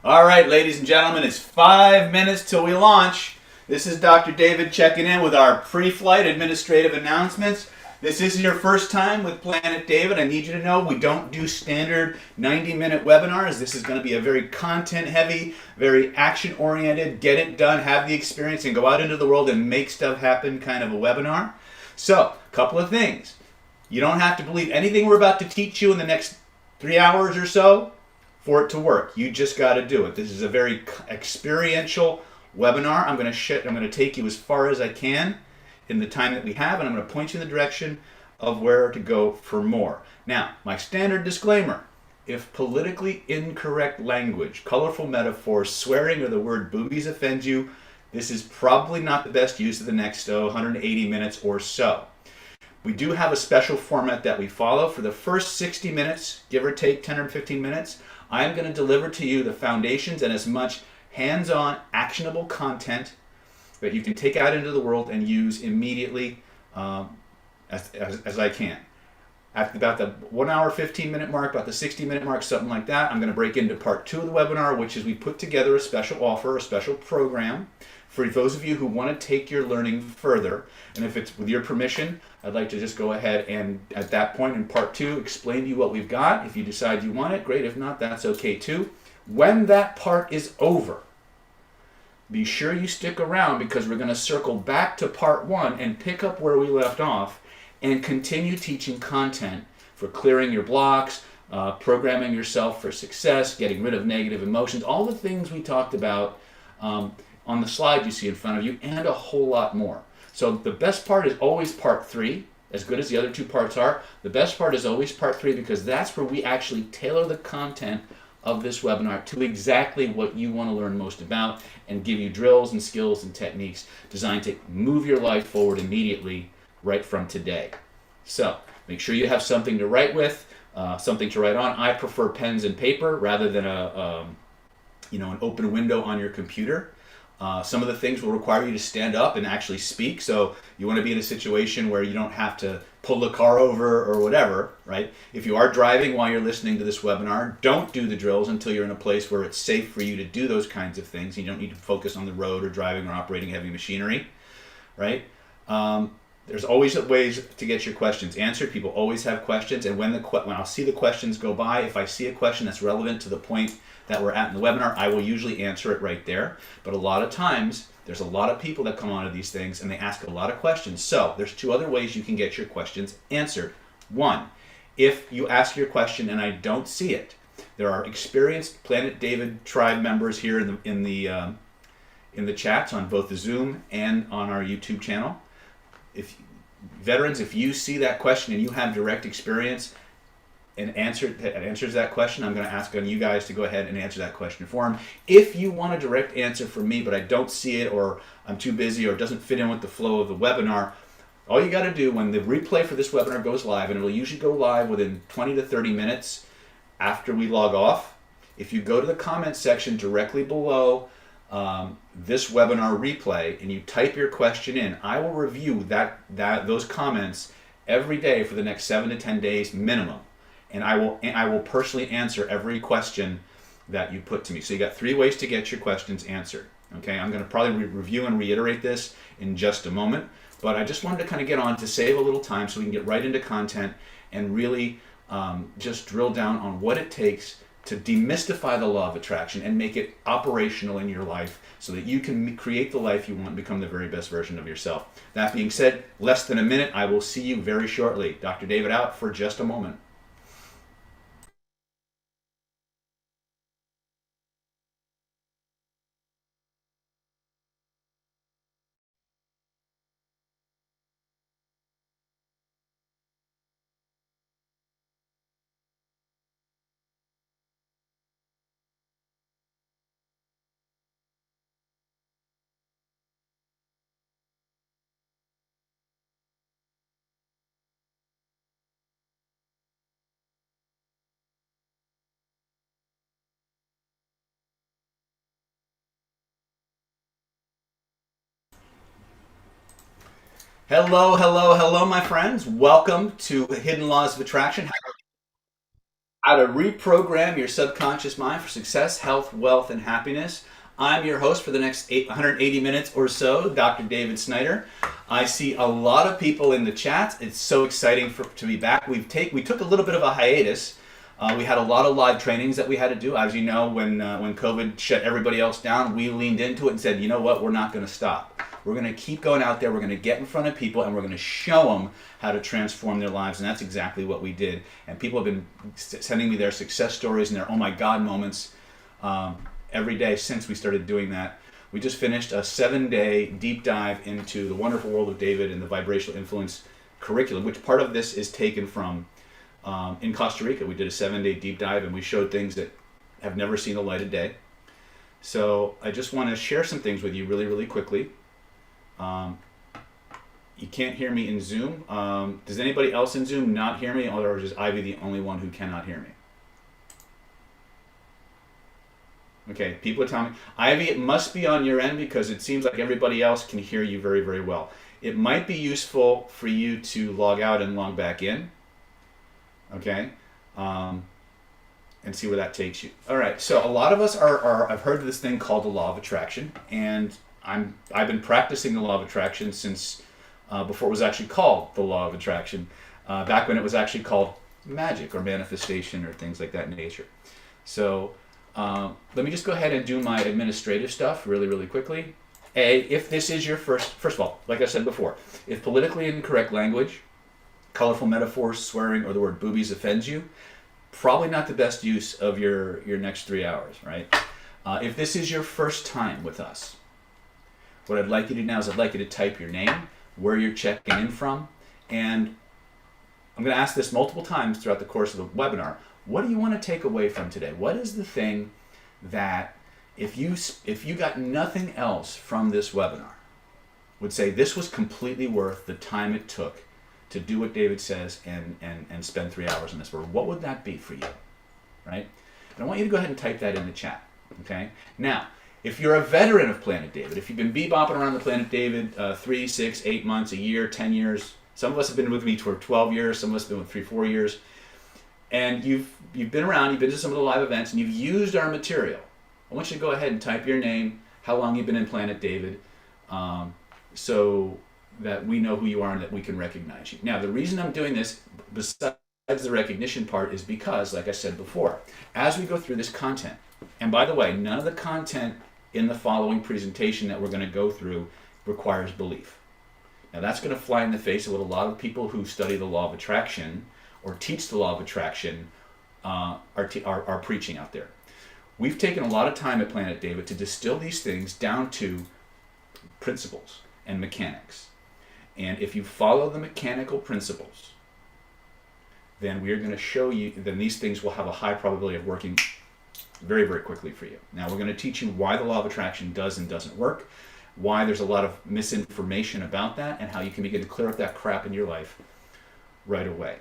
All right, ladies and gentlemen, it's 5 minutes till we launch. This is Dr. David checking in with our pre-flight administrative announcements. This isn't your first time with Planet David. I need you to know we don't do standard 90-minute webinars. This is going to be a very content-heavy, very action-oriented, get it done, have the experience, and go out into the world and make stuff happen kind of a webinar. So, a couple of things. You don't have to believe anything we're about to teach you in the next 3 hours or so for it to work. You just got to do it. This is a very experiential webinar. I'm going to take you as far as I can in the time that we have, and I'm going to point you in the direction of where to go for more. Now, my standard disclaimer: if politically incorrect language, colorful metaphors, swearing, or the word boobies offend you, this is probably not the best use of the next 180 minutes or so. We do have a special format that we follow. For the first 60 minutes, give or take 10 or 15 minutes, I'm going to deliver to you the foundations and as much hands-on, actionable content that you can take out into the world and use immediately as I can. At about the 1 hour, 15-minute mark, about the 60-minute mark, something like that, I'm going to break into part 2 of the webinar, which is we put together a special offer, a special program for those of you who want to take your learning further. And if it's with your permission, I'd like to just go ahead and at that point in part 2 explain to you what we've got. If you decide you want it, great. If not, that's okay too. When that part is over, be sure you stick around because we're going to circle back to part 1 and pick up where we left off and continue teaching content for clearing your blocks, programming yourself for success, getting rid of negative emotions, all the things we talked about on the slide you see in front of you, and a whole lot more. So the best part is always part 3, as good as the other 2 parts are. The best part is always part 3 because that's where we actually tailor the content of this webinar to exactly what you want to learn most about and give you drills and skills and techniques designed to move your life forward immediately right from today. So make sure you have something to write with, something to write on. I prefer pens and paper rather than an open window on your computer. Some of the things will require you to stand up and actually speak, so you want to be in a situation where you don't have to pull the car over or whatever, right? If you are driving while you're listening to this webinar, don't do the drills until you're in a place where it's safe for you to do those kinds of things. You don't need to focus on the road or driving or operating heavy machinery, right? There's always ways to get your questions answered. People always have questions, and when I'll see the questions go by, if I see a question that's relevant to the point that we're at in the webinar, I will usually answer it right there. But a lot of times, there's a lot of people that come onto these things and they ask a lot of questions. So there's 2 other ways you can get your questions answered. 1, if you ask your question and I don't see it, there are experienced Planet David tribe members here in the chats on both the Zoom and on our YouTube channel. If you see that question and you have direct experience and answers that question, I'm going to ask on you guys to go ahead and answer that question for him. If you want a direct answer from me, but I don't see it, or I'm too busy, or it doesn't fit in with the flow of the webinar, all you got to do when the replay for this webinar goes live, and it will usually go live within 20 to 30 minutes after we log off, if you go to the comments section directly below this webinar replay and you type your question in, I will review those comments every day for the next 7 to 10 days minimum. And I will personally answer every question that you put to me. So you got 3 ways to get your questions answered. Okay, I'm going to probably review and reiterate this in just a moment, but I just wanted to kind of get on to save a little time so we can get right into content and really just drill down on what it takes to demystify the law of attraction and make it operational in your life so that you can create the life you want and become the very best version of yourself. That being said, less than a minute, I will see you very shortly. Dr. David out for just a moment. Hello, my friends. Welcome to Hidden Laws of Attraction. How to reprogram your subconscious mind for success, health, wealth, and happiness. I'm your host for the next 180 minutes or so, Dr. David Snyder. I see a lot of people in the chat. It's so exciting to be back. We took a little bit of a hiatus. We had a lot of live trainings that we had to do. As you know, when COVID shut everybody else down, we leaned into it and said, you know what, we're not going to stop. We're going to keep going out there. We're going to get in front of people and we're going to show them how to transform their lives. And that's exactly what we did. And people have been sending me their success stories and their oh my God moments every day since we started doing that. We just finished a 7-day deep dive into the wonderful world of David and the vibrational influence curriculum, which part of this is taken from in Costa Rica. We did a 7-day deep dive and we showed things that have never seen the light of day. So I just want to share some things with you really, really quickly. You can't hear me in Zoom. Does anybody else in Zoom not hear me, or is Ivy the only one who cannot hear me? Okay, people are telling me, Ivy, it must be on your end because it seems like everybody else can hear you very, very well. It might be useful for you to log out and log back in, okay, and see where that takes you. All right, so a lot of us I've heard of this thing called the law of attraction, and I've been practicing the law of attraction since before it was actually called the law of attraction, back when it was actually called magic or manifestation or things like that in nature. So let me just go ahead and do my administrative stuff really, really quickly. If this is your first of all, like I said before, if politically incorrect language, colorful metaphors, swearing, or the word boobies offends you, probably not the best use of your next 3 hours, right? If this is your first time with us, what I'd like you to do now is I'd like you to type your name, where you're checking in from, and I'm going to ask this multiple times throughout the course of the webinar. What do you want to take away from today? What is the thing that if you got nothing else from this webinar, would say this was completely worth the time it took to do what David says and spend 3 hours on this? What would that be for you, right? And I want you to go ahead and type that in the chat, okay? Now, if you're a veteran of Planet David, if you've been bebopping around the Planet David 3, 6, 8 months, a year, 10 years, some of us have been with me for 12 years, some of us have been with 3, 4 years, and you've been around, you've been to some of the live events, and you've used our material, I want you to go ahead and type your name, how long you've been in Planet David, so that we know who you are and that we can recognize you. Now, the reason I'm doing this, besides the recognition part, is because, like I said before, as we go through this content, and by the way, none of the content in the following presentation that we're going to go through requires belief. Now, that's going to fly in the face of what a lot of people who study the law of attraction or teach the law of attraction are preaching out there. We've taken a lot of time at Planet David to distill these things down to principles and mechanics. And if you follow the mechanical principles, then we're going to show you, then these things will have a high probability of working very, very quickly for you. Now, we're going to teach you why the law of attraction does and doesn't work, why there's a lot of misinformation about that, and how you can begin to clear up that crap in your life right away.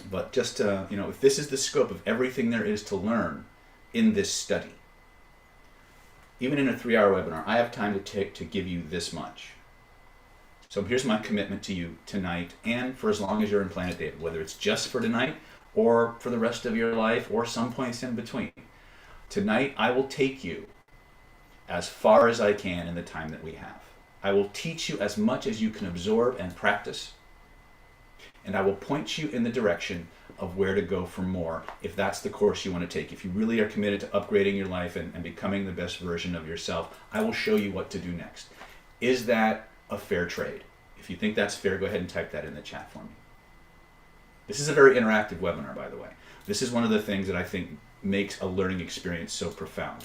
But just, if this is the scope of everything there is to learn in this study, even in a 3-hour webinar, I have time to give you this much. So here's my commitment to you tonight and for as long as you're in Planet David, whether it's just for tonight or for the rest of your life or some points in between. Tonight, I will take you as far as I can in the time that we have. I will teach you as much as you can absorb and practice, and I will point you in the direction of where to go for more if that's the course you want to take. If you really are committed to upgrading your life and becoming the best version of yourself, I will show you what to do next. Is that a fair trade? If you think that's fair, go ahead and type that in the chat for me. This is a very interactive webinar, by the way. This is one of the things that I think makes a learning experience so profound.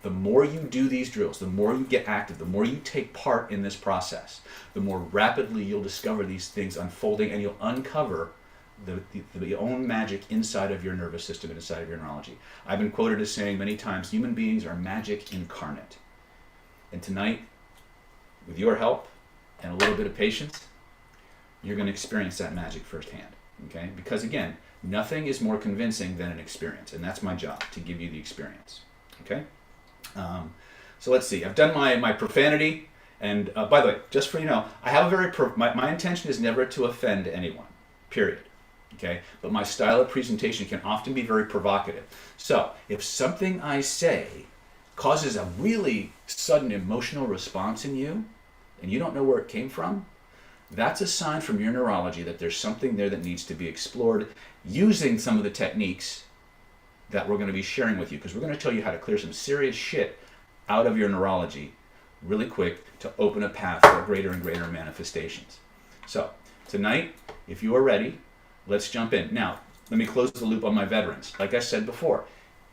The more you do these drills, the more you get active, the more you take part in this process, the more rapidly you'll discover these things unfolding, and you'll uncover the own magic inside of your nervous system and inside of your neurology. I've been quoted as saying many times, human beings are magic incarnate. And tonight, with your help and a little bit of patience, you're going to experience that magic firsthand. Okay? Because again, nothing is more convincing than an experience, and that's my job, to give you the experience. Okay? So let's see. I've done my profanity, and by the way, just for you know, I have a very my intention is never to offend anyone. Period. Okay, but my style of presentation can often be very provocative. So if something I say causes a really sudden emotional response in you, and you don't know where it came from, that's a sign from your neurology that there's something there that needs to be explored using some of the techniques that we're going to be sharing with you, because we're going to tell you how to clear some serious shit out of your neurology really quick to open a path for greater and greater manifestations. So tonight, if you are ready, let's jump in. Now, let me close the loop on my veterans. Like I said before,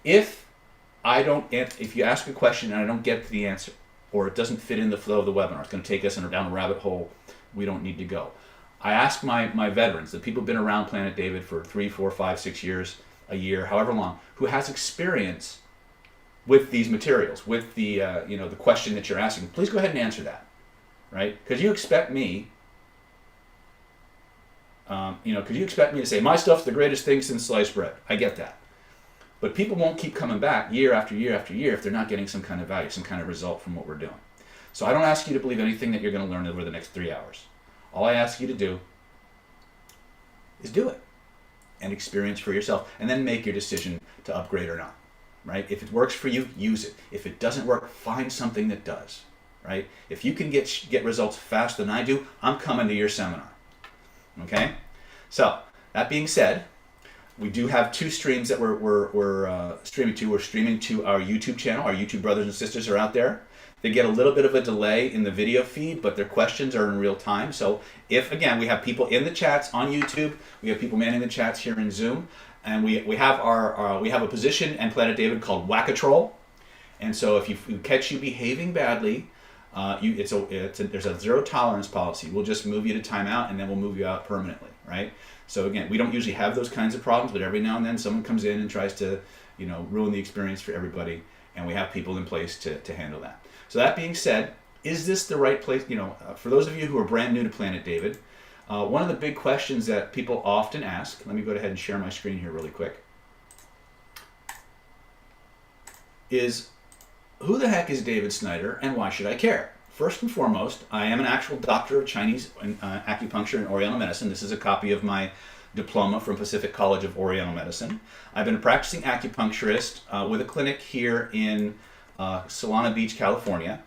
if you ask a question and I don't get to the answer, or it doesn't fit in the flow of the webinar, it's going to take us down a rabbit hole we don't need to go. I ask my veterans, the people who've been around Planet David for 3, 4, 5, 6 years, a year, however long, who has experience with these materials, with the the question that you're asking. Please go ahead and answer that, right? Because you expect me. Because you expect me to say, my stuff's the greatest thing since sliced bread. I get that. But people won't keep coming back year after year after year if they're not getting some kind of value, some kind of result from what we're doing. So I don't ask you to believe anything that you're going to learn over the next 3 hours. All I ask you to do is do it and experience for yourself, and then make your decision to upgrade or not, right? If it works for you, use it. If it doesn't work, find something that does, right? If you can get results faster than I do, I'm coming to your seminar. Okay, so that being said, we do have 2 streams that we're streaming to. We're streaming to our YouTube channel. Our YouTube brothers and sisters are out there. They get a little bit of a delay in the video feed, but their questions are in real time. So if, again, we have people in the chats on YouTube, we have people manning the chats here in Zoom, and we have we have a position in Planet David called Whack-a-Troll. And so if we catch you behaving badly, there's a zero tolerance policy. We'll just move you to timeout, and then we'll move you out permanently, right? So again, we don't usually have those kinds of problems, but every now and then someone comes in and tries to, ruin the experience for everybody, and we have people in place to handle that. So that being said, is this the right place? For those of you who are brand new to Planet David, one of the big questions that people often ask, let me go ahead and share my screen here really quick, is who the heck is David Snyder and why should I care? First and foremost, I am an actual doctor of Chinese acupuncture and Oriental medicine. This is a copy of my diploma from Pacific College of Oriental Medicine. I've been a practicing acupuncturist with a clinic here in Solana Beach, California,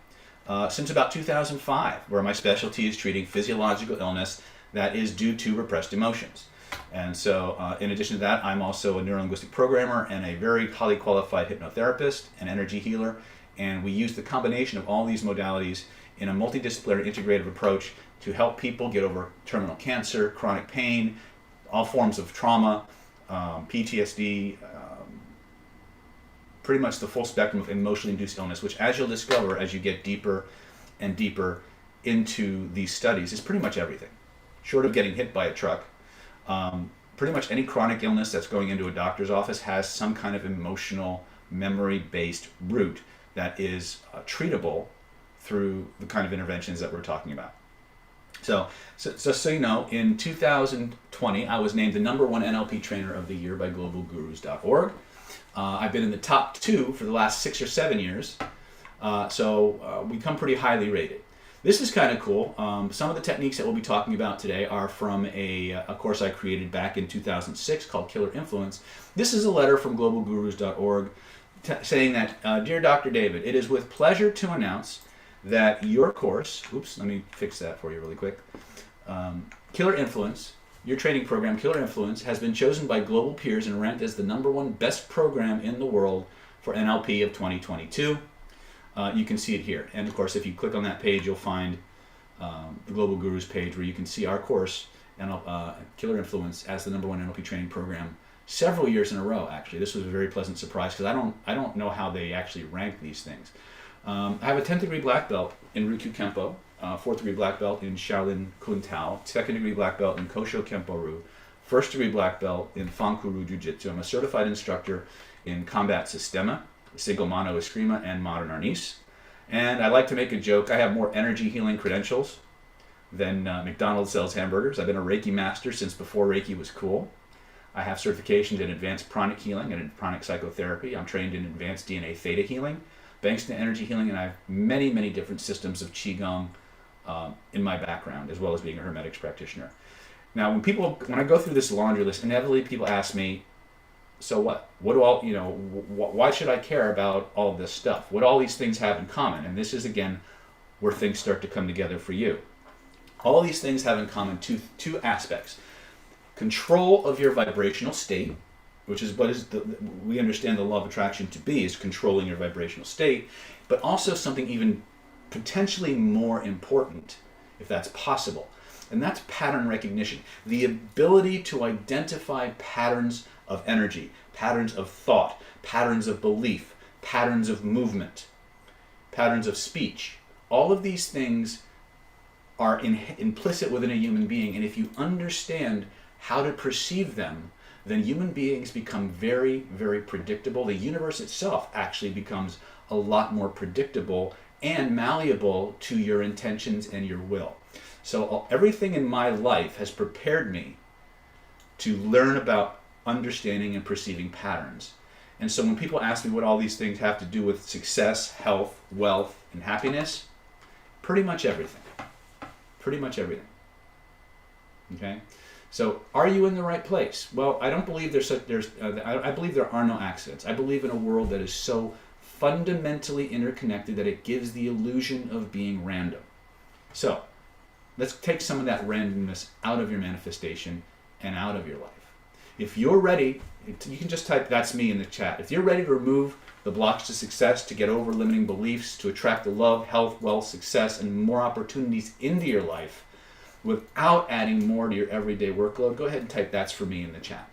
since about 2005, where my specialty is treating physiological illness that is due to repressed emotions. And so in addition to that, I'm also a neurolinguistic programmer and a very highly qualified hypnotherapist and energy healer. And we use the combination of all these modalities in a multidisciplinary integrative approach to help people get over terminal cancer, chronic pain, all forms of trauma, PTSD, pretty much the full spectrum of emotionally induced illness, which, as you'll discover as you get deeper and deeper into these studies, is pretty much everything. Short of getting hit by a truck, pretty much any chronic illness that's going into a doctor's office has some kind of emotional, memory-based root that is treatable through the kind of interventions that we're talking about. So you know, in 2020, I was named the #1 NLP Trainer of the Year by globalgurus.org. I've been in the top 2 for the last 6 or 7 years, so we come pretty highly rated. This is kind of cool. Some of the techniques that we'll be talking about today are from a course I created back in 2006 called Killer Influence. This is a letter from globalgurus.org saying that, Dear Dr. David, it is with pleasure to announce that your course, let me fix that for you really quick, Killer Influence, your training program, Killer Influence, has been chosen by global peers and ranked as the #1 best program in the world for NLP of 2022. You can see it here. And of course, if you click on that page, you'll find the Global Gurus page where you can see our course, Killer Influence, as the #1 NLP training program several years in a row, actually. This was a very pleasant surprise because I don't know how they actually rank these things. I have a 10th degree black belt in Ryukyu Kempo, 4th degree black belt in Shaolin Kun Tao, 2nd degree black belt in Kosho Kempo Ryu, 1st degree black belt in Fankuru Jiu-Jitsu. I'm a certified instructor in Combat Sistema, Single Mano Eskrima, and Modern Arnis. And I like to make a joke. I have more energy healing credentials than McDonald's sells hamburgers. I've been a Reiki master since before Reiki was cool. I have certifications in advanced pranic healing and in pranic psychotherapy. I'm trained in advanced DNA theta healing, Bankston energy healing, and I have many, many different systems of Qigong in my background, as well as being a Hermetics practitioner. Now, when I go through this laundry list, inevitably people ask me, so what? What do all, why should I care about all this stuff? What all these things have in common? And this is, again, where things start to come together for you. All these things have in common two aspects. Control of your vibrational state, which is we understand the law of attraction to be, is controlling your vibrational state, but also something even potentially more important, if that's possible, and that's pattern recognition. The ability to identify patterns of energy, patterns of thought, patterns of belief, patterns of movement, patterns of speech. All of these things are implicit within a human being, and if you understand how to perceive them, then human beings become very, very predictable. The universe itself actually becomes a lot more predictable and malleable to your intentions and your will. So everything in my life has prepared me to learn about understanding and perceiving patterns. And so when people ask me what all these things have to do with success, health, wealth, and happiness, pretty much everything. Pretty much everything. Okay? So, are you in the right place? Well, I don't believe I believe there are no accidents. I believe in a world that is so fundamentally interconnected that it gives the illusion of being random. So, let's take some of that randomness out of your manifestation and out of your life. If you're ready, you can just type "that's me" in the chat. If you're ready to remove the blocks to success, to get over limiting beliefs, to attract the love, health, wealth, success, and more opportunities into your life, without adding more to your everyday workload, go ahead and type "that's for me" in the chat.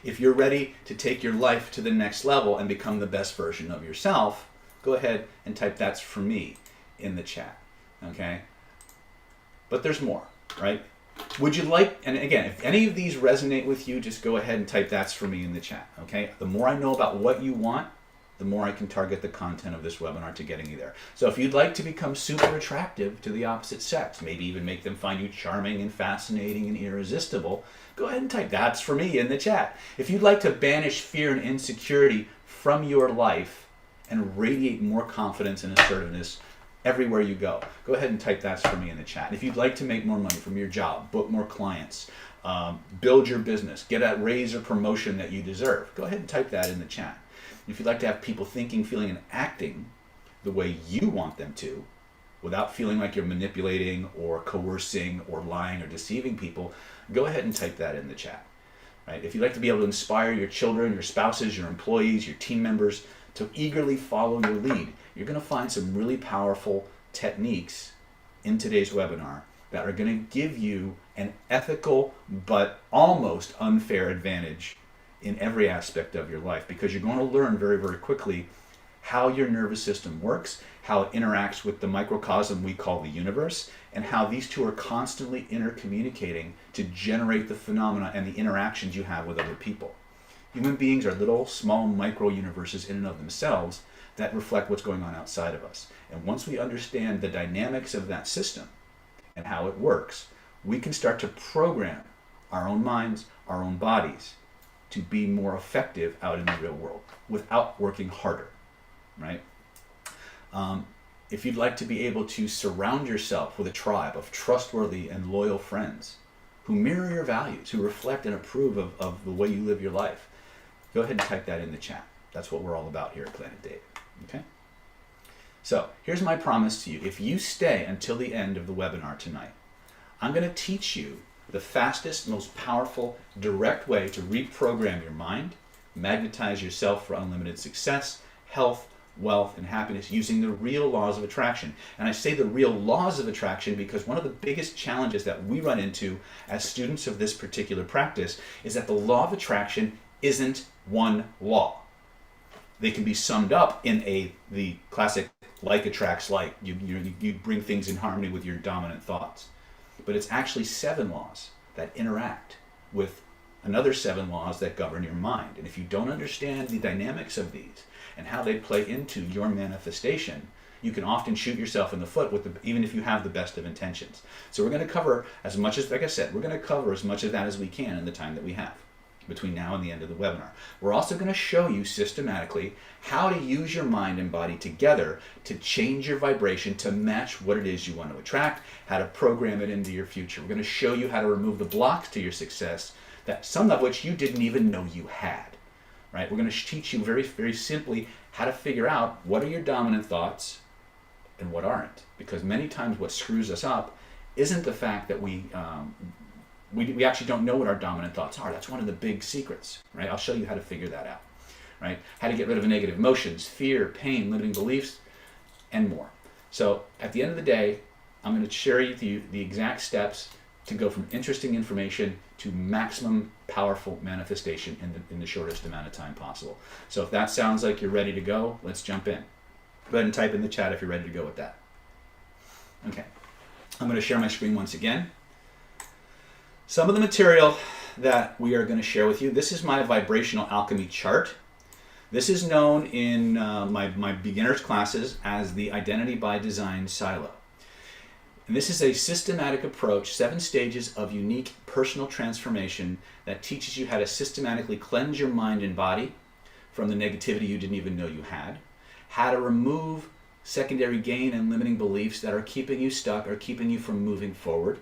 If you're ready to take your life to the next level and become the best version of yourself, go ahead and type "that's for me" in the chat. Okay? But there's more, right? Would you like, and again, if any of these resonate with you, just go ahead and type "that's for me" in the chat. Okay? The more I know about what you want, the more I can target the content of this webinar to getting you there. So if you'd like to become super attractive to the opposite sex, maybe even make them find you charming and fascinating and irresistible, go ahead and type "that's for me" in the chat. If you'd like to banish fear and insecurity from your life and radiate more confidence and assertiveness everywhere you go ahead and type "that's for me" in the chat. If you'd like to make more money from your job, book more clients, build your business, get that raise or promotion that you deserve, go ahead and type that in the chat. If you'd like to have people thinking, feeling, and acting the way you want them to, without feeling like you're manipulating or coercing or lying or deceiving people, go ahead and type that in the chat. Right? If you'd like to be able to inspire your children, your spouses, your employees, your team members to eagerly follow your lead, you're going to find some really powerful techniques in today's webinar that are going to give you an ethical but almost unfair advantage in every aspect of your life, because you're going to learn very, very quickly how your nervous system works, how it interacts with the microcosm we call the universe, and how these two are constantly intercommunicating to generate the phenomena and the interactions you have with other people. Human beings are little, small micro-universes in and of themselves that reflect what's going on outside of us. And once we understand the dynamics of that system and how it works, we can start to program our own minds, our own bodies, to be more effective out in the real world without working harder, right? If you'd like to be able to surround yourself with a tribe of trustworthy and loyal friends who mirror your values, who reflect and approve of the way you live your life, go ahead and type that in the chat. That's what we're all about here at Planet David, okay? So here's my promise to you. If you stay until the end of the webinar tonight, I'm going to teach you the fastest, most powerful, direct way to reprogram your mind, magnetize yourself for unlimited success, health, wealth, and happiness using the real laws of attraction. And I say the real laws of attraction because one of the biggest challenges that we run into as students of this particular practice is that the law of attraction isn't one law. They can be summed up in the classic like attracts like. You bring things in harmony with your dominant thoughts. But it's actually 7 laws that interact with another 7 laws that govern your mind. And if you don't understand the dynamics of these and how they play into your manifestation, you can often shoot yourself in the foot even if you have the best of intentions. So we're going to cover as much as, like I said, we're going to cover as much of that as we can in the time that we have. between now and the end of the webinar. We're also going to show you systematically how to use your mind and body together to change your vibration to match what it is you want to attract, how to program it into your future. We're going to show you how to remove the blocks to your success, that some of which you didn't even know you had. Right? We're going to teach you very, very simply how to figure out what are your dominant thoughts and what aren't. Because many times what screws us up isn't the fact that we actually don't know what our dominant thoughts are. That's one of the big secrets, right? I'll show you how to figure that out, right? How to get rid of negative emotions, fear, pain, limiting beliefs, and more. So at the end of the day, I'm going to share with you the exact steps to go from interesting information to maximum powerful manifestation in the shortest amount of time possible. So if that sounds like you're ready to go, let's jump in. Go ahead and type in the chat if you're ready to go with that. Okay, I'm going to share my screen once again. Some of the material that we are going to share with you, this is my vibrational alchemy chart. This is known in my beginners classes as the Identity by Design silo. And this is a systematic approach, 7 stages of unique personal transformation that teaches you how to systematically cleanse your mind and body from the negativity you didn't even know you had, how to remove secondary gain and limiting beliefs that are keeping you stuck or keeping you from moving forward,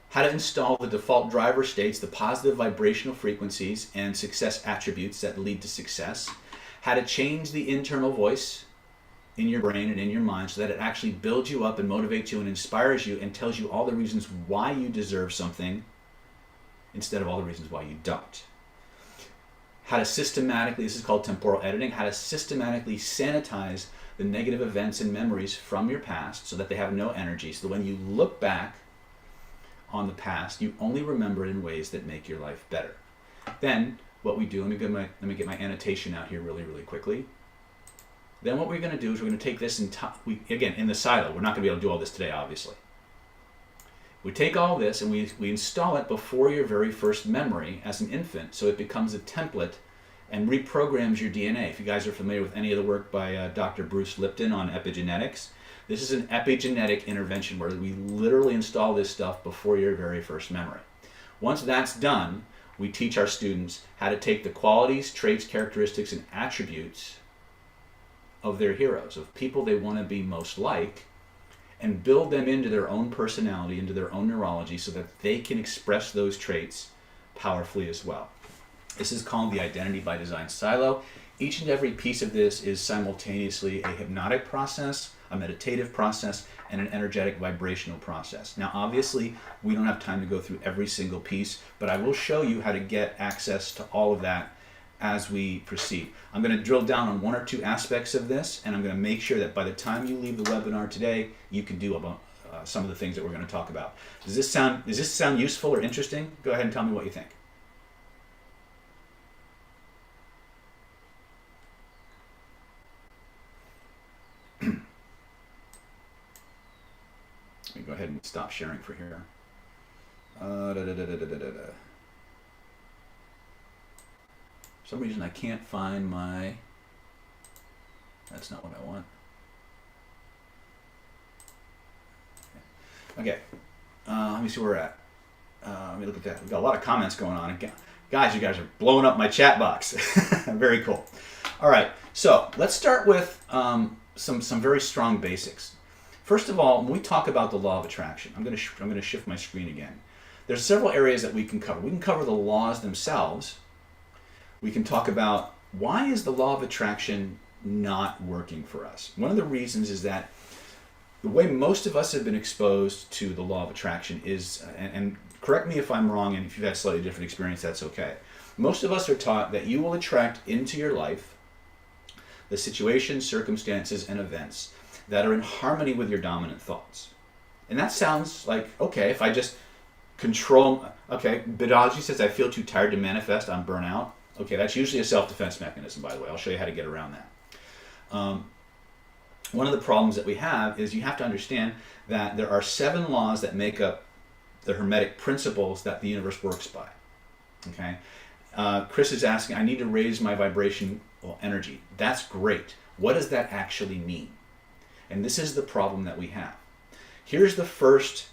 how to install the default driver states, the positive vibrational frequencies and success attributes that lead to success, how to change the internal voice in your brain and in your mind so that it actually builds you up and motivates you and inspires you and tells you all the reasons why you deserve something instead of all the reasons why you don't. How to systematically, this is called temporal editing, how to systematically sanitize the negative events and memories from your past so that they have no energy, so that when you look back on the past, you only remember it in ways that make your life better. Then what we do, let me get my annotation out here really, really quickly. Then what we're going to do is we're going to take this and again, in the silo, we're not going to be able to do all this today, obviously. We take all this and we install it before your very first memory as an infant, so it becomes a template and reprograms your DNA. If you guys are familiar with any of the work by Dr. Bruce Lipton on epigenetics, this is an epigenetic intervention where we literally install this stuff before your very first memory. Once that's done, we teach our students how to take the qualities, traits, characteristics, and attributes of their heroes, of people they want to be most like, and build them into their own personality, into their own neurology, so that they can express those traits powerfully as well. This is called the Identity by Design silo. Each and every piece of this is simultaneously a hypnotic process, a meditative process, and an energetic vibrational process. Now, obviously, we don't have time to go through every single piece, but I will show you how to get access to all of that as we proceed. I'm going to drill down on 1 or 2 aspects of this, and I'm going to make sure that by the time you leave the webinar today, you can do about some of the things that we're going to talk about. Does this sound useful or interesting? Go ahead and tell me what you think. Let me go ahead and stop sharing for here. For some reason I can't find my, that's not what I want. Okay, let me see where we're at. Let me look at that. We've got a lot of comments going on. Guys, you guys are blowing up my chat box. Very cool. All right, so let's start with some very strong basics. First of all, when we talk about the law of attraction, I'm going to shift my screen again. There's several areas that we can cover. We can cover the laws themselves. We can talk about why is the law of attraction not working for us. One of the reasons is that the way most of us have been exposed to the law of attraction is, and correct me if I'm wrong, and if you've had a slightly different experience, that's okay. Most of us are taught that you will attract into your life the situations, circumstances, and events that are in harmony with your dominant thoughts. And that sounds like, okay, if I just control, okay, Bidaji says, I feel too tired to manifest, I'm burnt out. Okay, that's usually a self-defense mechanism, by the way. I'll show you how to get around that. One of the problems that we have is you have to understand that there are 7 laws that make up the Hermetic principles that the universe works by. Okay, Chris is asking, I need to raise my vibrational energy. That's great. What does that actually mean? And this is the problem that we have. Here's the first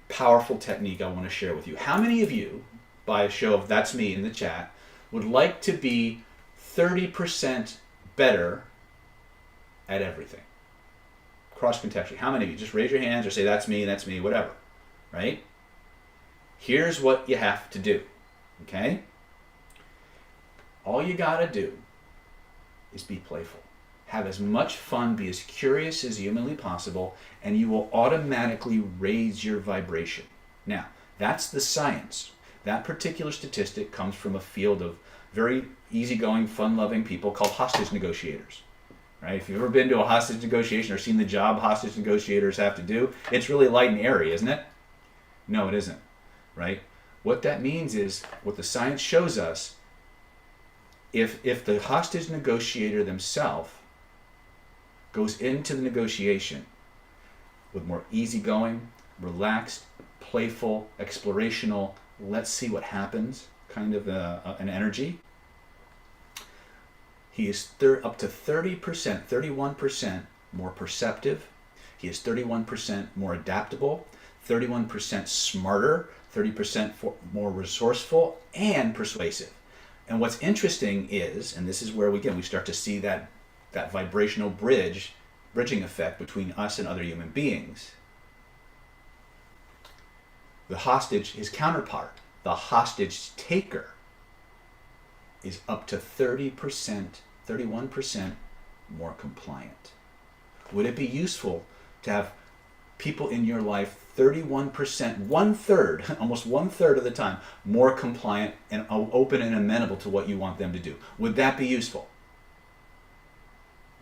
powerful technique I want to share with you. How many of you by a show of that's me in the chat, would like to be 30% better at everything? Cross-contextually. How many of you? Just raise your hands or say that's me, whatever. Right? Here's what you have to do. Okay? All you gotta do is be playful. Have as much fun, be as curious as humanly possible, and you will automatically raise your vibration. Now, that's the science. That particular statistic comes from a field of very easygoing, fun-loving people called hostage negotiators. Right? If you've ever been to a hostage negotiation or seen the job hostage negotiators have to do, it's really light and airy, isn't it? No, it isn't. Right? What that means is, what the science shows us, if the hostage negotiator themselves goes into the negotiation with more easygoing, relaxed, playful, explorational, let's see what happens kind of an energy, he is up to 30%, 31% more perceptive. He is 31% more adaptable, 31% smarter, 30% more resourceful, and persuasive. And what's interesting is, and this is where we start to see that vibrational bridging effect between us and other human beings. The hostage, his counterpart, the hostage taker, is up to 30%, 31% more compliant. Would it be useful to have people in your life 31%, almost one third of the time, more compliant and open and amenable to what you want them to do? Would that be useful?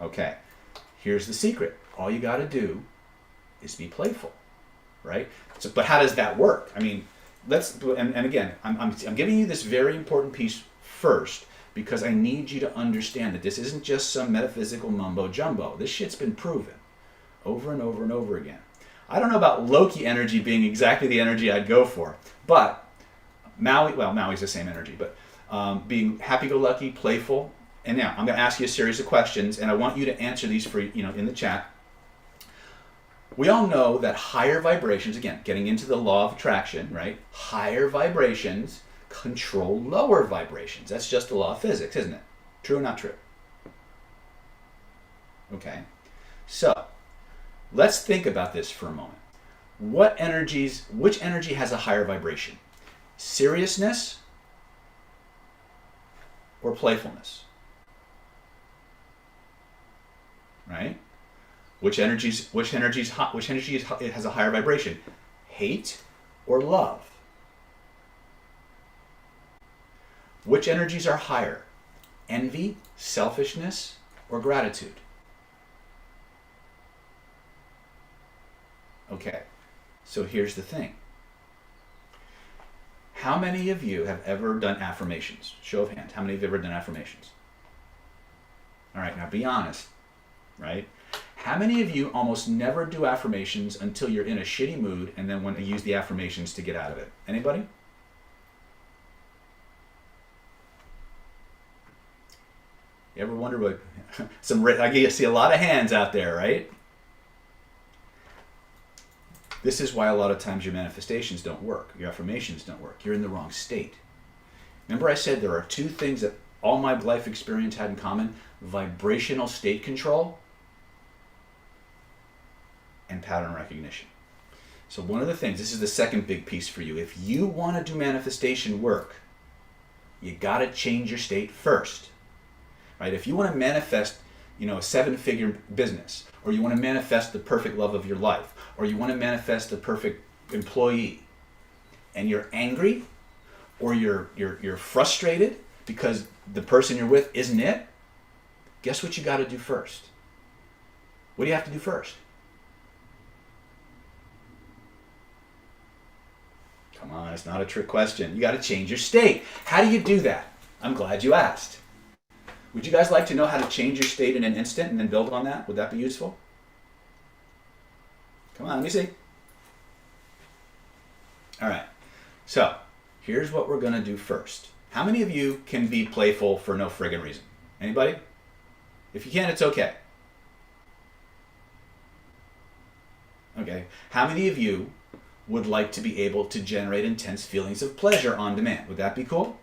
Okay, here's the secret. All you got to do is be playful, right? So, but how does that work? I mean, and again, I'm giving you this very important piece first because I need you to understand that this isn't just some metaphysical mumbo jumbo. This shit's been proven over and over and over again. I don't know about Loki energy being exactly the energy I'd go for, but Maui's the same energy, but being happy-go-lucky, playful. And now I'm going to ask you a series of questions, and I want you to answer these for in the chat. We all know that higher vibrations, again, getting into the law of attraction, right? Higher vibrations control lower vibrations. That's just the law of physics, isn't it? True or not true? Okay. So, let's think about this for a moment. Which energy has a higher vibration? Seriousness or playfulness? Right? Which energy has a higher vibration? Hate or love? Which energies are higher? Envy, selfishness, or gratitude? Okay, so here's the thing. How many of you have ever done affirmations? Show of hands. How many of you have ever done affirmations? All right, now be honest, right? How many of you almost never do affirmations until you're in a shitty mood and then want to use the affirmations to get out of it? Anybody? You ever wonder what I see a lot of hands out there, right? This is why a lot of times your manifestations don't work. Your affirmations don't work. You're in the wrong state. Remember I said there are two things that all my life experience had in common: vibrational state control and pattern recognition. So one of the things, this is the second big piece for you. If you want to do manifestation work, you got to change your state first. Right? If you want to manifest, a 7-figure business, or you want to manifest the perfect love of your life, or you want to manifest the perfect employee, and you're angry, or you're frustrated because the person you're with isn't it, guess what you got to do first? What do you have to do first? Come on, it's not a trick question. You got to change your state. How do you do that? I'm glad you asked. Would you guys like to know how to change your state in an instant and then build on that? Would that be useful? Come on, let me see. All right. So, here's what we're going to do first. How many of you can be playful for no friggin' reason? Anybody? If you can, it's okay. Okay. How many of you would like to be able to generate intense feelings of pleasure on demand. Would that be cool?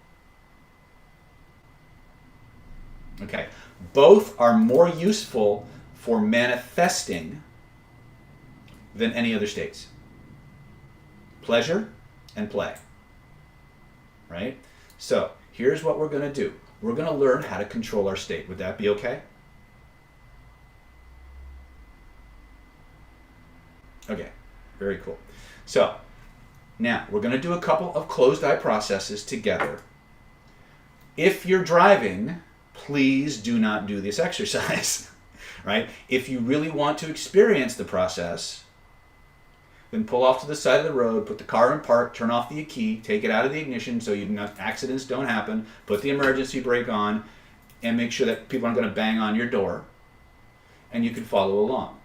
Okay. Both are more useful for manifesting than any other states. Pleasure and play. Right? So, here's what we're going to do. We're going to learn how to control our state. Would that be okay? Okay. Very cool. So, now we're going to do a couple of closed eye processes together. If you're driving, please do not do this exercise. Right? If you really want to experience the process, then pull off to the side of the road, put the car in park, turn off the key, take it out of the ignition so accidents don't happen, put the emergency brake on, and make sure that people aren't going to bang on your door, and you can follow along.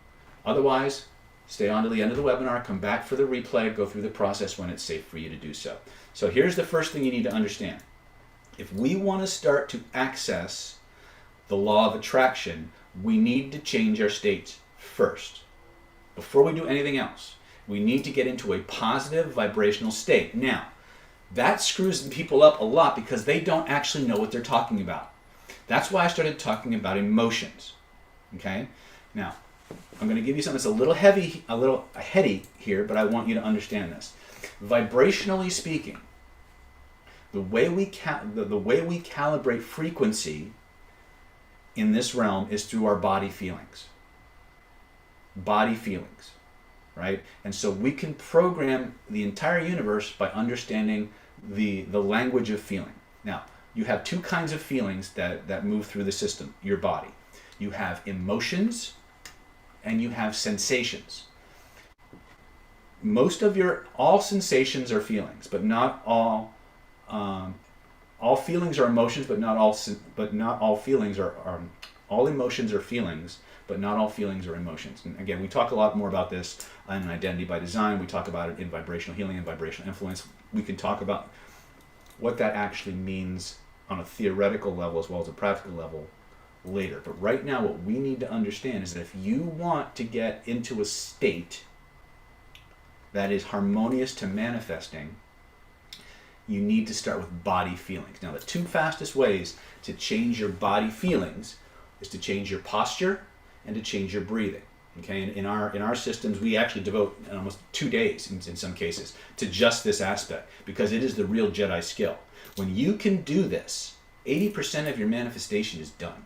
Otherwise, stay on to the end of the webinar, come back for the replay, go through the process when it's safe for you to do so. So here's the first thing you need to understand. If we want to start to access the law of attraction, we need to change our states first. Before we do anything else, we need to get into a positive vibrational state. Now, that screws people up a lot because they don't actually know what they're talking about. That's why I started talking about emotions. Okay? Now, I'm going to give you something that's a little heady here, but I want you to understand this. Vibrationally speaking, the way we calibrate frequency in this realm is through our body feelings. Body feelings, right? And so we can program the entire universe by understanding the language of feeling. Now, you have two kinds of feelings that move through the system, your body. You have emotions and you have sensations. All sensations are feelings, but not all. All feelings are emotions, but not all feelings are. All emotions are feelings, but not all feelings are emotions. And again, we talk a lot more about this in Identity by Design. We talk about it in Vibrational Healing and Vibrational Influence. We can talk about what that actually means on a theoretical level as well as a practical level later. But right now, what we need to understand is that if you want to get into a state that is harmonious to manifesting, you need to start with body feelings. Now, the two fastest ways to change your body feelings is to change your posture and to change your breathing. Okay, in our systems, we actually devote almost 2 days in some cases to just this aspect because it is the real Jedi skill. When you can do this, 80% of your manifestation is done.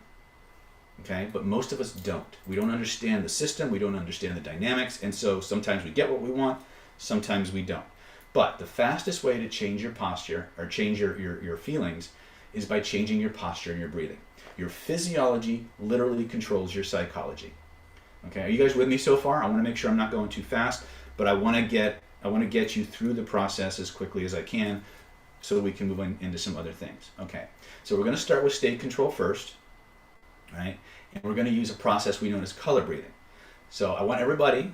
Okay, but most of us don't. We don't understand the system, we don't understand the dynamics, and so sometimes we get what we want, sometimes we don't. But the fastest way to change your posture or change your feelings is by changing your posture and your breathing. Your physiology literally controls your psychology. Okay, are you guys with me so far? I want to make sure I'm not going too fast, but I want to get you through the process as quickly as I can so that we can move into some other things. Okay, so we're going to start with state control first, right? And we're going to use a process we know as color breathing. So I want everybody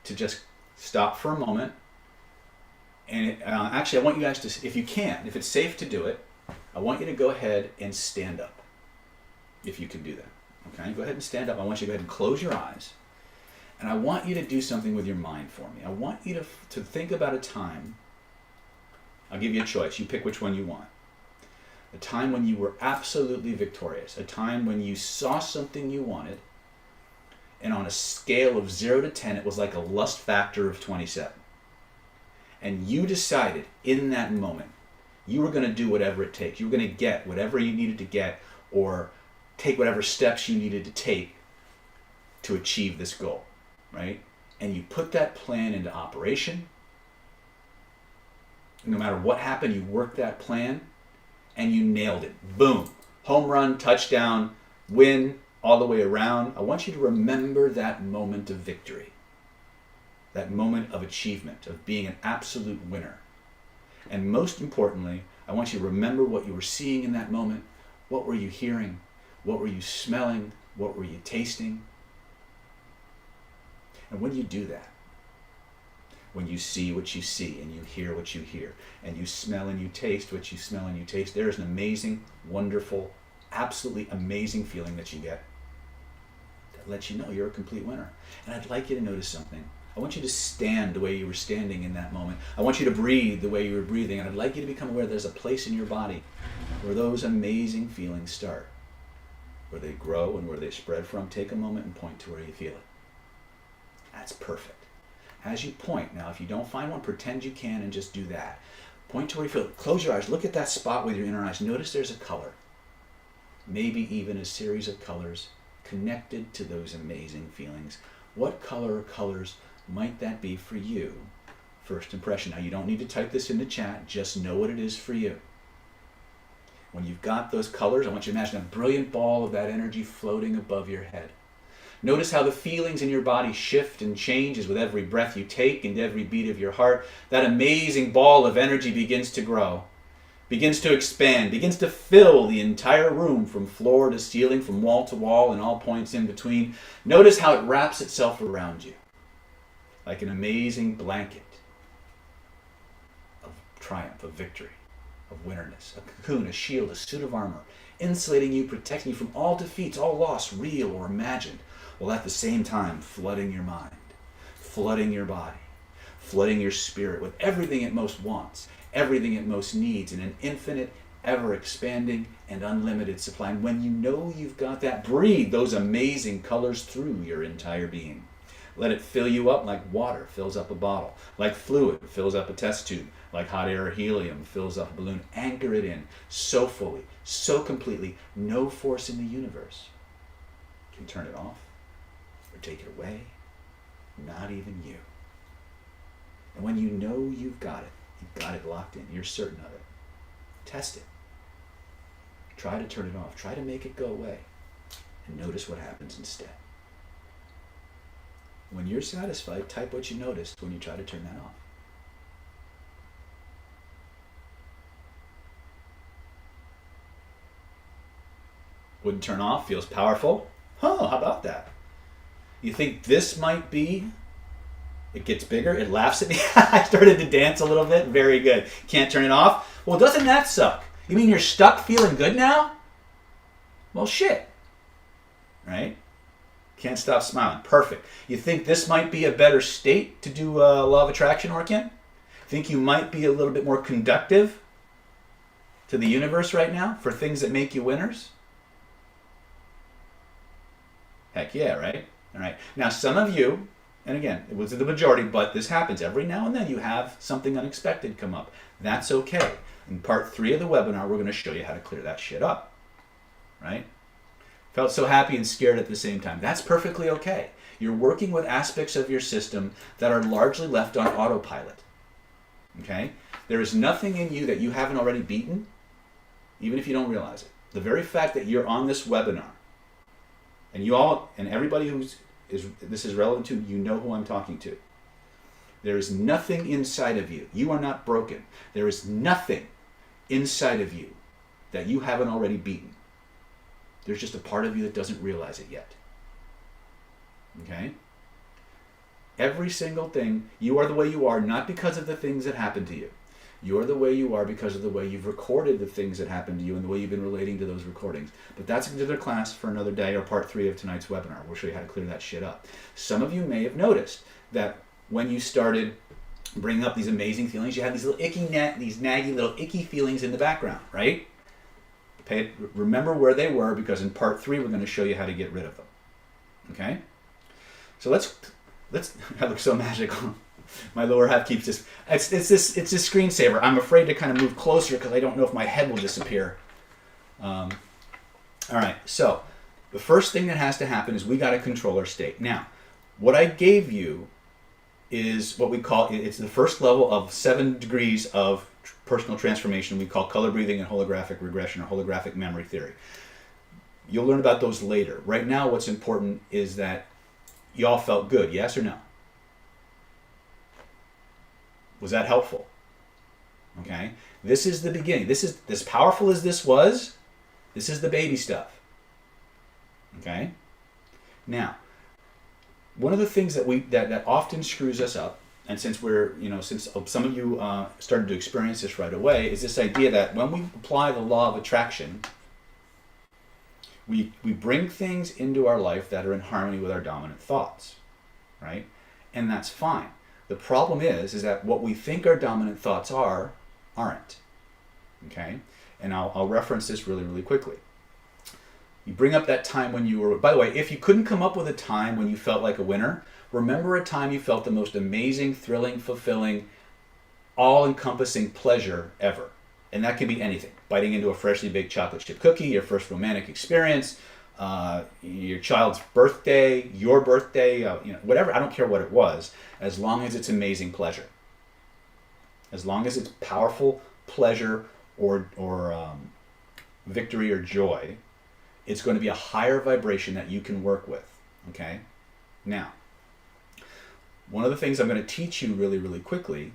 to just stop for a moment. And actually, I want you guys to, if you can, if it's safe to do it, I want you to go ahead and stand up, if you can do that. Okay, go ahead and stand up. I want you to go ahead and close your eyes. And I want you to do something with your mind for me. I want you to think about a time. I'll give you a choice. You pick which one you want. A time when you were absolutely victorious. A time when you saw something you wanted. And on a scale of 0 to 10, it was like a lust factor of 27. And you decided in that moment, you were going to do whatever it takes. You were going to get whatever you needed to get or take whatever steps you needed to take to achieve this goal, right? And you put that plan into operation. No matter what happened, you worked that plan and you nailed it. Boom. Home run, touchdown, win, all the way around. I want you to remember that moment of victory. That moment of achievement, of being an absolute winner. And most importantly, I want you to remember what you were seeing in that moment. What were you hearing? What were you smelling? What were you tasting? And when you do that, when you see what you see and you hear what you hear and you smell and you taste what you smell and you taste, there is an amazing, wonderful, absolutely amazing feeling that you get that lets you know you're a complete winner. And I'd like you to notice something. I want you to stand the way you were standing in that moment. I want you to breathe the way you were breathing. And I'd like you to become aware there's a place in your body where those amazing feelings start, where they grow and where they spread from. Take a moment and point to where you feel it. That's perfect. As you point, now if you don't find one, pretend you can and just do that. Point to where you feel it. Close your eyes. Look at that spot with your inner eyes. Notice there's a color. Maybe even a series of colors connected to those amazing feelings. What color or colors might that be for you? First impression. Now you don't need to type this in the chat. Just know what it is for you. When you've got those colors, I want you to imagine a brilliant ball of that energy floating above your head. Notice how the feelings in your body shift and changes with every breath you take and every beat of your heart. That amazing ball of energy begins to grow, begins to expand, begins to fill the entire room from floor to ceiling, from wall to wall, and all points in between. Notice how it wraps itself around you like an amazing blanket of triumph, of victory, of winterness, a cocoon, a shield, a suit of armor, insulating you, protecting you from all defeats, all loss, real or imagined, while at the same time flooding your mind, flooding your body, flooding your spirit with everything it most wants, everything it most needs in an infinite, ever-expanding, and unlimited supply. And when you know you've got that, breathe those amazing colors through your entire being. Let it fill you up like water fills up a bottle, like fluid fills up a test tube, like hot air or helium fills up a balloon. Anchor it in so fully, so completely, no force in the universe can turn it off or take it away, not even you. And when you know you've got it locked in, you're certain of it, test it. Try to turn it off, try to make it go away, and notice what happens instead. When you're satisfied, type what you noticed when you try to turn that off. Wouldn't turn off, feels powerful. Huh, how about that? You think this might be, it gets bigger, it laughs at me. I started to dance a little bit, very good. Can't turn it off? Well, doesn't that suck? You mean you're stuck feeling good now? Well, shit, right? Can't stop smiling. Perfect. You think this might be a better state to do law of attraction work in? Think you might be a little bit more conductive to the universe right now for things that make you winners? Heck yeah, right? All right. Now, some of you, and again, it was the majority, but this happens every now and then, you have something unexpected come up. That's okay. In part 3 of the webinar, we're going to show you how to clear that shit up, right? Felt so happy and scared at the same time. That's perfectly okay. You're working with aspects of your system that are largely left on autopilot. Okay? There is nothing in you that you haven't already beaten, even if you don't realize it. The very fact that you're on this webinar, and you all, and everybody this is relevant to, you know who I'm talking to. There is nothing inside of you. You are not broken. There is nothing inside of you that you haven't already beaten. There's just a part of you that doesn't realize it yet. Okay? Every single thing, you are the way you are, not because of the things that happened to you. You are the way you are because of the way you've recorded the things that happened to you and the way you've been relating to those recordings. But that's another class for another day, or part 3 of tonight's webinar. We'll show you how to clear that shit up. Some of you may have noticed that when you started bringing up these amazing feelings, you had these little these naggy little icky feelings in the background, right? Remember where they were, because in part 3 we're going to show you how to get rid of them. Okay? So let's I look so magical. My lower half keeps this. It's this screensaver. I'm afraid to kind of move closer because I don't know if my head will disappear. All right. So the first thing that has to happen is we got to control our state. Now, what I gave you is what we call, it's the first level of 7 degrees of personal transformation. We call color breathing and holographic regression, or holographic memory theory. You'll learn about those later. Right now, what's important is that you all felt good. Yes or no? Was that helpful? Okay. This is the beginning. This is as powerful as this was. This is the baby stuff. Okay. Now, one of the things that often screws us up, and since some of you started to experience this right away, is this idea that when we apply the law of attraction, we bring things into our life that are in harmony with our dominant thoughts, right? and that's fine. The problem is that what we think our dominant thoughts aren't. Okay? And I'll reference this really, really quickly. You bring up that time when you were, by the way, if you couldn't come up with a time when you felt like a winner, remember a time you felt the most amazing, thrilling, fulfilling, all-encompassing pleasure ever. And that can be anything. Biting into a freshly baked chocolate chip cookie, your first romantic experience, your child's birthday, your birthday, whatever. I don't care what it was, as long as it's amazing pleasure. As long as it's powerful pleasure or victory or joy, it's going to be a higher vibration that you can work with. Okay? Now, one of the things I'm going to teach you really, really quickly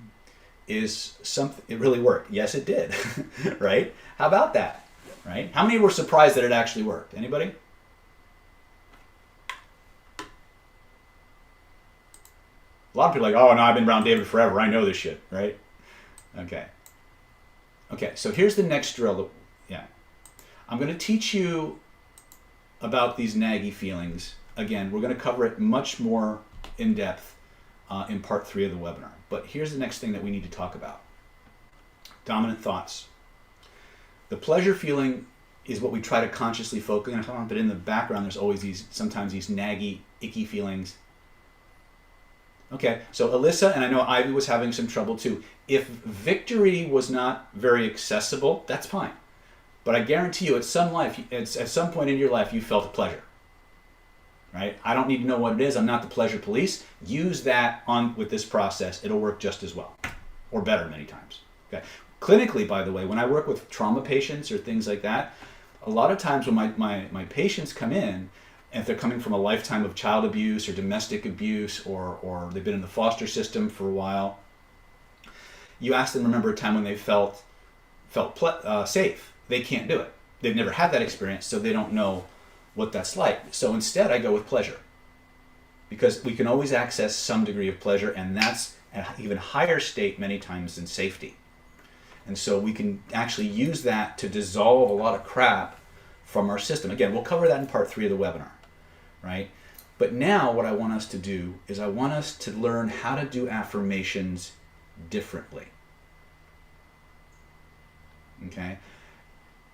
is something. It really worked. Yes, it did. Right? How about that? Right? How many were surprised that it actually worked? Anybody? A lot of people are like, oh no, I've been around David forever. I know this shit, right? Okay. Okay, so here's the next drill. I'm going to teach you about these naggy feelings. Again, we're going to cover it much more in depth in part 3 of the webinar. But here's the next thing that we need to talk about. Dominant thoughts. The pleasure feeling is what we try to consciously focus on, but in the background there's always sometimes these naggy, icky feelings. Okay, so Alyssa, and I know Ivy was having some trouble too. If victory was not very accessible, that's fine. But I guarantee you, at some point in your life, you felt a pleasure. Right? I don't need to know what it is. I'm not the pleasure police. Use that on with this process. It'll work just as well, or better many times. Okay. Clinically, by the way, when I work with trauma patients or things like that, a lot of times when my patients come in, and if they're coming from a lifetime of child abuse or domestic abuse, or they've been in the foster system for a while, you ask them to remember a time when they felt safe. They can't do it. They've never had that experience, so they don't know what that's like. So instead, I go with pleasure, because we can always access some degree of pleasure, and that's an even higher state many times than safety. And so we can actually use that to dissolve a lot of crap from our system. Again, we'll cover that in part 3 of the webinar, right? But now what I want us to do is I want us to learn how to do affirmations differently. Okay?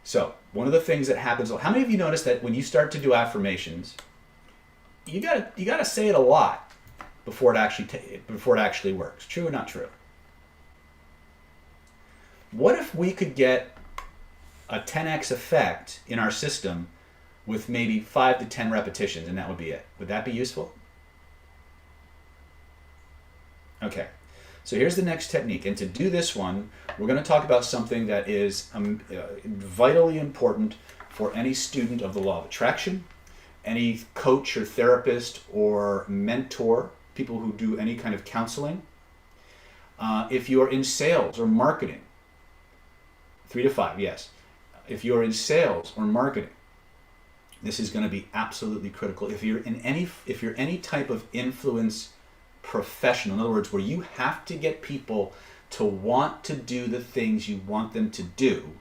So one of the things that happens, how many of you notice that when you start to do affirmations, you gotta say it a lot before it actually works? True or not true? What if we could get a 10x effect in our system with maybe 5 to 10 repetitions, and that would be it? Would that be useful? Okay. So here's the next technique, and to do this one, we're going to talk about something that is vitally important for any student of the law of attraction, any coach or therapist or mentor, people who do any kind of counseling. If you are in sales or marketing, 3 to 5, yes. If you're in sales or marketing, this is going to be absolutely critical. If you're any type of influence professional, in other words, where you have to get people to want to do the things you want them to do,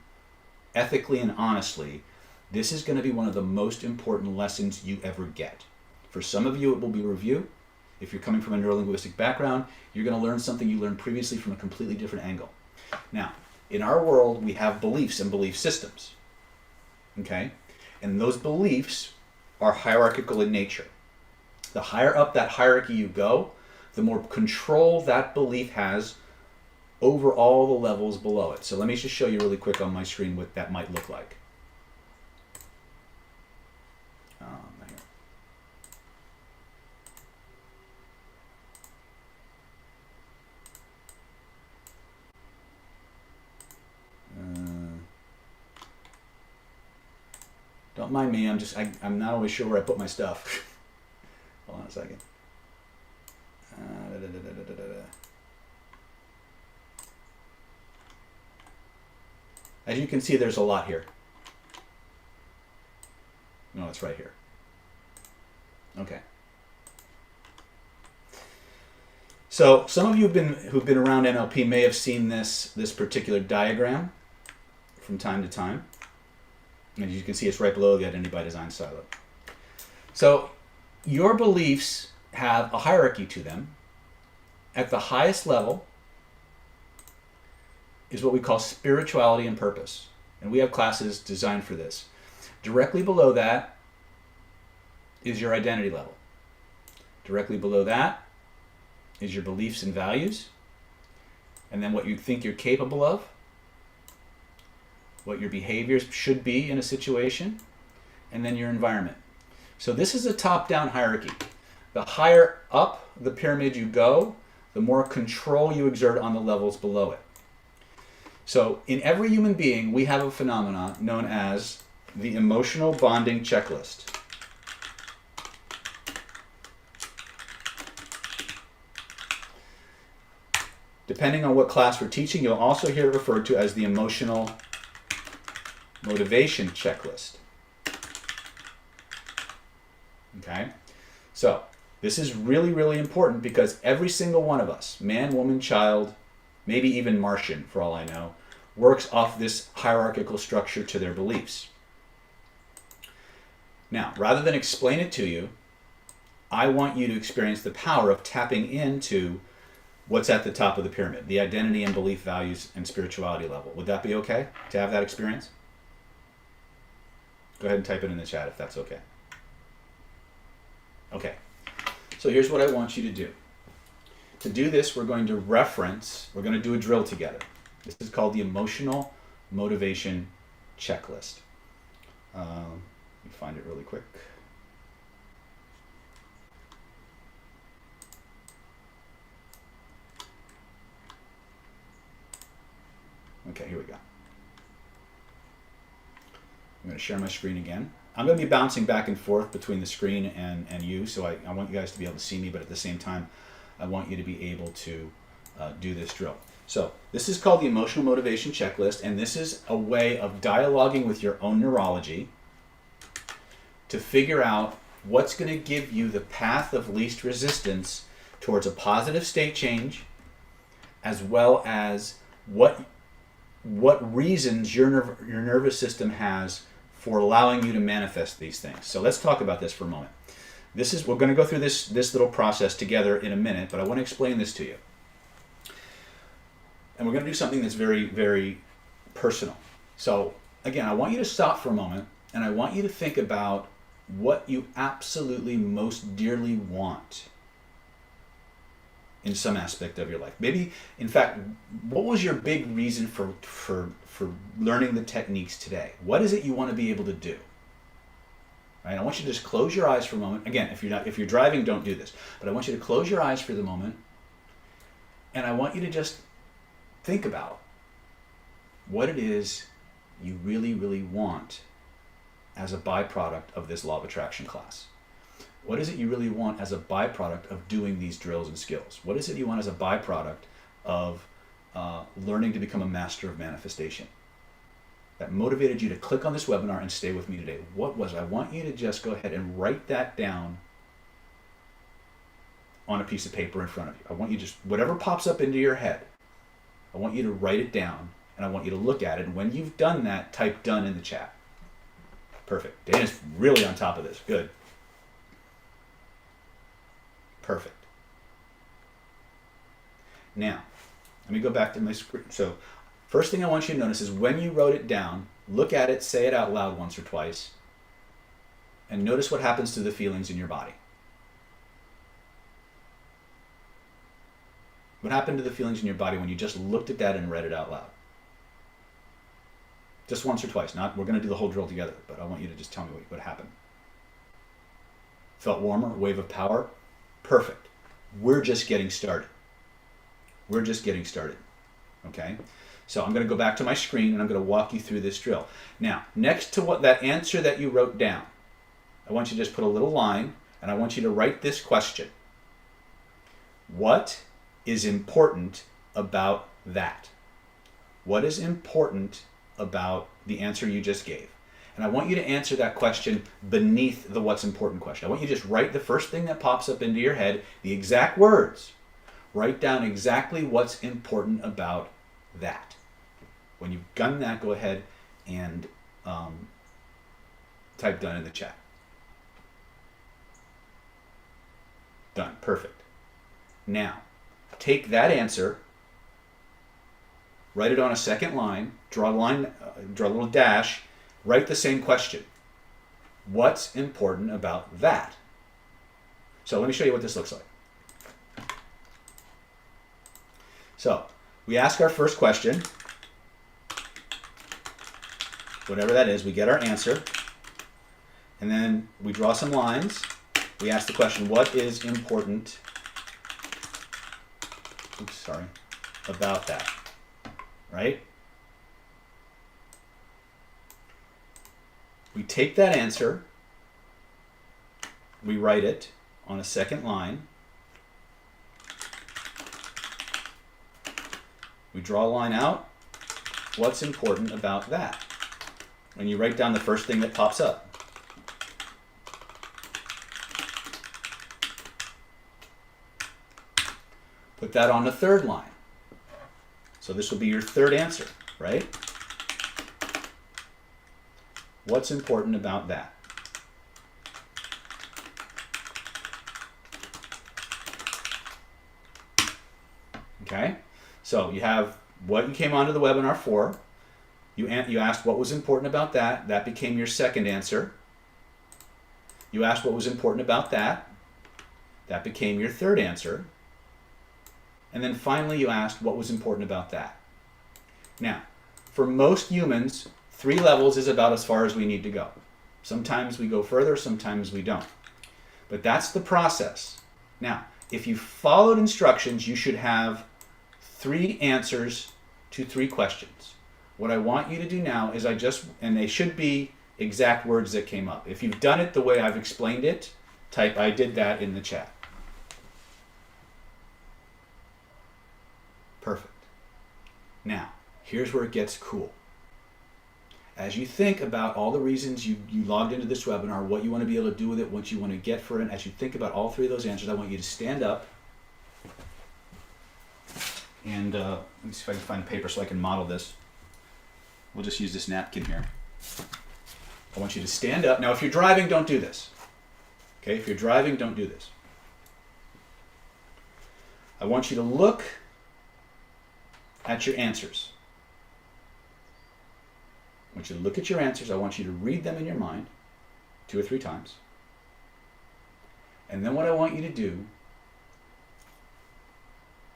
ethically and honestly, this is going to be one of the most important lessons you ever get. For some of you, it will be review. If you're coming from a neurolinguistic background, you're going to learn something you learned previously from a completely different angle. Now, in our world, we have beliefs and belief systems. Okay? And those beliefs are hierarchical in nature. The higher up that hierarchy you go, the more control that belief has over all the levels below it. So let me just show you really quick on my screen what that might look like. Don't mind me, I'm not always sure where I put my stuff. Hold on a second. As you can see, there's a lot here. No, it's right here. Okay. So some of you who've been around NLP may have seen this particular diagram from time to time. And as you can see, it's right below the Identity by Design silo. So your beliefs have a hierarchy to them, at the highest level is what we call spirituality and purpose. And we have classes designed for this. Directly below that is your identity level. Directly below that is your beliefs and values. And then what you think you're capable of, what your behaviors should be in a situation, and then your environment. So this is a top-down hierarchy. The higher up the pyramid you go, the more control you exert on the levels below it. So in every human being, we have a phenomenon known as the emotional bonding checklist. Depending on what class we're teaching, you'll also hear it referred to as the emotional motivation checklist. Okay? So, this is really, really important because every single one of us, man, woman, child, maybe even Martian for all I know, works off this hierarchical structure to their beliefs. Now, rather than explain it to you, I want you to experience the power of tapping into what's at the top of the pyramid, the identity and belief, values, and spirituality level. Would that be okay to have that experience? Go ahead and type it in the chat if that's okay. Okay, so here's what I want you to do. To do this, we're going to do a drill together. This is called the emotional motivation checklist. Let me find it really quick. Okay, here we go. I'm going to share my screen again. I'm going to be bouncing back and forth between the screen and you, so I want you guys to be able to see me, but at the same time, I want you to be able to do this drill. So this is called the emotional motivation checklist, and this is a way of dialoguing with your own neurology to figure out what's going to give you the path of least resistance towards a positive state change, as well as what reasons your nervous system has for allowing you to manifest these things. So let's talk about this for a moment. We're going to go through this little process together in a minute, but I want to explain this to you. And we're going to do something that's very, very personal. So again, I want you to stop for a moment, and I want you to think about what you absolutely most dearly want in some aspect of your life. Maybe, in fact, what was your big reason for learning the techniques today? What is it you want to be able to do? Right? I want you to just close your eyes for a moment. Again, if you're driving, don't do this. But I want you to close your eyes for the moment, and I want you to just think about what it is you really, really want as a byproduct of this law of attraction class. What is it you really want as a byproduct of doing these drills and skills? What is it you want as a byproduct of learning to become a master of manifestation that motivated you to click on this webinar and stay with me today? What was it? I want you to just go ahead and write that down on a piece of paper in front of you. I want you to just, whatever pops up into your head, I want you to write it down, and I want you to look at it. And when you've done that, type done in the chat. Perfect. Dana's really on top of this. Good. Perfect. Now, let me go back to my screen. So, first thing I want you to notice is when you wrote it down, look at it, say it out loud once or twice, and notice what happens to the feelings in your body. What happened to the feelings in your body when you just looked at that and read it out loud? Just once or twice. We're going to do the whole drill together, but I want you to just tell me what happened. Felt warmer? Wave of power? Perfect. We're just getting started. We're just getting started. Okay? So I'm going to go back to my screen and I'm going to walk you through this drill. Now, next to that answer that you wrote down, I want you to just put a little line and I want you to write this question. What is important about that? What is important about the answer you just gave? And I want you to answer that question beneath the what's important question. I want you to just write the first thing that pops up into your head, the exact words. Write down exactly what's important about that. When you've done that, go ahead and type done in the chat. Done. Perfect. Now, take that answer, write it on a second line, draw a line, draw a little dash, write the same question. What's important about that? So let me show you what this looks like. So we ask our first question, whatever that is, we get our answer, and then we draw some lines. We ask the question, what is important about that, right? We take that answer, we write it on a second line, we draw a line out, what's important about that? And you write down the first thing that pops up. Put that on the third line. So this will be your third answer, right? What's important about that? Okay, so you have what you came onto the webinar for. You asked what was important about that. That became your second answer. You asked what was important about that. That became your third answer. And then finally you asked what was important about that. Now, for most humans, 3 levels is about as far as we need to go. Sometimes we go further, sometimes we don't. But that's the process. Now, if you followed instructions, you should have 3 answers to 3 questions. What I want you to do now is and they should be exact words that came up. If you've done it the way I've explained it, type "I did that" in the chat. Perfect. Now, here's where it gets cool. As you think about all the reasons you logged into this webinar, what you want to be able to do with it, what you want to get for it, as you think about all 3 of those answers, I want you to stand up. And let me see if I can find a paper so I can model this. We'll just use this napkin here. I want you to stand up. Now, if you're driving, don't do this. Okay, if you're driving, don't do this. I want you to look at your answers. I want you to look at your answers. I want you to read them in your mind 2 or 3 times. And then what I want you to do,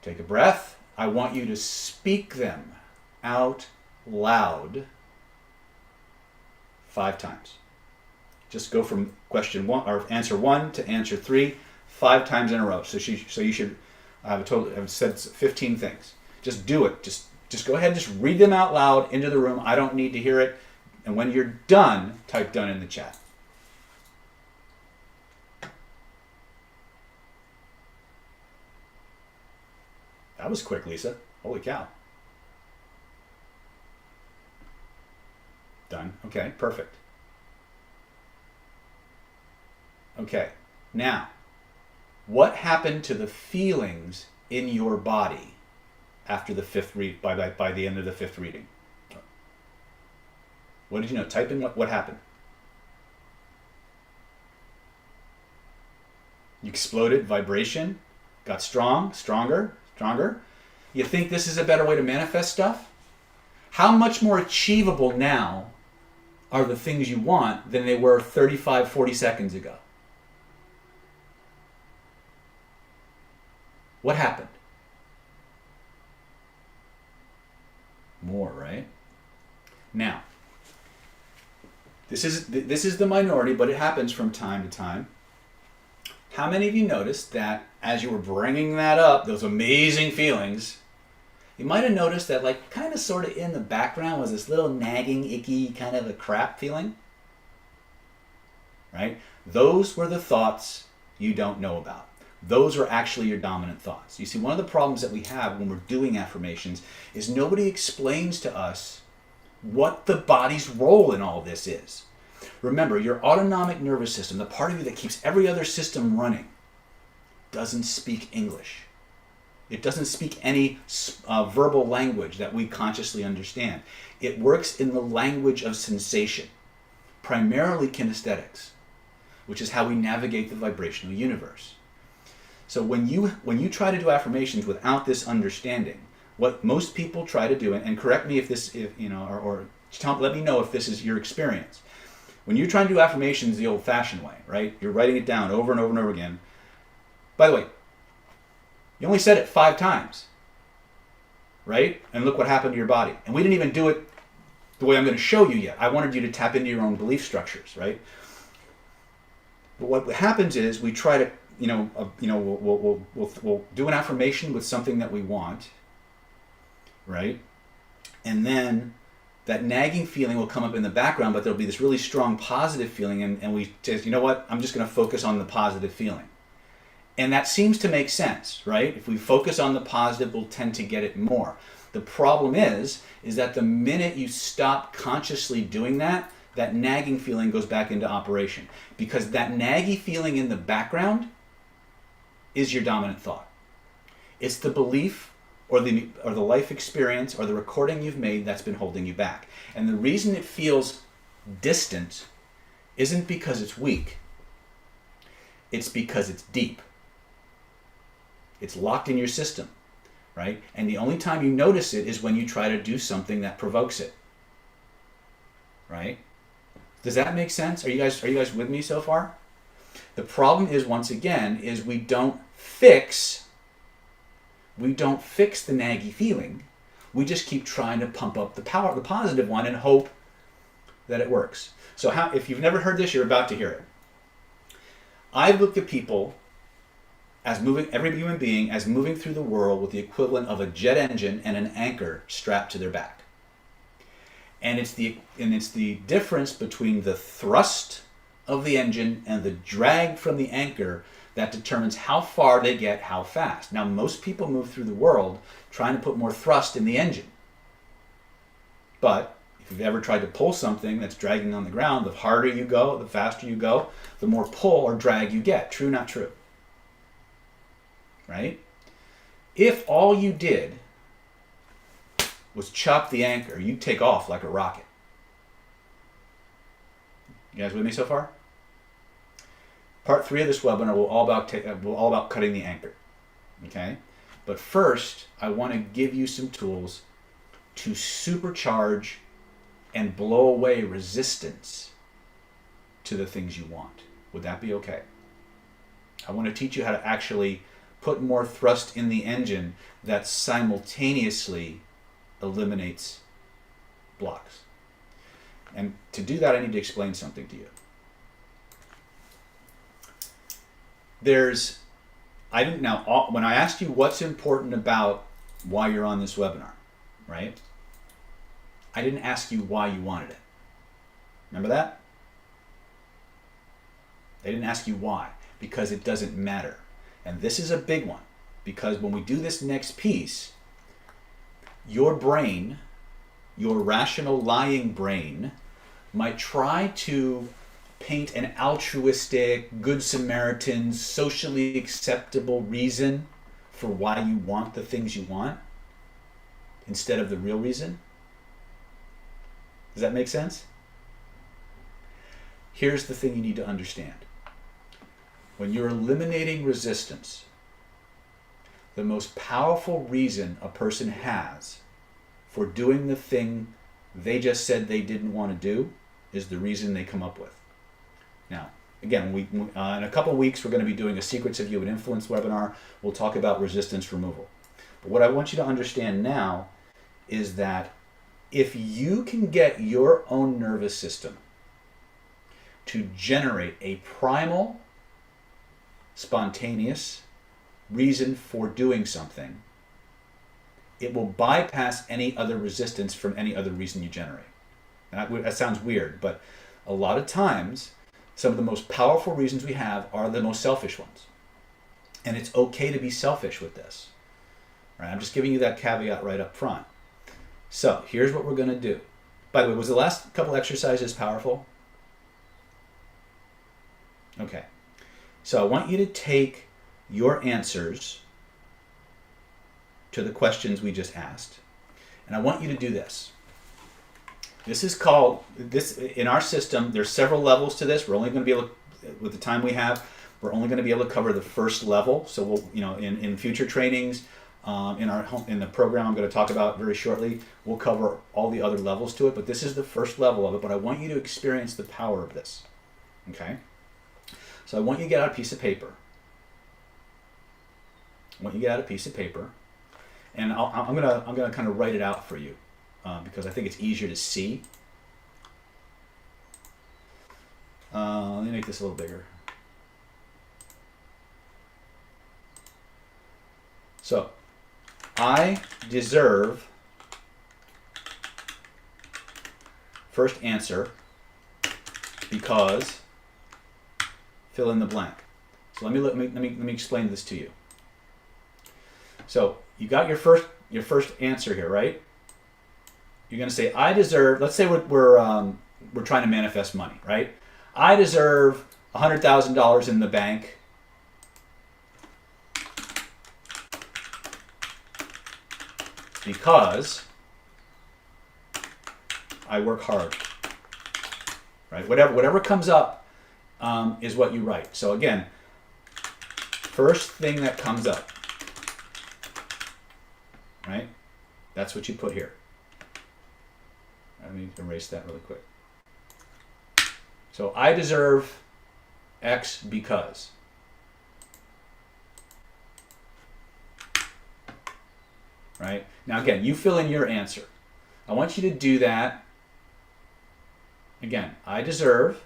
take a breath. I want you to speak them out loud 5 times. Just go from question 1 or answer 1 to answer 3 5 times in a row. So you should I've said 15 things. Just do it. Just go ahead and just read them out loud into the room. I don't need to hear it. And when you're done, type "done" in the chat. That was quick, Lisa. Holy cow. Done. Okay, perfect. Okay, now, what happened to the feelings in your body after the 5th read, by the end of the 5th reading? What did you know? Type in what happened. You exploded, vibration, got stronger. You think this is a better way to manifest stuff? How much more achievable now are the things you want than they were 35, 40 seconds ago? What happened? More, right? Now, this is the minority, but it happens from time to time. How many of you noticed that as you were bringing that up, those amazing feelings, you might have noticed that like kind of sort of in the background was this little nagging, icky kind of a crap feeling? Right? Those were the thoughts you don't know about. Those are actually your dominant thoughts. You see, one of the problems that we have when we're doing affirmations is nobody explains to us what the body's role in all this is. Remember, your autonomic nervous system, the part of you that keeps every other system running, doesn't speak English. It doesn't speak any verbal language that we consciously understand. It works in the language of sensation, primarily kinesthetics, which is how we navigate the vibrational universe. So when you try to do affirmations without this understanding, what most people try to do, and correct me or let me know if this is your experience. When you're trying to do affirmations the old-fashioned way, right? You're writing it down over and over and over again. By the way, you only said it 5 times, right? And look what happened to your body. And we didn't even do it the way I'm going to show you yet. I wanted you to tap into your own belief structures, right? But what happens is we try to, we'll do an affirmation with something that we want, right? And then that nagging feeling will come up in the background, but there'll be this really strong positive feeling, and we just, you know what? I'm just going to focus on the positive feeling. And that seems to make sense, right? If we focus on the positive, we'll tend to get it more. The problem is that the minute you stop consciously doing that, that nagging feeling goes back into operation. Because that naggy feeling in the background is your dominant thought. It's the belief or the life experience or the recording you've made that's been holding you back. And the reason it feels distant isn't because it's weak. It's because it's deep. It's locked in your system, right? And the only time you notice it is when you try to do something that provokes it, right? Does that make sense? Are you guys with me so far? The problem is, once again, is we don't fix the naggy feeling. We just keep trying to pump up the positive one, and hope that it works. So if you've never heard this, you're about to hear it. I've looked at people every human being as moving through the world with the equivalent of a jet engine and an anchor strapped to their back. And it's the difference between the thrust of the engine and the drag from the anchor that determines how far they get, how fast. Now, most people move through the world trying to put more thrust in the engine. But if you've ever tried to pull something that's dragging on the ground, the harder you go, the faster you go, the more pull or drag you get. True, not true? Right? If all you did was chop the anchor, you'd take off like a rocket. You guys with me so far? Part 3 of this webinar will all about cutting the anchor. Okay? But first, I want to give you some tools to supercharge and blow away resistance to the things you want. Would that be okay? I want to teach you how to actually put more thrust in the engine that simultaneously eliminates blocks. And to do that, I need to explain something to you. When I asked you what's important about why you're on this webinar, right? I didn't ask you why you wanted it. Remember that? I didn't ask you why, because it doesn't matter. And this is a big one, because when we do this next piece, your brain, your rational lying brain, might try to paint an altruistic, good Samaritan, socially acceptable reason for why you want the things you want instead of the real reason. Does that make sense? Here's the thing you need to understand. When you're eliminating resistance, the most powerful reason a person has for doing the thing they just said they didn't want to do is the reason they come up with. Now, again, in a couple weeks, we're going to be doing a Secrets of You and Influence webinar. We'll talk about resistance removal. But what I want you to understand now is that if you can get your own nervous system to generate a primal, spontaneous reason for doing something, it will bypass any other resistance from any other reason you generate. And that sounds weird, but a lot of times, some of the most powerful reasons we have are the most selfish ones. And it's okay to be selfish with this. Right? I'm just giving you that caveat right up front. So here's what we're going to do. By the way, was the last couple exercises powerful? Okay. So I want you to take your answers to the questions we just asked. And I want you to do this. This is called, in our system, there's several levels to this. We're only going to be able to, with the time we have, We're only going to be able to cover the first level. So we'll, in future trainings, in the program I'm going to talk about very shortly, we'll cover all the other levels to it. But this is the first level of it. But I want you to experience the power of this. Okay? So I want you to get out a piece of paper. And I'm gonna kind of write it out for you because I think it's easier to see. Let me make this a little bigger. So, I deserve first answer because fill in the blank. So let me explain this to you. So you got your first answer here, right? You're going to say, I deserve. Let's say we're trying to manifest money, right? I deserve $100,000 in the bank because I work hard, right? Whatever comes up is what you write. So again, first thing that comes up, right? That's what you put here. Let me erase that really quick. So I deserve X because. Right? Now again, you fill in your answer. I want you to do that. Again, I deserve.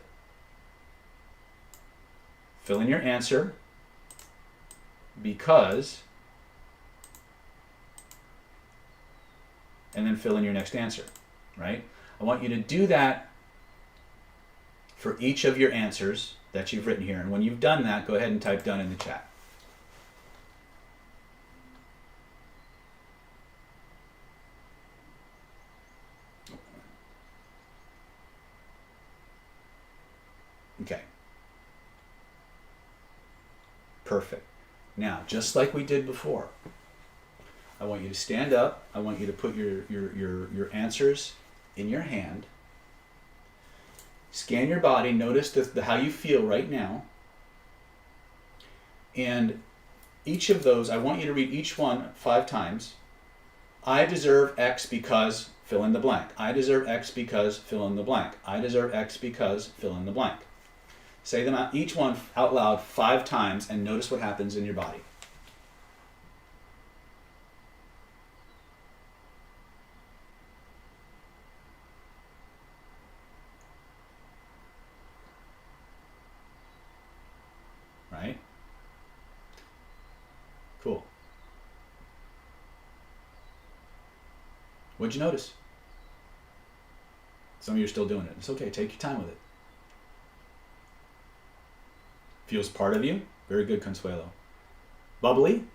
Fill in your answer because. And then fill in your next answer. Right? I want you to do that for each of your answers that you've written here. And when you've done that, go ahead and type done in the chat. Okay. Perfect. Now, just like we did before, I want you to stand up. I want you to put your answers in your hand. Scan your body. Notice how you feel right now. And each of those, I want you to read each one 5 times. I deserve X because fill in the blank. I deserve X because fill in the blank. I deserve X because fill in the blank. Say them out, each one out loud 5 times, and notice what happens in your body. Right? Cool. What'd you notice? Some of you are still doing it. It's okay. Take your time with it. Feels part of you. Very good, Consuelo. Bubbly.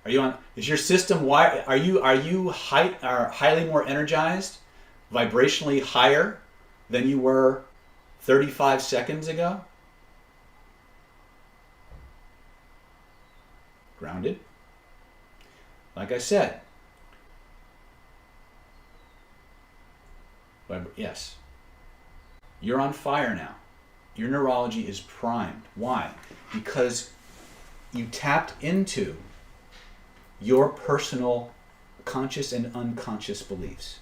Are you on? Is your system why? Are you highly more energized, vibrationally higher than you were 35 seconds ago? Grounded. Like I said. Yes. You're on fire now. Your neurology is primed. Why? Because you tapped into your personal conscious and unconscious beliefs.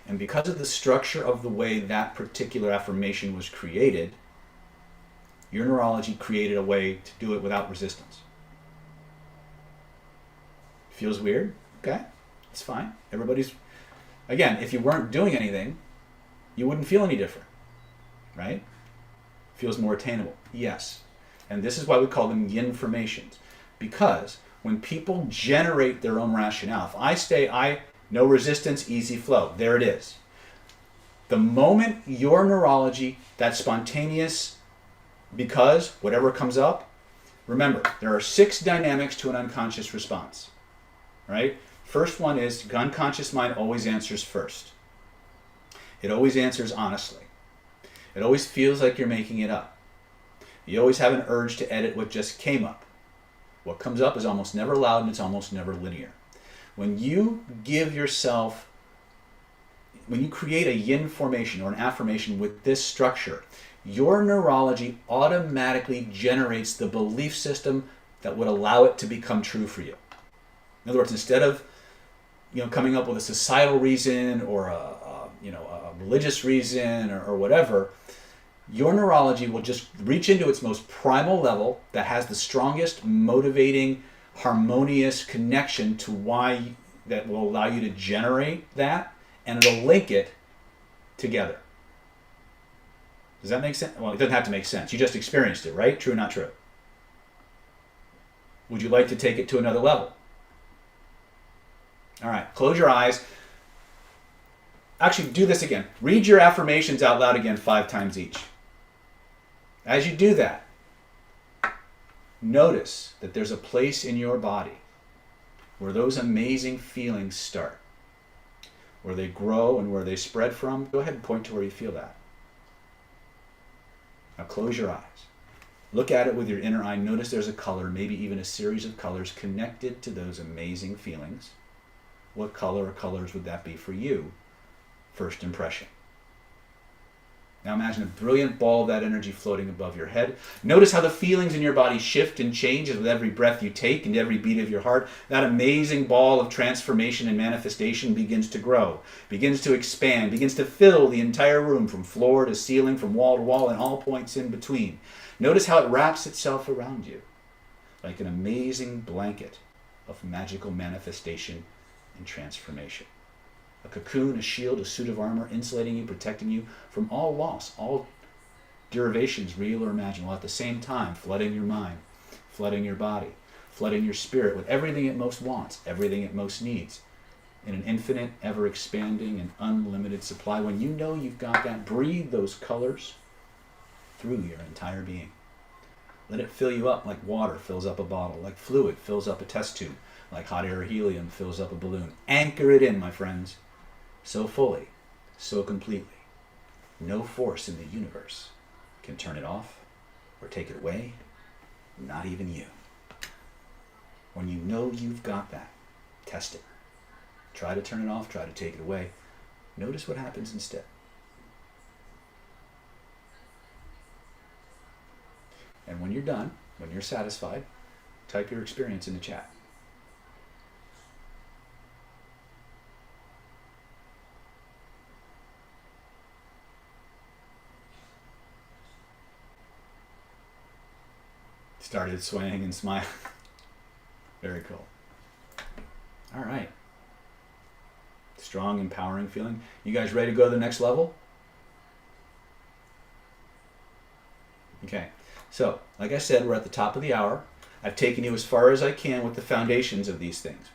And because of the structure of the way that particular affirmation was created, your neurology created a way to do it without resistance. Feels weird? Okay, it's fine. Again, if you weren't doing anything, you wouldn't feel any different, right? Feels more attainable. Yes. And this is why we call them yin formations. Because when people generate their own rationale, if I say, no resistance, easy flow, there it is. The moment your neurology, that spontaneous, because whatever comes up, remember, there are 6 dynamics to an unconscious response, right? First one is unconscious mind always answers first. It always answers honestly. It always feels like you're making it up. You always have an urge to edit what just came up. What comes up is almost never loud and it's almost never linear. When you when you create a yin formation or an affirmation with this structure, your neurology automatically generates the belief system that would allow it to become true for you. In other words, instead of coming up with a societal reason or a religious reason or whatever, your neurology will just reach into its most primal level that has the strongest, motivating, harmonious connection to why that will allow you to generate that, and it'll link it together. Does that make sense? Well, it doesn't have to make sense. You just experienced it, right? True or not true? Would you like to take it to another level? All right, close your eyes. Actually, do this again. Read your affirmations out loud again 5 times each. As you do that, notice that there's a place in your body where those amazing feelings start, where they grow and where they spread from. Go ahead and point to where you feel that. Now close your eyes. Look at it with your inner eye. Notice there's a color, maybe even a series of colors connected to those amazing feelings. What color or colors would that be for you? First impression. Now imagine a brilliant ball of that energy floating above your head. Notice how the feelings in your body shift and change with every breath you take and every beat of your heart. That amazing ball of transformation and manifestation begins to grow, begins to expand, begins to fill the entire room from floor to ceiling, from wall to wall, and all points in between. Notice how it wraps itself around you like an amazing blanket of magical manifestation and transformation. A cocoon, a shield, a suit of armor, insulating you, protecting you from all loss, all derivations, real or imaginable, at the same time, flooding your mind, flooding your body, flooding your spirit with everything it most wants, everything it most needs, in an infinite, ever-expanding, and unlimited supply. When you know you've got that, breathe those colors through your entire being. Let it fill you up like water fills up a bottle, like fluid fills up a test tube, like hot air or helium fills up a balloon. Anchor it in, my friends. So fully, so completely. No force in the universe can turn it off or take it away, not even you. When you know you've got that, test it. Try to turn it off, try to take it away. Notice what happens instead. And when you're done, when you're satisfied, type your experience in the chat. Started swaying and smiling. Very cool. All right. Strong, empowering feeling. You guys ready to go to the next level? Okay. So, like I said, we're at the top of the hour. I've taken you as far as I can with the foundations of these things.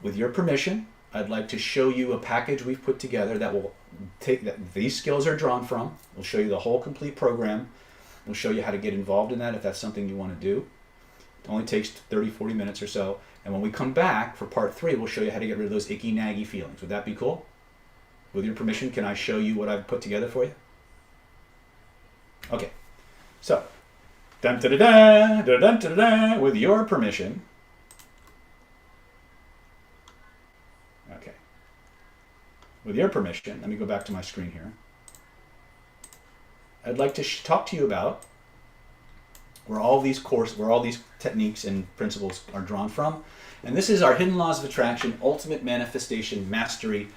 With your permission, I'd like to show you a package we've put together that will take that these skills are drawn from. We'll show you the whole complete program. We'll show you how to get involved in that if that's something you want to do. It only takes 30, 40 minutes or so. And when we come back for part 3, we'll show you how to get rid of those icky, naggy feelings. Would that be cool? With your permission, can I show you what I've put together for you? Okay. So, dun da da da, da dun da da, with your permission. Okay. With your permission, let me go back to my screen here. I'd like to talk to you about where all these techniques and principles are drawn from. And this is our Hidden Laws of Attraction, Ultimate Manifestation Mastery,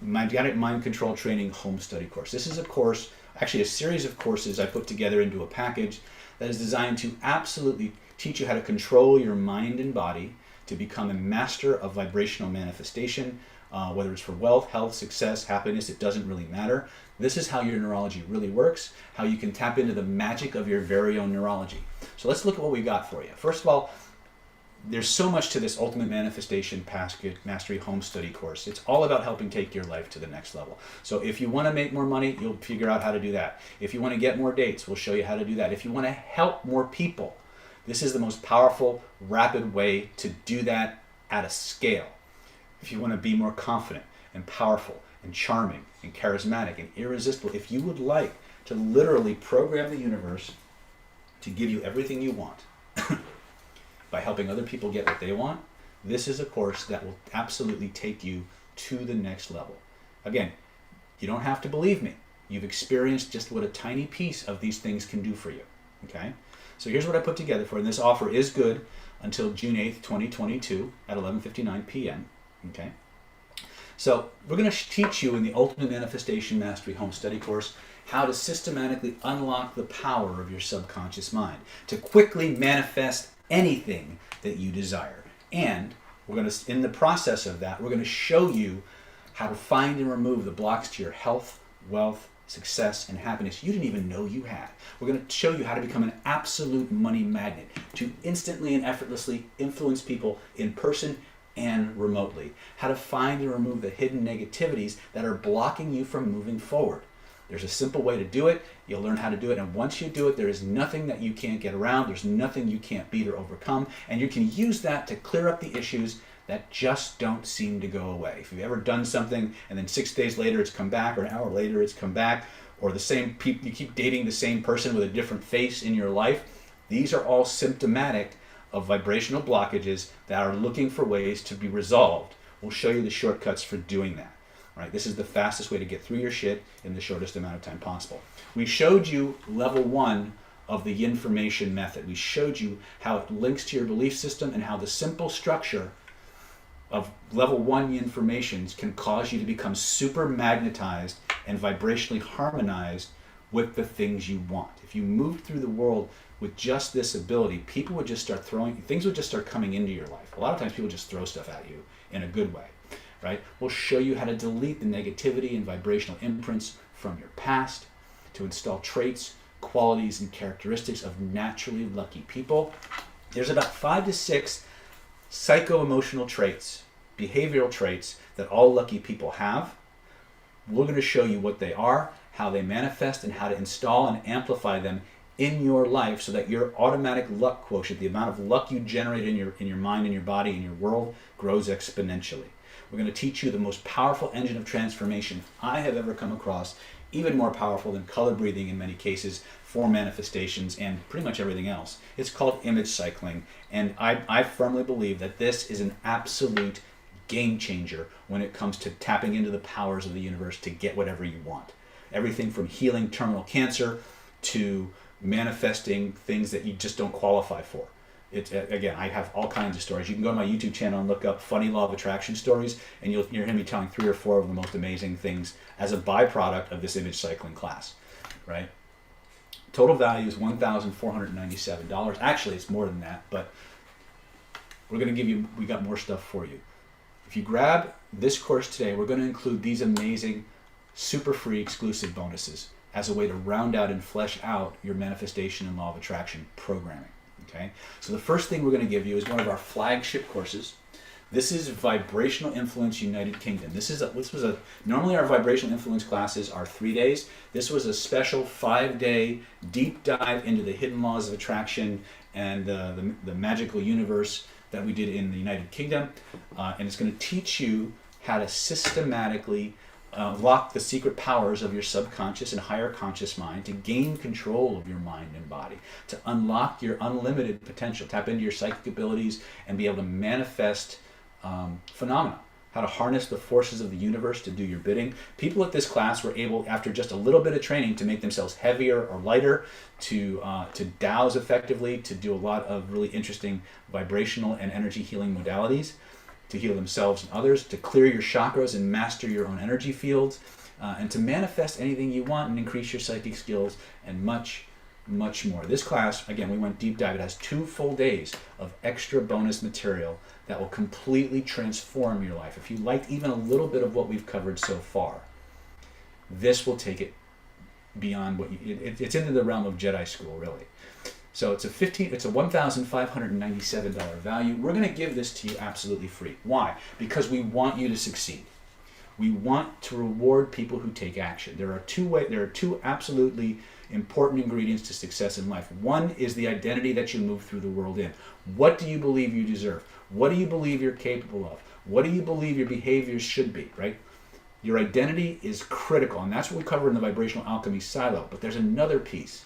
Magnetic Mind Control Training Home Study Course. This is a course, actually a series of courses I put together into a package that is designed to absolutely teach you how to control your mind and body to become a master of vibrational manifestation, whether it's for wealth, health, success, happiness, it doesn't really matter. This is how your neurology really works, how you can tap into the magic of your very own neurology. So let's look at what we got for you. First of all, there's so much to this Ultimate Manifestation Mastery Home Study course. It's all about helping take your life to the next level. So if you want to make more money, you'll figure out how to do that. If you want to get more dates, we'll show you how to do that. If you want to help more people, this is the most powerful, rapid way to do that at a scale. If you want to be more confident and powerful and charming and charismatic and irresistible, if you would like to literally program the universe to give you everything you want by helping other people get what they want, this is a course that will absolutely take you to the next level. Again, you don't have to believe me. you've experienced just what a tiny piece of these things can do for you. Okay? So here's what I put together for you. And this offer is good until June 8th, 2022 at 11:59 p.m. Okay? So we're going to teach you in the Ultimate Manifestation Mastery Home Study course how to systematically unlock the power of your subconscious mind to quickly manifest anything that you desire. And we're going to, in the process of that, we're going to show you how to find and remove the blocks to your health, wealth, success, and happiness you didn't even know you had. We're going to show you how to become an absolute money magnet, to instantly and effortlessly influence people in person and remotely. How to find and remove the hidden negativities that are blocking you from moving forward. There's a simple way to do it. You'll learn how to do it. And once you do it, there is nothing that you can't get around. There's nothing you can't beat or overcome. And you can use that to clear up the issues that just don't seem to go away. If you've ever done something and then 6 days later it's come back, or an hour later it's come back, or the same you keep dating the same person with a different face in your life, these are all symptomatic of vibrational blockages that are looking for ways to be resolved. We'll show you the shortcuts for doing that. Right? This is the fastest way to get through your shit in the shortest amount of time possible. We showed you level 1 of the Yinformation method. We showed you how it links to your belief system and how the simple structure of level 1 Yinformations can cause you to become super magnetized and vibrationally harmonized with the things you want. If you moved through the world with just this ability, things would just start coming into your life. A lot of times people just throw stuff at you in a good way. Right? We'll show you how to delete the negativity and vibrational imprints from your past, to install traits, qualities, and characteristics of naturally lucky people. There's about 5 to 6 psycho-emotional traits, behavioral traits that all lucky people have. We're going to show you what they are, how they manifest, and how to install and amplify them in your life so that your automatic luck quotient, the amount of luck you generate in your mind, in your body, in your world, grows exponentially. We're going to teach you the most powerful engine of transformation I have ever come across, even more powerful than color breathing in many cases, for manifestations, and pretty much everything else. It's called image cycling, and I firmly believe that this is an absolute game changer when it comes to tapping into the powers of the universe to get whatever you want. Everything from healing terminal cancer to manifesting things that you just don't qualify for. Again, I have all kinds of stories. You can go to my YouTube channel and look up funny law of attraction stories, and you'll hear me telling 3 or 4 of the most amazing things as a byproduct of this image cycling class, right? Total value is $1,497. Actually, it's more than that, but we got more stuff for you. If you grab this course today, we're going to include these amazing, super free, exclusive bonuses as a way to round out and flesh out your manifestation and law of attraction programming. Okay, so the first thing we're going to give you is one of our flagship courses. This is Vibrational Influence United Kingdom. Normally our Vibrational Influence classes are 3 days. This was a special 5-day deep dive into the hidden laws of attraction and the magical universe that we did in the United Kingdom. And it's going to teach you how to systematically lock the secret powers of your subconscious and higher conscious mind, to gain control of your mind and body, to unlock your unlimited potential, tap into your psychic abilities, and be able to manifest phenomena, how to harness the forces of the universe to do your bidding. People at this class were able, after just a little bit of training, to make themselves heavier or lighter, to dowse effectively, to do a lot of really interesting vibrational and energy healing modalities, to heal themselves and others, to clear your chakras and master your own energy fields, and to manifest anything you want and increase your psychic skills, and much, much more. This class, again, we went deep dive. It has 2 full days of extra bonus material that will completely transform your life. If you liked even a little bit of what we've covered so far, this will take it beyond what it's into the realm of Jedi school, really. So it's a $1,597 value. We're going to give this to you absolutely free. Why? Because we want you to succeed. We want to reward people who take action. There are two absolutely important ingredients to success in life. One is the identity that you move through the world in. What do you believe you deserve? What do you believe you're capable of? What do you believe your behaviors should be, right? Your identity is critical, and that's what we cover in the Vibrational Alchemy silo. But there's another piece,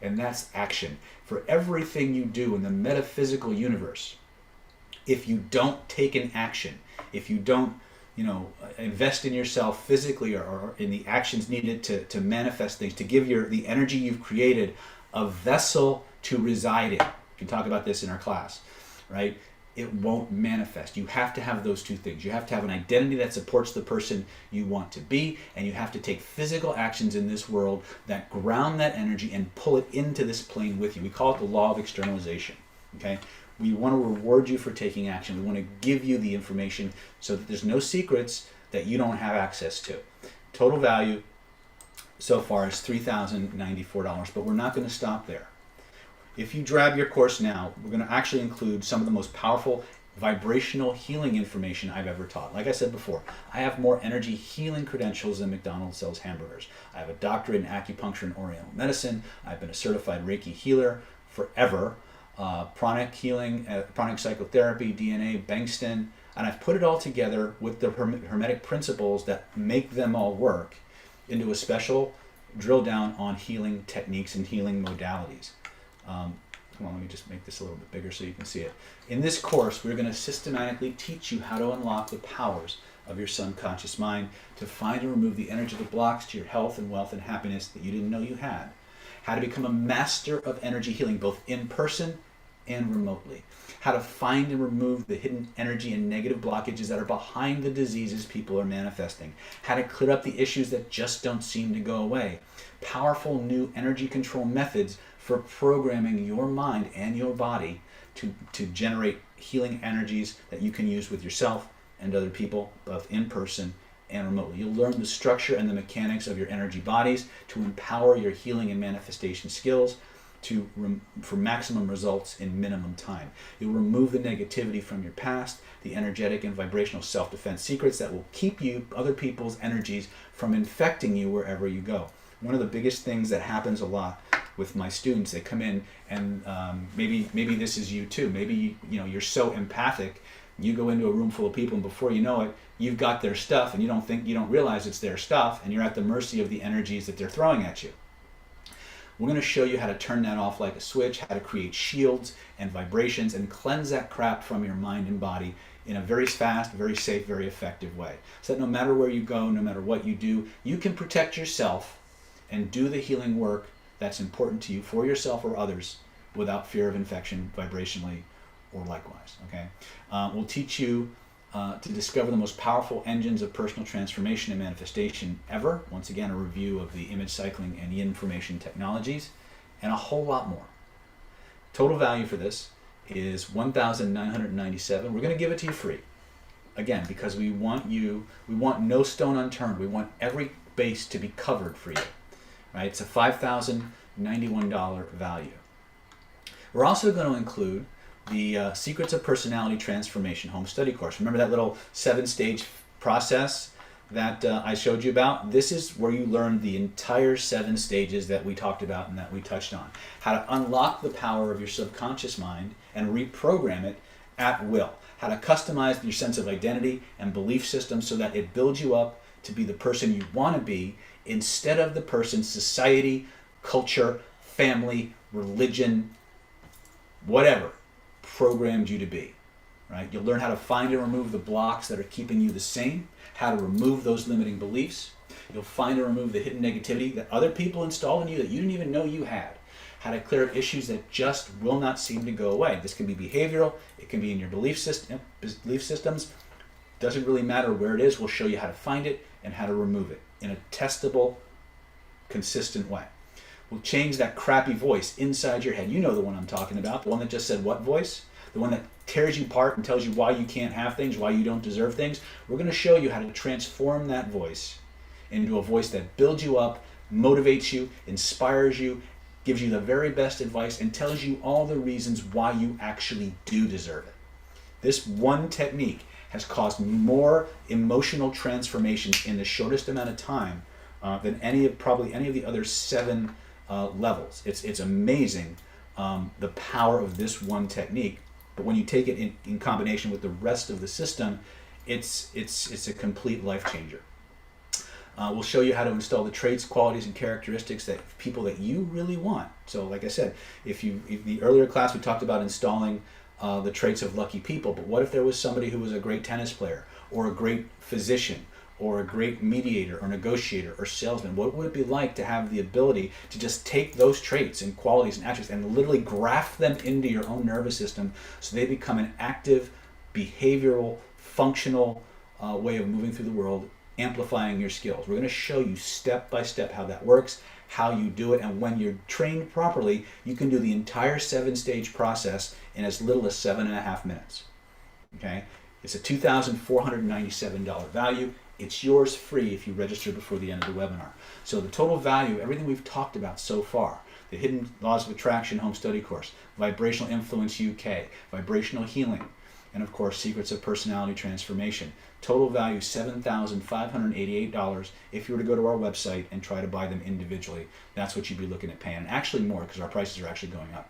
and that's action. For everything you do in the metaphysical universe, if you don't take an action, if you don't invest in yourself physically or in the actions needed to manifest things, to give the energy you've created a vessel to reside in. We can talk about this in our class, right? It won't manifest. You have to have those two things. You have to have an identity that supports the person you want to be, and you have to take physical actions in this world that ground that energy and pull it into this plane with you. We call it the law of externalization, okay? We want to reward you for taking action. We want to give you the information so that there's no secrets that you don't have access to. Total value so far is $3,094, but we're not going to stop there. If you grab your course now, we're going to actually include some of the most powerful vibrational healing information I've ever taught. Like I said before, I have more energy healing credentials than McDonald's sells hamburgers. I have a doctorate in acupuncture and oriental medicine. I've been a certified Reiki healer forever. Pranic healing, pranic psychotherapy, DNA, Bengston, and I've put it all together with the hermetic principles that make them all work into a special drill down on healing techniques and healing modalities. Let me just make this a little bit bigger so you can see it. In this course, we're going to systematically teach you how to unlock the powers of your subconscious mind to find and remove the energy that blocks to your health and wealth and happiness that you didn't know you had. How to become a master of energy healing, both in person and remotely. How to find and remove the hidden energy and negative blockages that are behind the diseases people are manifesting. How to clear up the issues that just don't seem to go away. Powerful new energy control methods for programming your mind and your body to generate healing energies that you can use with yourself and other people, both in person and remotely. You'll learn the structure and the mechanics of your energy bodies to empower your healing and manifestation skills for maximum results in minimum time. You'll remove the negativity from your past, the energetic and vibrational self-defense secrets that will keep other people's energies from infecting you wherever you go. One of the biggest things that happens a lot with my students, they come in and maybe this is you too. Maybe you're so empathic, you go into a room full of people and before you know it, you've got their stuff and you don't realize it's their stuff and you're at the mercy of the energies that they're throwing at you. We're going to show you how to turn that off like a switch, how to create shields and vibrations and cleanse that crap from your mind and body in a very fast, very safe, very effective way. So that no matter where you go, no matter what you do, you can protect yourself and do the healing work that's important to you for yourself or others without fear of infection vibrationally or likewise. Okay, we'll teach you to discover the most powerful engines of personal transformation and manifestation ever. Once again, a review of the image cycling and information technologies, and a whole lot more. Total value for this is $1,997. We're going to give it to you free. Again, because we want no stone unturned. We want every base to be covered for you. Right? It's a $5,091 value. We're also going to include the Secrets of Personality Transformation Home Study course. Remember that little 7-stage process that I showed you about? This is where you learn the entire 7 stages that we talked about and that we touched on. How to unlock the power of your subconscious mind and reprogram it at will. How to customize your sense of identity and belief system so that it builds you up to be the person you want to be instead of the person society, culture, family, religion, whatever programmed you to be, right? You'll learn how to find and remove the blocks that are keeping you the same, how to remove those limiting beliefs. You'll find and remove the hidden negativity that other people installed in you that you didn't even know you had, how to clear up issues that just will not seem to go away. This can be behavioral, it can be in your belief systems. Doesn't really matter where it is. We'll show you how to find it and how to remove it in a testable, consistent way. We'll change that crappy voice inside your head. You know the one I'm talking about, the one that just said what voice? The one that tears you apart and tells you why you can't have things, why you don't deserve things. We're going to show you how to transform that voice into a voice that builds you up, motivates you, inspires you, gives you the very best advice, and tells you all the reasons why you actually do deserve it. This one technique has caused more emotional transformations in the shortest amount of time than probably any of the other 7 levels. It's amazing the power of this one technique. But when you take it in combination with the rest of the system, it's a complete life changer. We'll show you how to install the traits, qualities, and characteristics that people that you really want. So, like I said, if the earlier class we talked about installing the traits of lucky people, but what if there was somebody who was a great tennis player, or a great physician, or a great mediator or negotiator or salesman? What would it be like to have the ability to just take those traits and qualities and attributes and literally graft them into your own nervous system so they become an active, behavioral, functional way of moving through the world, amplifying your skills? We're going to show you step by step how that works, how you do it, and when you're trained properly, you can do the entire 7-stage process in as little as 7.5 minutes. Okay? It's a $2,497 value. It's yours free if you register before the end of the webinar. So the total value, everything we've talked about so far, the Hidden Laws of Attraction Home Study Course, Vibrational Influence UK, Vibrational Healing, and of course Secrets of Personality Transformation. Total value $7,588. If you were to go to our website and try to buy them individually, that's what you'd be looking at paying. And actually more, because our prices are actually going up.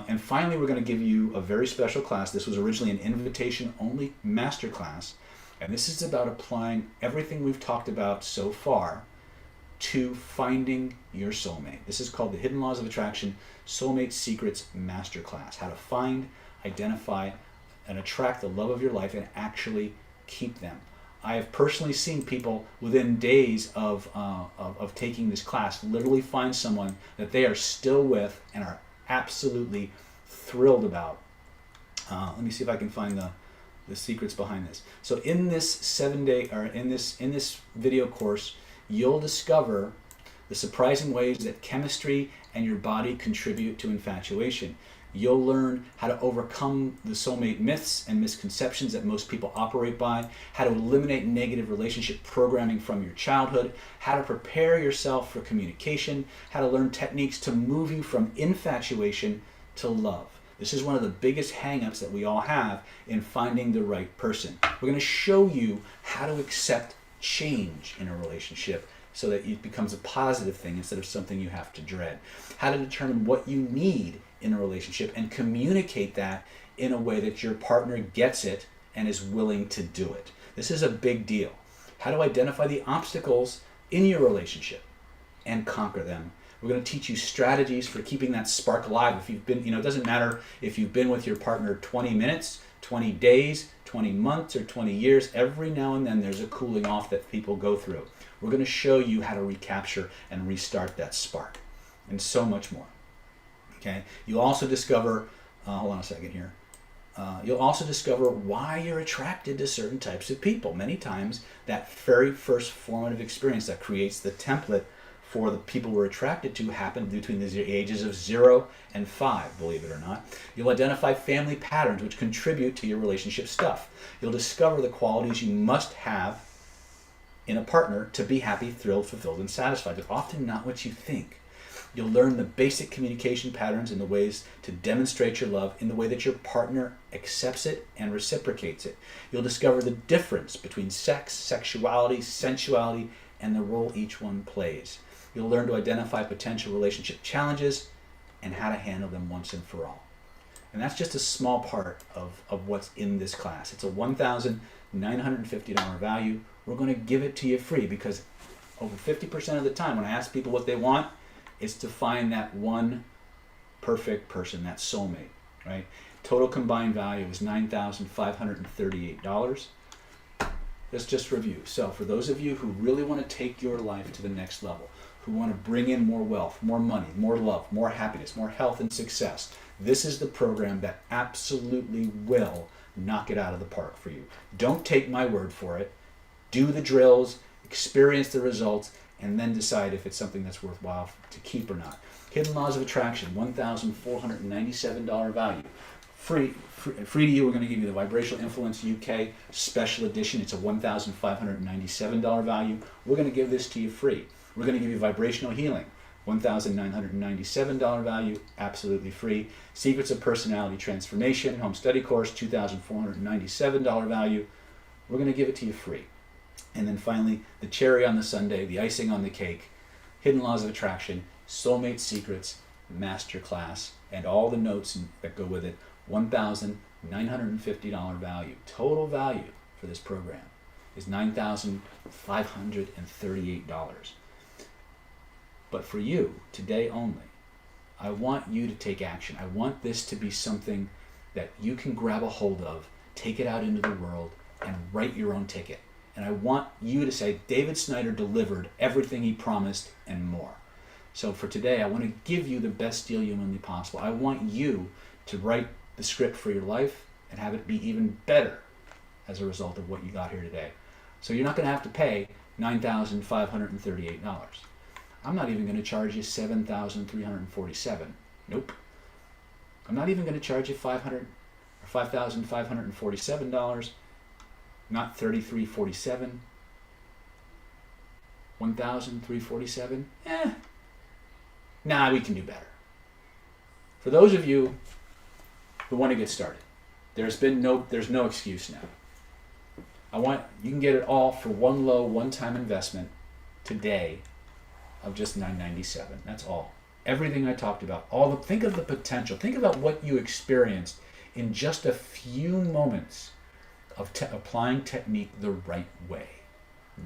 And finally, we're going to give you a very special class. This was originally an invitation-only masterclass, and this is about applying everything we've talked about so far to finding your soulmate. This is called the Hidden Laws of Attraction Soulmate Secrets Masterclass. How to find, identify, and attract the love of your life and actually keep them. I have personally seen people within days of taking this class literally find someone that they are still with and are absolutely thrilled about. Let me see if I can find the secrets behind this. So in this 7-day, or in this video course, you'll discover the surprising ways that chemistry and your body contribute to infatuation. You'll learn how to overcome the soulmate myths and misconceptions that most people operate by, how to eliminate negative relationship programming from your childhood, how to prepare yourself for communication, how to learn techniques to move you from infatuation to love. This is one of the biggest hang-ups that we all have in finding the right person. We're going to show you how to accept change in a relationship so that it becomes a positive thing instead of something you have to dread. How to determine what you need in a relationship and communicate that in a way that your partner gets it and is willing to do it. This is a big deal. How to identify the obstacles in your relationship and conquer them. We're going to teach you strategies for keeping that spark alive. If you've been, it doesn't matter if you've been with your partner 20 minutes, 20 days, 20 months, or 20 years. Every now and then there's a cooling off that people go through. We're going to show you how to recapture and restart that spark, and so much more. Okay? You'll also discover, hold on a second here. You'll also discover why you're attracted to certain types of people. Many times, that very first formative experience that creates the template for the people we're attracted to happened between the ages of 0 and 5, believe it or not. You'll identify family patterns which contribute to your relationship stuff. You'll discover the qualities you must have in a partner to be happy, thrilled, fulfilled, and satisfied. They're often not what you think. You'll learn the basic communication patterns and the ways to demonstrate your love in the way that your partner accepts it and reciprocates it. You'll discover the difference between sex, sexuality, sensuality, and the role each one plays. You'll learn to identify potential relationship challenges and how to handle them once and for all. And that's just a small part of what's in this class. It's a $1,950 value. We're going to give it to you free because over 50% of the time when I ask people what they want, it's to find that one perfect person, that soulmate, right? Total combined value is $9,538. Let's just review. So for those of you who really want to take your life to the next level, who want to bring in more wealth, more money, more love, more happiness, more health and success, this is the program that absolutely will knock it out of the park for you. Don't take my word for it. Do the drills, experience the results, and then decide if it's something that's worthwhile to keep or not. Hidden Laws of Attraction, $1,497 value. Free to you. We're going to give you the Vibrational Influence UK Special Edition. It's a $1,597 value. We're going to give this to you free. We're going to give you Vibrational Healing, $1,997 value, absolutely free. Secrets of Personality Transformation Home Study Course, $2,497 value. We're going to give it to you free. And then finally, the cherry on the sundae, the icing on the cake, Hidden Laws of Attraction, Soulmate Secrets, Masterclass, and all the notes that go with it, $1,950 value. Total value for this program is $9,538. But for you, today only, I want you to take action. I want this to be something that you can grab a hold of, take it out into the world, and write your own ticket. And I want you to say, David Snyder delivered everything he promised and more. So for today, I want to give you the best deal humanly possible. I want you to write the script for your life and have it be even better as a result of what you got here today. So you're not going to have to pay $9,538. I'm not even going to charge you $7,347. Nope. I'm not even going to charge you $5,547. Not $3,347. $1,347. Nah, we can do better. For those of you who want to get started, there's no excuse now. You can get it all for one low, one-time investment today of just $997. That's all. Everything I talked about. Think of the potential. Think about what you experienced in just a few moments of applying technique the right way.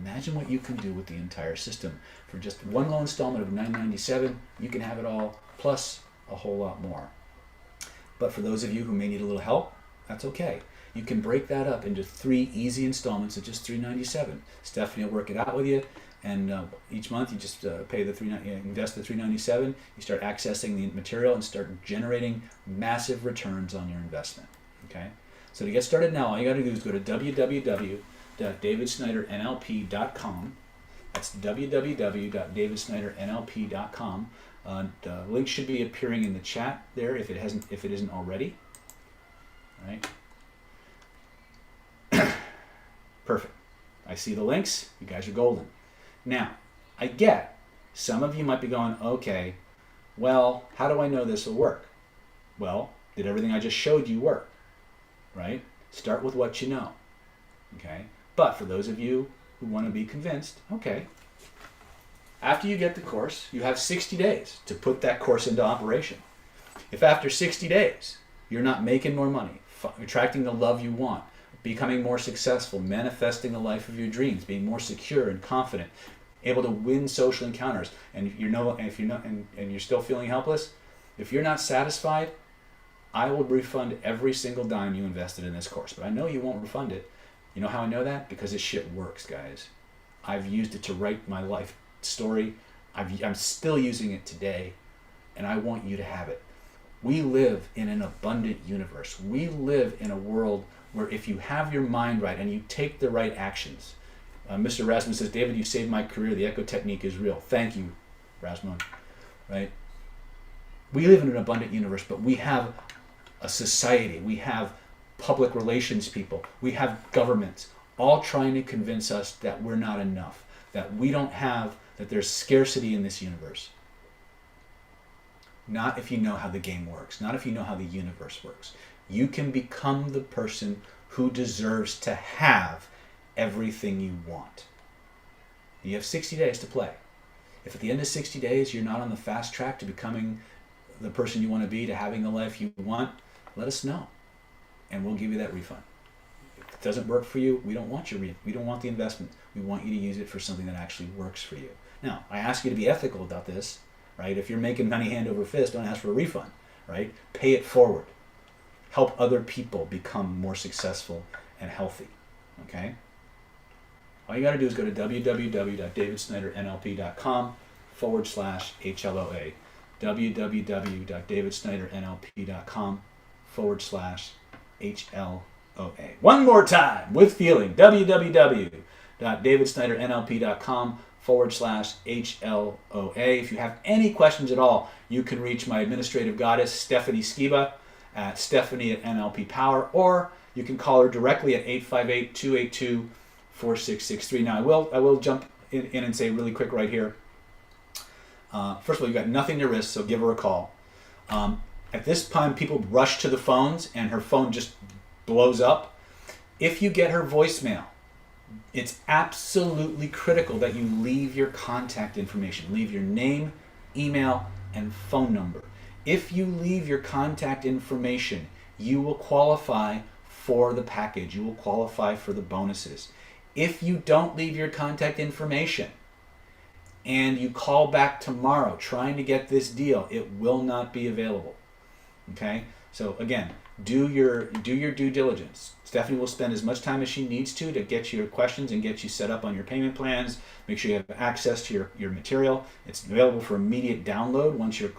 Imagine what you can do with the entire system. For just one low installment of $997, you can have it all, plus a whole lot more. But for those of you who may need a little help, that's okay. You can break that up into 3 easy installments of just $397. Stephanie will work it out with you, and each month you just pay the invest the $397. You start accessing the material and start generating massive returns on your investment. Okay. So to get started now, all you got to do is go to www.davidsnydernlp.com. That's www.davidsnydernlp.com. The link should be appearing in the chat there if it isn't already. All right. Perfect. I see the links. You guys are golden. Now, I get some of you might be going, okay, well, how do I know this will work? Well, did everything I just showed you work? Right? Start with what you know. Okay? But for those of you who want to be convinced, okay, after you get the course, you have 60 days to put that course into operation. If after 60 days you're not making more money, attracting the love you want, becoming more successful, manifesting the life of your dreams, being more secure and confident, able to win social encounters, and if you're still feeling helpless, if you're not satisfied, I will refund every single dime you invested in this course. But I know you won't refund it. You know how I know that? Because this shit works, guys. I've used it to write my life story. I'm still using it today, and I want you to have it. We live in an abundant universe. We live in a world where if you have your mind right and you take the right actions, Mr. Rasmus says, David, you saved my career. The echo technique is real. Thank you, Rasmus. Right? We live in an abundant universe, but we have a society. We have public relations people. We have governments all trying to convince us that we're not enough, that we don't have, that there's scarcity in this universe. Not if you know how the game works. Not if you know how the universe works. You can become the person who deserves to have everything you want. You have 60 days to play. If at the end of 60 days you're not on the fast track to becoming the person you want to be, to having the life you want, let us know, and we'll give you that refund. If it doesn't work for you, we don't want we don't want the investment. We want you to use it for something that actually works for you. Now, I ask you to be ethical about this, right? If you're making money hand over fist, don't ask for a refund, right? Pay it forward. Help other people become more successful and healthy, okay? All you got to do is go to www.davidsnydernlp.com/HLOA. www.davidsnydernlp.com/HLOA. One more time with feeling. www.davidsnydernlp.com/HLOA. If you have any questions at all, you can reach my administrative goddess, Stephanie Skiba, at Stephanie@NLP Power, or you can call her directly at 858-282-4663. Now, I will jump in and say really quick right here. First of all, you got nothing to risk, so give her a call. At this time, people rush to the phones, and her phone just blows up. If you get her voicemail, it's absolutely critical that you leave your contact information. Leave your name, email, and phone number. If you leave your contact information, you will qualify for the package. You will qualify for the bonuses. If you don't leave your contact information and you call back tomorrow trying to get this deal, it will not be available. Okay? So again, do your due diligence. Stephanie will spend as much time as she needs to get you your questions and get you set up on your payment plans. Make sure you have access to your material. It's available for immediate download once you're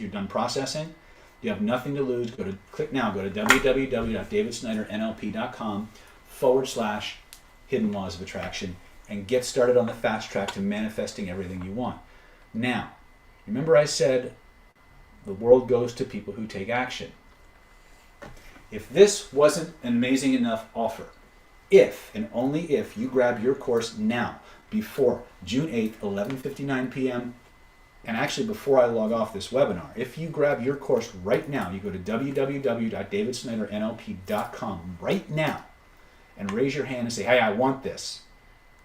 done processing. You have nothing to lose. Click now. Go to www.davidsnydernlp.com/hidden laws of attraction and get started on the fast track to manifesting everything you want. Now, remember I said the world goes to people who take action. If this wasn't an amazing enough offer, if and only if you grab your course now, before June 8th, 11:59 p.m., and actually before I log off this webinar, if you grab your course right now, you go to www.davidsnydernlp.com right now and raise your hand and say, hey, I want this.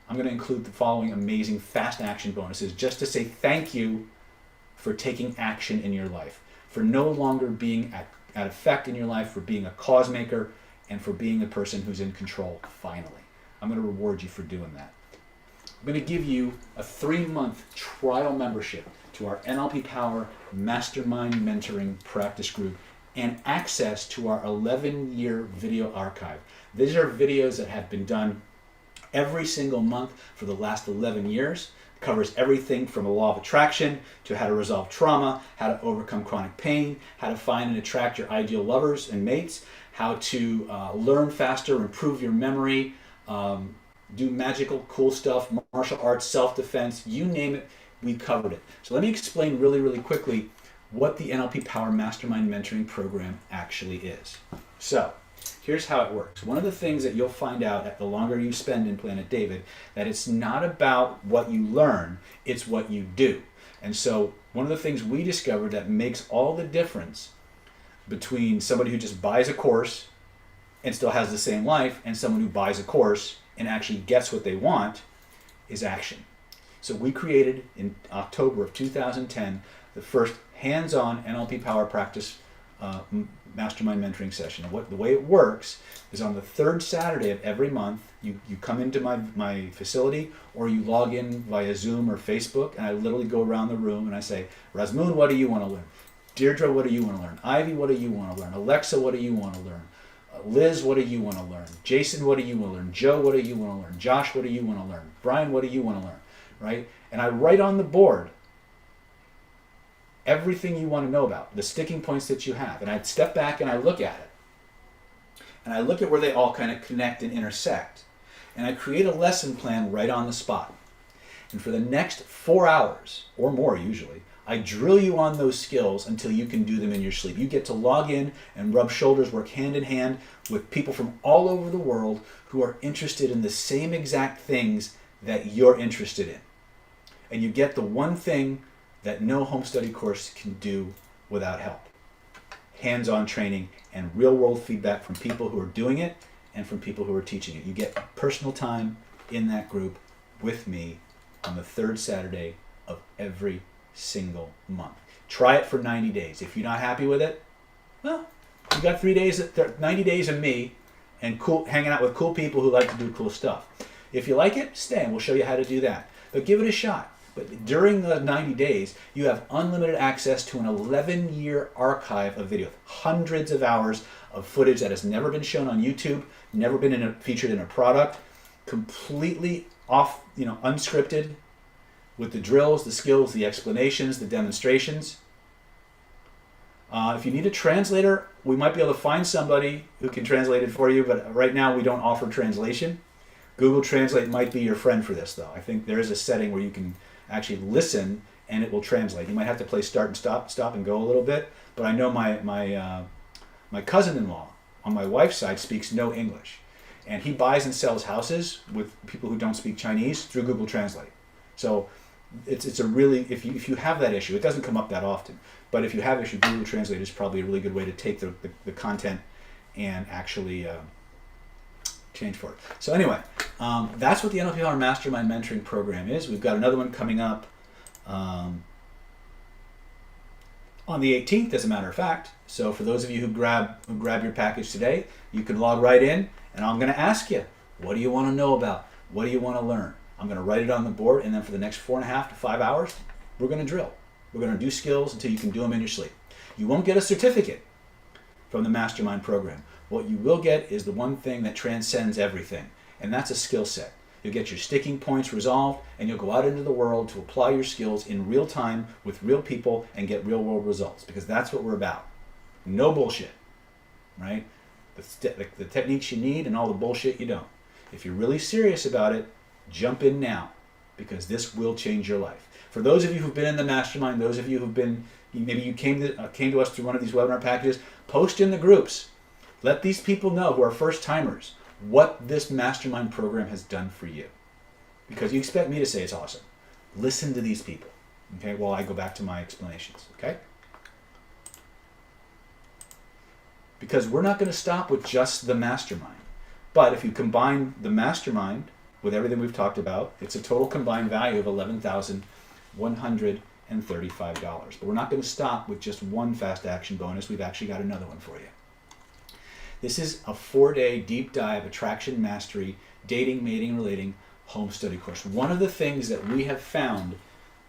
I'm going to include the following amazing fast action bonuses just to say thank you for taking action in your life, for no longer being at effect in your life, for being a cause maker, and for being a person who's in control finally. I'm going to reward you for doing that. I'm going to give you a 3-month trial membership to our NLP Power Mastermind Mentoring Practice Group and access to our 11-year video archive. These are videos that have been done every single month for the last 11 years. It covers everything from a law of attraction to how to resolve trauma, how to overcome chronic pain, how to find and attract your ideal lovers and mates, how to learn faster, improve your memory, do magical, cool stuff, martial arts, self-defense, you name it, we covered it. So let me explain really, really quickly what the NLP Power Mastermind Mentoring Program actually is. So here's how it works. One of the things that you'll find out the longer you spend in Planet David, that it's not about what you learn, it's what you do. And so one of the things we discovered that makes all the difference between somebody who just buys a course and still has the same life and someone who buys a course and actually gets what they want is action. So we created in October of 2010 the first hands-on NLP Power Practice Mastermind Mentoring session. The way it works is on the 3rd Saturday of every month, you come into my facility or you log in via Zoom or Facebook, and I literally go around the room and I say, Razmoon, what do you want to learn? Deirdre, what do you want to learn? Ivy, what do you want to learn? Alexa, what do you want to learn? Liz, what do you want to learn? Jason, what do you want to learn? Joe, what do you want to learn? Josh, what do you want to learn? Brian, what do you want to learn? Right? And I write on the board everything you want to know about, the sticking points that you have. And I step back and I look at it. And I look at where they all kind of connect and intersect. And I create a lesson plan right on the spot. And for the next 4 hours, or more usually, I drill you on those skills until you can do them in your sleep. You get to log in and rub shoulders, work hand in hand with people from all over the world who are interested in the same exact things that you're interested in. And you get the one thing that no home study course can do without help. Hands-on training and real-world feedback from people who are doing it and from people who are teaching it. You get personal time in that group with me on the 3rd Saturday of every single month. Try it for 90 days. If you're not happy with it, well, you got 90 days of me and hanging out with cool people who like to do cool stuff. If you like it, stay and we'll show you how to do that. But give it a shot. But during the 90 days, you have unlimited access to an 11-year archive of video, hundreds of hours of footage that has never been shown on YouTube, never been featured in a product, completely unscripted, with the drills, the skills, the explanations, the demonstrations. If you need a translator, we might be able to find somebody who can translate it for you, but right now we don't offer translation. Google Translate might be your friend for this, though. I think there is a setting where you can actually listen and it will translate. You might have to play start and stop and go a little bit, but I know my cousin-in-law on my wife's side speaks no English, and he buys and sells houses with people who don't speak Chinese through Google Translate. So it's a really, if you have that issue, it doesn't come up that often, but if you have issue, Google Translate is probably a really good way to take the content and actually change for it. So anyway, that's what the NLP Power Mastermind Mentoring Program is. We've got another one coming up on the 18th, as a matter of fact. So for those of you who grab your package today, you can log right in, and I'm going to ask you, what do you want to know about? What do you want to learn? I'm going to write it on the board, and then for the next 4.5 to 5 hours, we're going to drill. We're going to do skills until you can do them in your sleep. You won't get a certificate from the Mastermind program. What you will get is the one thing that transcends everything, and that's a skill set. You'll get your sticking points resolved, and you'll go out into the world to apply your skills in real time with real people and get real world results, because that's what we're about. No bullshit, right? The techniques you need and all the bullshit you don't. If you're really serious about it, jump in now, because this will change your life. For those of you who've been in the Mastermind, those of you who've been, maybe you came to us through one of these webinar packages, post in the groups. Let these people know who are first timers what this Mastermind program has done for you. Because you expect me to say it's awesome. Listen to these people, okay, while I go back to my explanations, okay? Because we're not going to stop with just the Mastermind. But if you combine the Mastermind with everything we've talked about, it's a total combined value of $11,135. But we're not going to stop with just one fast action bonus. We've actually got another one for you. This is a 4-day deep dive attraction mastery, dating, mating, relating, home study course. One of the things that we have found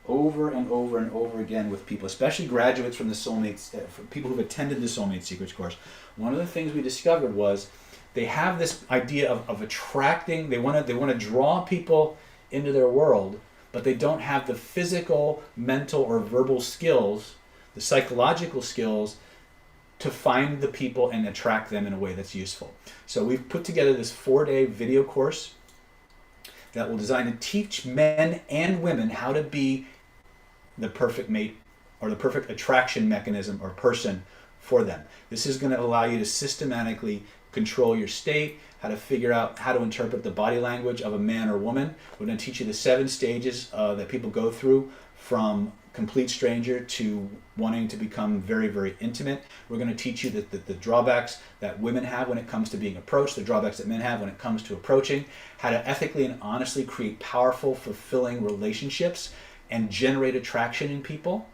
over and over and over again with people, especially graduates from the Soulmates, people who've attended the Soulmate Secrets course, one of the things we discovered was they have this idea of attracting, they want to draw people into their world, but they don't have the physical, mental, or verbal skills, the psychological skills, to find the people and attract them in a way that's useful. So we've put together this 4-day video course that will design to teach men and women how to be the perfect mate or the perfect attraction mechanism or person for them. This is going to allow you to systematically control your state, how to figure out how to interpret the body language of a man or woman. We're going to teach you the 7 stages that people go through from complete stranger to wanting to become very, very intimate. We're going to teach you the drawbacks that women have when it comes to being approached, the drawbacks that men have when it comes to approaching, how to ethically and honestly create powerful, fulfilling relationships and generate attraction in people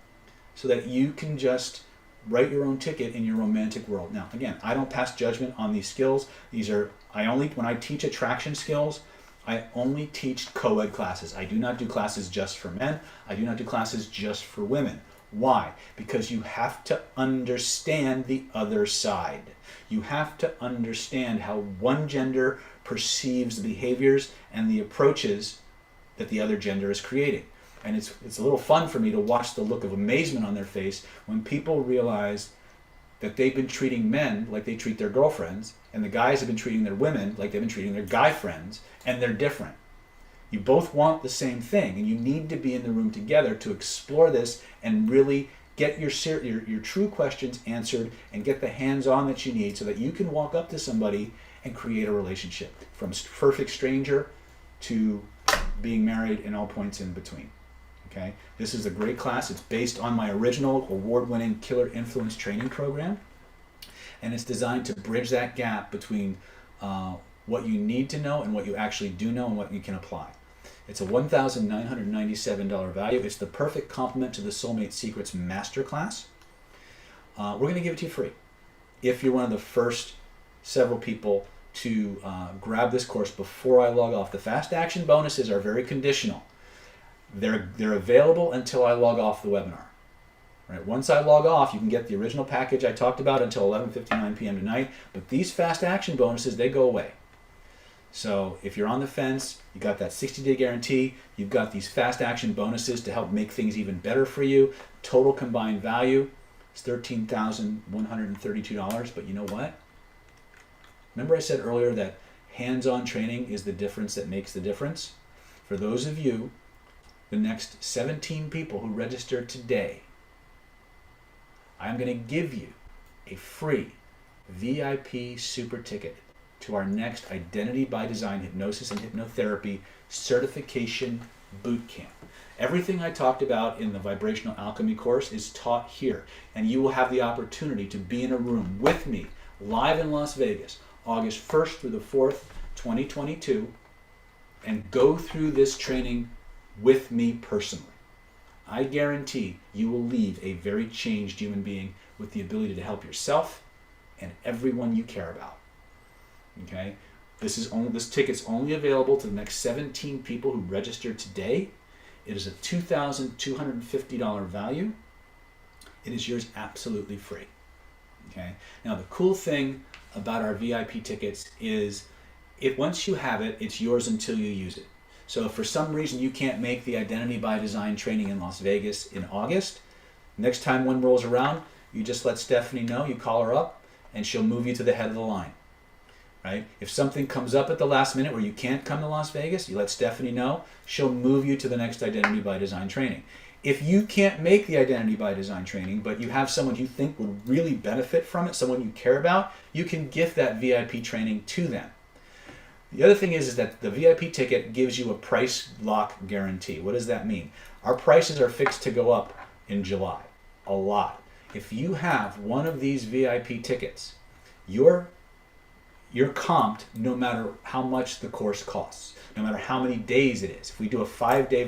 so that you can just write your own ticket in your romantic world. Now, again, I don't pass judgment on these skills. When I teach attraction skills, I only teach co-ed classes. I do not do classes just for men. I do not do classes just for women. Why? Because you have to understand the other side. You have to understand how one gender perceives the behaviors and the approaches that the other gender is creating. And it's a little fun for me to watch the look of amazement on their face when people realize that they've been treating men like they treat their girlfriends, and the guys have been treating their women like they've been treating their guy friends, and they're different. You both want the same thing, and you need to be in the room together to explore this and really get your true questions answered and get the hands-on that you need so that you can walk up to somebody and create a relationship from perfect stranger to being married and all points in between. Okay, this is a great class. It's based on my original award-winning Killer Influence training program, and it's designed to bridge that gap between what you need to know and what you actually do know and what you can apply. It's a $1,997 value. It's the perfect complement to the Soulmate Secrets Masterclass. We're going to give it to you free if you're one of the first several people to grab this course before I log off. The fast action bonuses are very conditional. They're available until I log off the webinar. Right? Once I log off, you can get the original package I talked about until 11:59 p.m. tonight. But these fast action bonuses, they go away. So if you're on the fence, you got that 60-day guarantee. You've got these fast action bonuses to help make things even better for you. Total combined value is $13,132. But you know what? Remember I said earlier that hands-on training is the difference that makes the difference? For those of you, the next 17 people who register today, I'm going to give you a free VIP super ticket to our next Identity by Design Hypnosis and Hypnotherapy Certification Boot Camp. Everything I talked about in the Vibrational Alchemy course is taught here, and you will have the opportunity to be in a room with me live in Las Vegas, August 1st through the 4th, 2022, and go through this training with me personally. I guarantee you will leave a very changed human being with the ability to help yourself and everyone you care about. Okay? This ticket's only available to the next 17 people who register today. It is a $2,250 value, It is yours absolutely free. Okay. Now the cool thing about our VIP tickets is once you have it, it's yours until you use it. So if for some reason you can't make the Identity by Design training in Las Vegas in August, next time one rolls around, you just let Stephanie know, you call her up, and she'll move you to the head of the line. Right? If something comes up at the last minute where you can't come to Las Vegas, you let Stephanie know, she'll move you to the next Identity by Design training. If you can't make the Identity by Design training, but you have someone you think would really benefit from it, someone you care about, you can gift that VIP training to them. The other thing is that the VIP ticket gives you a price lock guarantee. What does that mean? Our prices are fixed to go up in July, a lot. If you have one of these VIP tickets, you're comped no matter how much the course costs, no matter how many days it is. If we do a 5-day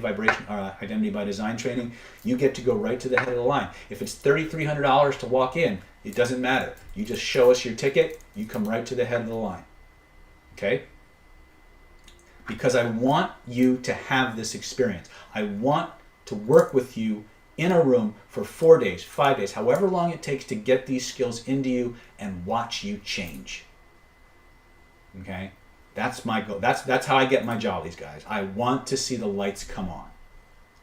Identity by Design training, you get to go right to the head of the line. If it's $3,300 to walk in, it doesn't matter. You just show us your ticket, you come right to the head of the line. Okay? Because I want you to have this experience. I want to work with you in a room for 4 days, 5 days, however long it takes to get these skills into you and watch you change. Okay? That's my goal. That's how I get my jollies, guys. I want to see the lights come on.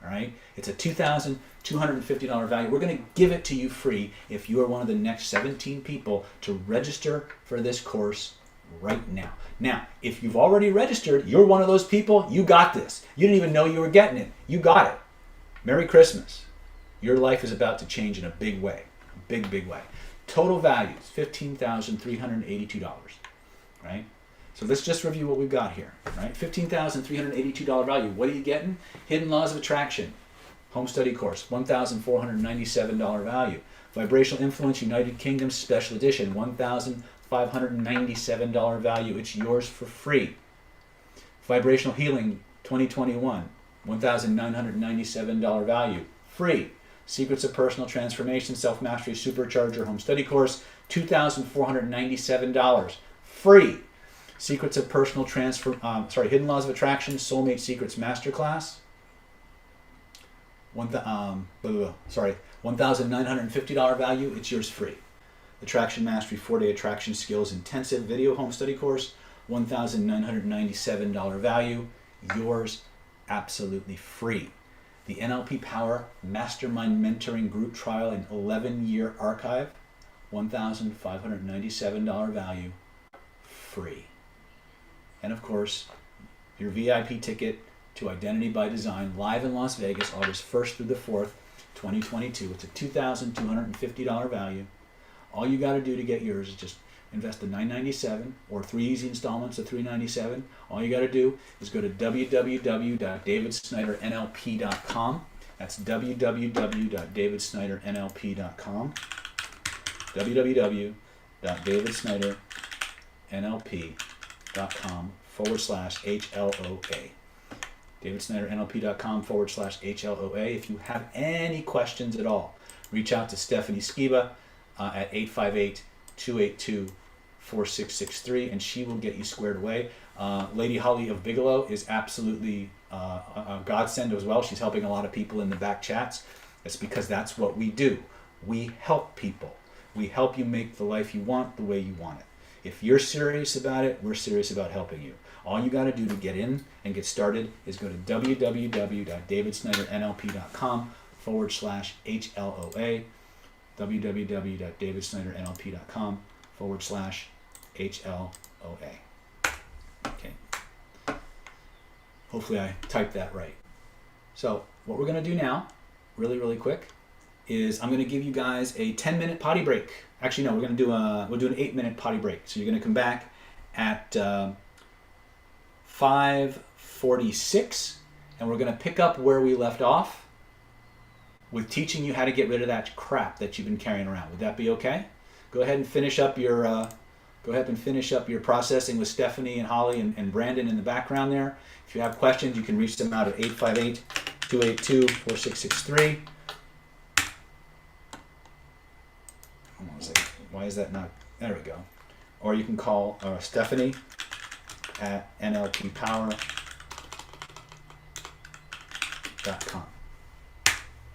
All right? It's a $2,250 value. We're going to give it to you free if you are one of the next 17 people to register for this course right now. Now, if you've already registered, you're one of those people, you got this. You didn't even know you were getting it. You got it. Merry Christmas. Your life is about to change in a big way. A big, big way. Total value is $15,382. Right? So let's just review what we've got here. Right? $15,382 value. What are you getting? Hidden Laws of Attraction. Home Study Course. $1,497 value. Vibrational Influence United Kingdom Special Edition. $1,597 value. It's yours for free. Vibrational Healing 2021. $1,997 value. Free. Secrets of Personal Transformation Self-Mastery Supercharger Home Study Course. $2,497. Free. Secrets of Personal Hidden Laws of Attraction Soulmate Secrets Masterclass. $1,950 value. It's yours free. Attraction Mastery 4-Day Attraction Skills Intensive Video Home Study Course. $1,997 value. Yours absolutely free. The NLP Power Mastermind Mentoring Group Trial and 11-year archive. $1,597 value. Free. And of course, your VIP ticket to Identity by Design live in Las Vegas, August 1st through the 4th, 2022. It's a $2,250 value. All you got to do to get yours is just invest the $997 or 3 easy installments of $397. All you got to do is go to www.davidsnydernlp.com. That's www.davidsnydernlp.com. www.davidsnydernlp.com/HLOA. davidsnydernlp.com/HLOA. If you have any questions at all, reach out to Stephanie Skiba at 858-282-4663, and she will get you squared away. Lady Holly of Bigelow is absolutely a godsend as well. She's helping a lot of people in the back chats. It's because that's what we do. We help people. We help you make the life you want the way you want it. If you're serious about it, we're serious about helping you. All you got to do to get in and get started is go to www.davidsnydernlp.com/HLOA. www.davidsnydernlp.com/HLOA. Okay. Hopefully I typed that right. So what we're going to do now, really, really quick, is I'm going to give you guys a 10-minute potty break. Actually, no, we'll do an 8-minute potty break. So you're going to come back at 5:46, and we're going to pick up where we left off with teaching you how to get rid of that crap that you've been carrying around. Would that be okay? Go ahead and finish up your processing with Stephanie and Holly and Brandon in the background there. If you have questions, you can reach them out at 858-282-4663. Hold on a second. Why is that not? There we go. Or you can call Stephanie at nlppower.com.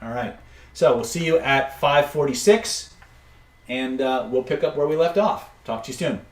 All right. So we'll see you at 5:46, and we'll pick up where we left off. Talk to you soon.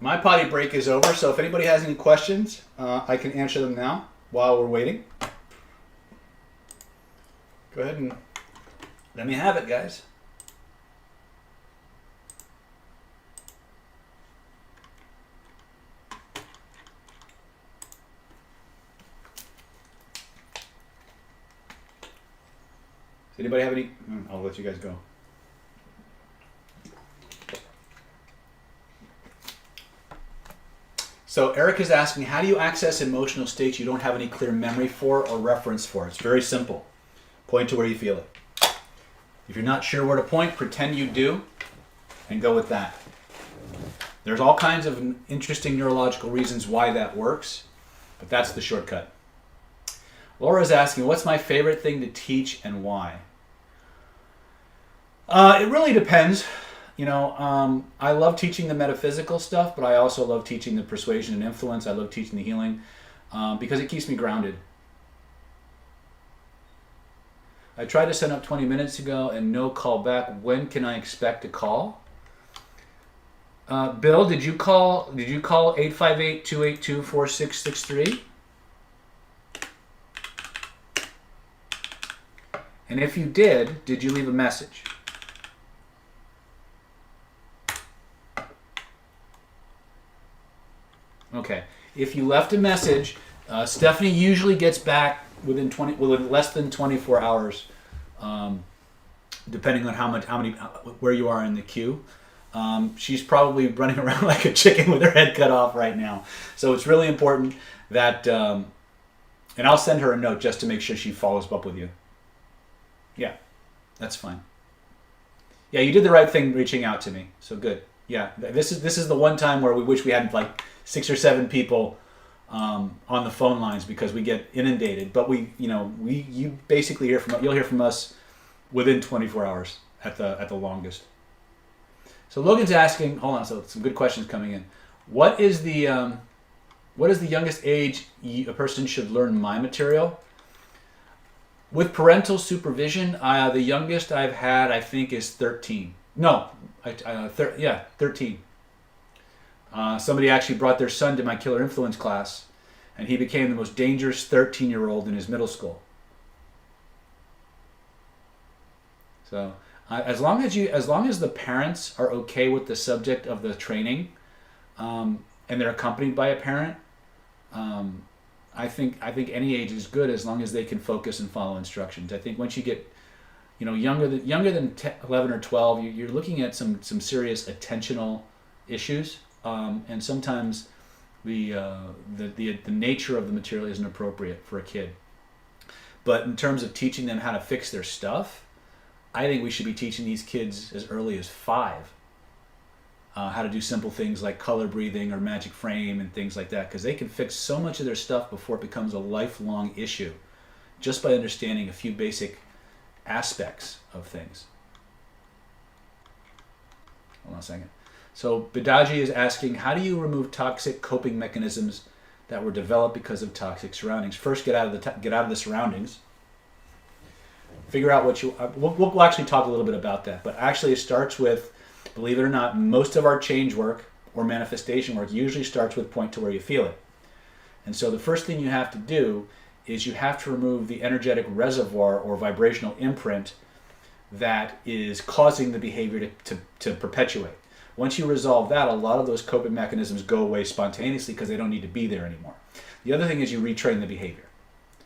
My potty break is over, so if anybody has any questions, I can answer them now while we're waiting. Go ahead and let me have it, guys. Anybody have any? I'll let you guys go. So Eric is asking, how do you access emotional states you don't have any clear memory for or reference for? It's very simple. Point to where you feel it. If you're not sure where to point, pretend you do and go with that. There's all kinds of interesting neurological reasons why that works, but that's the shortcut. Laura's asking, what's my favorite thing to teach and why? It really depends. I love teaching the metaphysical stuff, but I also love teaching the persuasion and influence. I love teaching the healing because it keeps me grounded. I tried to send up 20 minutes ago and no call back. When can I expect a call? Bill, did you call 858-282-4663? And if you did you leave a message? Okay. If you left a message, Stephanie usually gets back within less than 24 hours, depending on where you are in the queue. She's probably running around like a chicken with her head cut off right now. So it's really important that, and I'll send her a note just to make sure she follows up with you. Yeah, that's fine. Yeah, you did the right thing reaching out to me. So good. Yeah, this is the one time where we wish we had like 6 or 7 people on the phone lines because we get inundated. But you basically you'll hear from us within 24 hours at the longest. So Logan's asking, hold on, so some good questions coming in. What is the youngest age a person should learn my material? With parental supervision, the youngest I've had, I think, is 13. No, 13. Somebody actually brought their son to my Killer Influence class, and he became the most dangerous 13-year-old in his middle school. So, as long as the parents are okay with the subject of the training, and they're accompanied by a parent, I think any age is good as long as they can focus and follow instructions. I think once you get, younger than 11 or 12, you're looking at some serious attentional issues, and sometimes the nature of the material isn't appropriate for a kid. But in terms of teaching them how to fix their stuff, I think we should be teaching these kids as early as 5 how to do simple things like color breathing or magic frame and things like that, because they can fix so much of their stuff before it becomes a lifelong issue just by understanding a few basic aspects of things. Hold on a second. So Bidaji is asking, how do you remove toxic coping mechanisms that were developed because of toxic surroundings? First, get out of the surroundings. Figure out what you... We'll actually talk a little bit about that, but actually it starts with, believe it or not, most of our change work or manifestation work usually starts with point to where you feel it. And so the first thing you have to do is you have to remove the energetic reservoir or vibrational imprint that is causing the behavior to perpetuate. Once you resolve that, a lot of those coping mechanisms go away spontaneously because they don't need to be there anymore. The other thing is you retrain the behavior.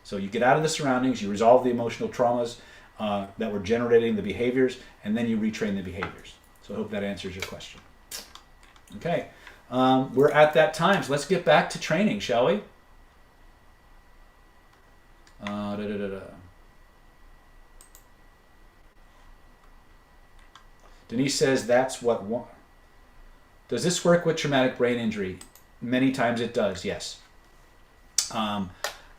So you get out of the surroundings, you resolve the emotional traumas that were generating the behaviors, and then you retrain the behaviors. So I hope that answers your question. Okay, we're at that time, so let's get back to training, shall we? Denise says that's what... Does this work with traumatic brain injury? Many times it does, yes. And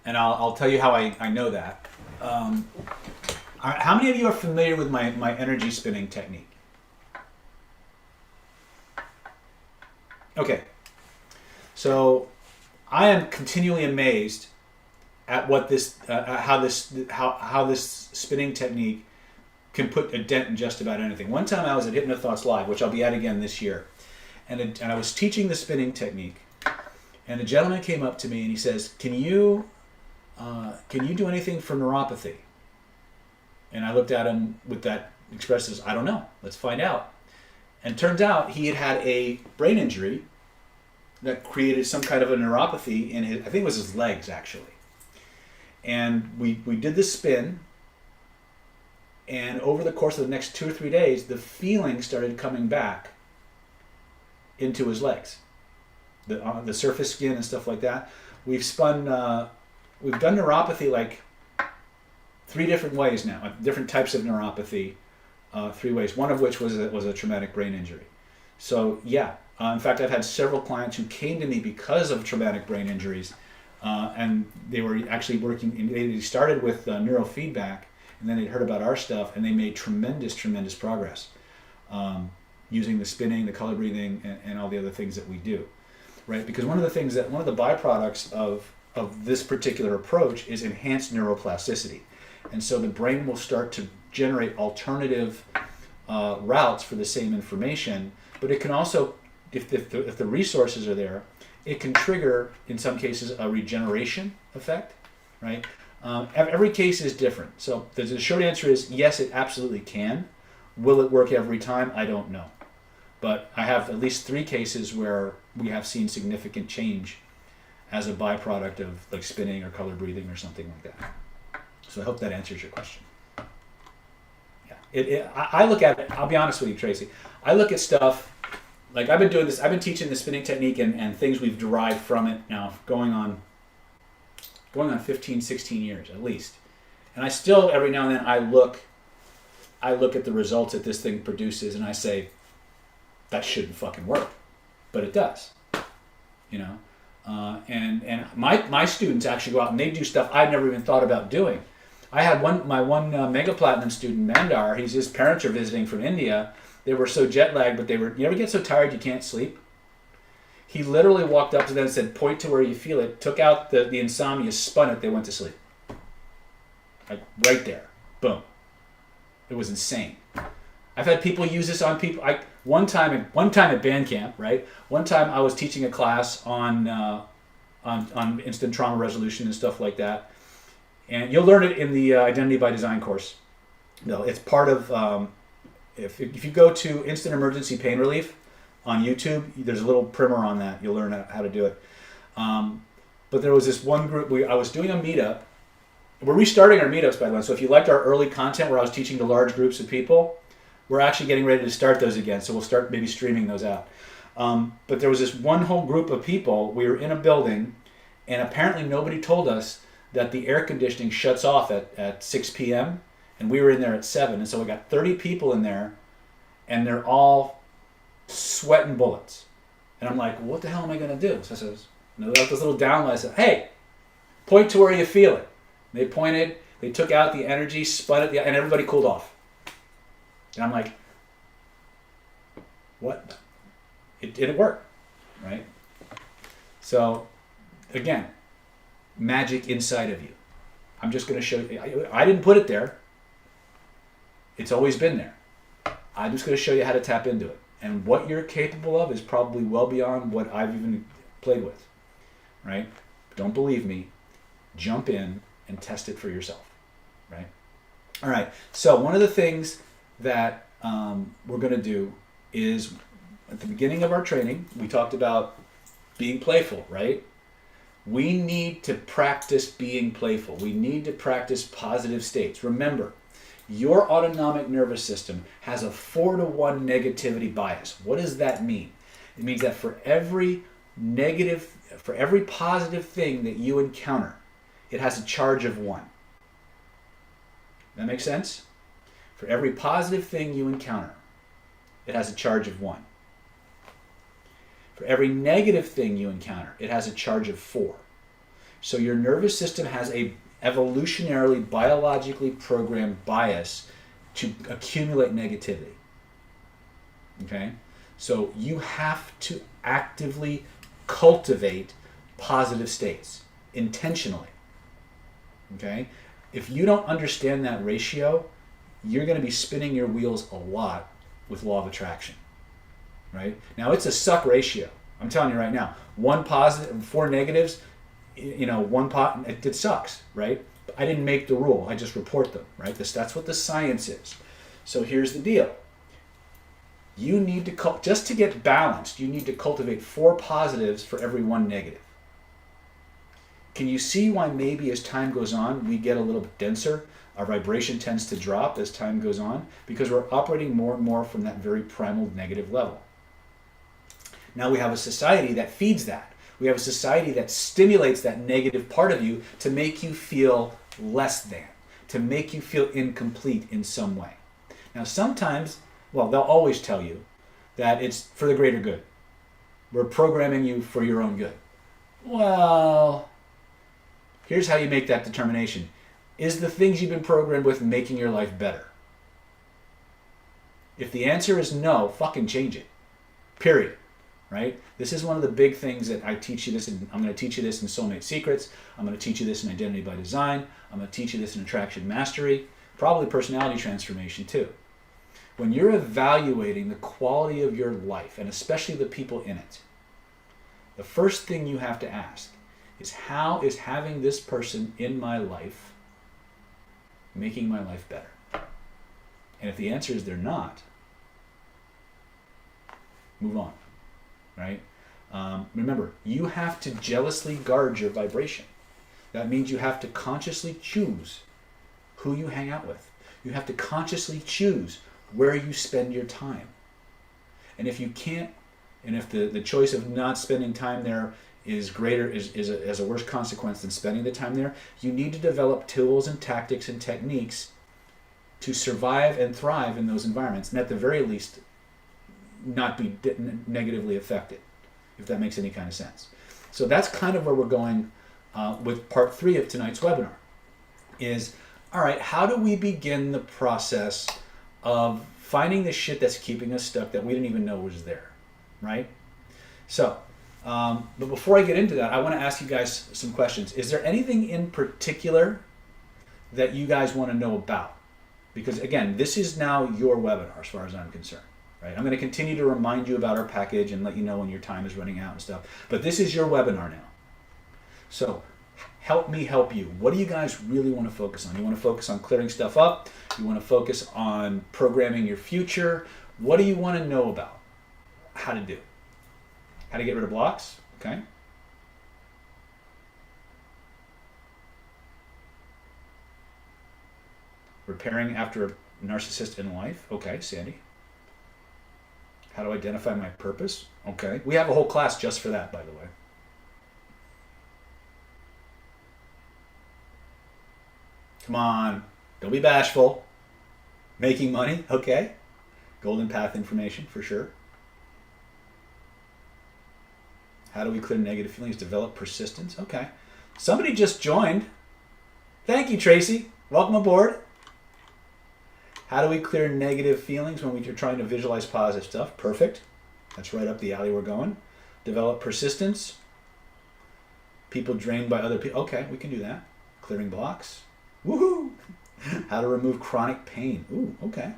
I'll tell you how I know that. How many of you are familiar with my energy spinning technique? Okay. So I am continually amazed at what how this spinning technique can put a dent in just about anything. One time I was at Hypnothoughts Live, which I'll be at again this year, and I was teaching the spinning technique, and a gentleman came up to me and he says, "Can you do anything for neuropathy?" And I looked at him with that expression as, "I don't know. Let's find out." And turns out he had a brain injury that created some kind of a neuropathy in his, I think it was his legs actually. And we did the spin, And over the course of the next 2 or 3 days, the feeling started coming back into his legs, the surface skin and stuff like that. We've done neuropathy like 3 different ways now, different types of neuropathy, 3 ways. One of which was a traumatic brain injury. So yeah, in fact, I've had several clients who came to me because of traumatic brain injuries, and they were actually working. They started with neurofeedback, and then they heard about our stuff, and they made tremendous progress using the spinning, the color breathing, and all the other things that we do, right? Because one of the byproducts of this particular approach is enhanced neuroplasticity, and so the brain will start to generate alternative routes for the same information. But it can also, if the resources are there, it can trigger, in some cases, a regeneration effect, right? Every case is different. So the short answer is yes, it absolutely can. Will it work every time? I don't know. But I have at least 3 cases where we have seen significant change as a byproduct of like spinning or color breathing or something like that. So I hope that answers your question. Yeah, I look at it, I'll be honest with you, Tracy. I look at stuff, like I've been teaching the spinning technique and things we've derived from it now going on 15, 16 years at least. And I still, every now and then, I look at the results that this thing produces and I say, that shouldn't fucking work. But it does, you know? And my students actually go out and they do stuff I've never even thought about doing. I had my one Mega Platinum student, Mandar, his parents are visiting from India. They were so jet lagged, you ever get so tired you can't sleep? He literally walked up to them and said, point to where you feel it, took out the insomnia, spun it, they went to sleep. Like right there. Boom. It was insane. I've had people use this on people. One time at band camp, right? One time I was teaching a class on instant trauma resolution and stuff like that. And you'll learn it in the Identity by Design course. No, it's part of, if you go to Instant Emergency Pain Relief on YouTube, there's a little primer on that. You'll learn how to do it. But there was this one group, I was doing a meetup. We're restarting our meetups, by the way. So if you liked our early content where I was teaching to large groups of people, we're actually getting ready to start those again. So we'll start maybe streaming those out. But there was this one whole group of people. We were in a building, and apparently nobody told us that the air conditioning shuts off at 6 p.m. and we were in there at 7. And so we got 30 people in there, and they're all sweating bullets. And I'm like, what the hell am I going to do? So I says, they got this little downlight. I said, hey, point to where you feel it. And they pointed, they took out the energy, spun it, and everybody cooled off. And I'm like, what? It didn't work, right? So, again, magic inside of you. I'm just going to show you. I didn't put it there. It's always been there. I'm just going to show you how to tap into it. And what you're capable of is probably well beyond what I've even played with, right? Don't believe me. Jump in and test it for yourself, right? All right. So one of the things that we're going to do is at the beginning of our training, we talked about being playful, right? We need to practice being playful. We need to practice positive states. Remember, your autonomic nervous system has a 4-to-1 negativity bias. What does that mean? It means that for every positive thing that you encounter, it has a charge of 1. That make sense? For every positive thing you encounter, it has a charge of 1. For every negative thing you encounter, it has a charge of 4. So your nervous system has a evolutionarily, biologically programmed bias to accumulate negativity. Okay? So you have to actively cultivate positive states intentionally. Okay? If you don't understand that ratio, you're going to be spinning your wheels a lot with law of attraction. Right? Now, it's a suck ratio. I'm telling you right now. 1 positive, 4 negatives, 1 pot, it sucks, right? I didn't make the rule. I just report them, right? That's what the science is. So here's the deal. You need to, just to get balanced, you need to cultivate 4 positives for every 1 negative. Can you see why maybe as time goes on, we get a little bit denser? Our vibration tends to drop as time goes on because we're operating more and more from that very primal negative level. Now we have a society that feeds that. We have a society that stimulates that negative part of you to make you feel less than, to make you feel incomplete in some way. Now sometimes, well, they'll always tell you that it's for the greater good. We're programming you for your own good. Well, here's how you make that determination. Is the things you've been programmed with making your life better? If the answer is no, fucking change it. Period. Right? This is one of the big things that I teach you this, and I'm going to teach you this in Soulmate Secrets. I'm going to teach you this in Identity by Design. I'm going to teach you this in Attraction Mastery. Probably Personality Transformation too. When you're evaluating the quality of your life, and especially the people in it, the first thing you have to ask is, how is having this person in my life making my life better? And if the answer is they're not, move on, right? Remember, you have to jealously guard your vibration. That means you have to consciously choose who you hang out with. You have to consciously choose where you spend your time. And if you can't, and if the choice of not spending time there is greater, is a worse consequence than spending the time there, you need to develop tools and tactics and techniques to survive and thrive in those environments, and at the very least, not be negatively affected, if that makes any kind of sense. So that's kind of where we're going with part 3 of tonight's webinar, is, all right, how do we begin the process of finding the shit that's keeping us stuck that we didn't even know was there, right? So, but before I get into that, I want to ask you guys some questions. Is there anything in particular that you guys want to know about? Because again, this is now your webinar as far as I'm concerned, right? I'm going to continue to remind you about our package and let you know when your time is running out and stuff. But this is your webinar now. So help me help you. What do you guys really want to focus on? You want to focus on clearing stuff up? You want to focus on programming your future? What do you want to know about? How to do? How to get rid of blocks? Okay. Repairing after a narcissist in life? Okay, Sandy. How to identify my purpose? Okay. We have a whole class just for that, by the way. Come on. Don't be bashful. Making money? Okay. Golden path information, for sure. How do we clear negative feelings? Develop persistence? Okay. Somebody just joined. Thank you, Tracy. Welcome aboard. How do we clear negative feelings when we're trying to visualize positive stuff? Perfect. That's right up the alley we're going. Develop persistence. People drained by other people. Okay, we can do that. Clearing blocks. Woohoo! How to remove chronic pain. Ooh, okay.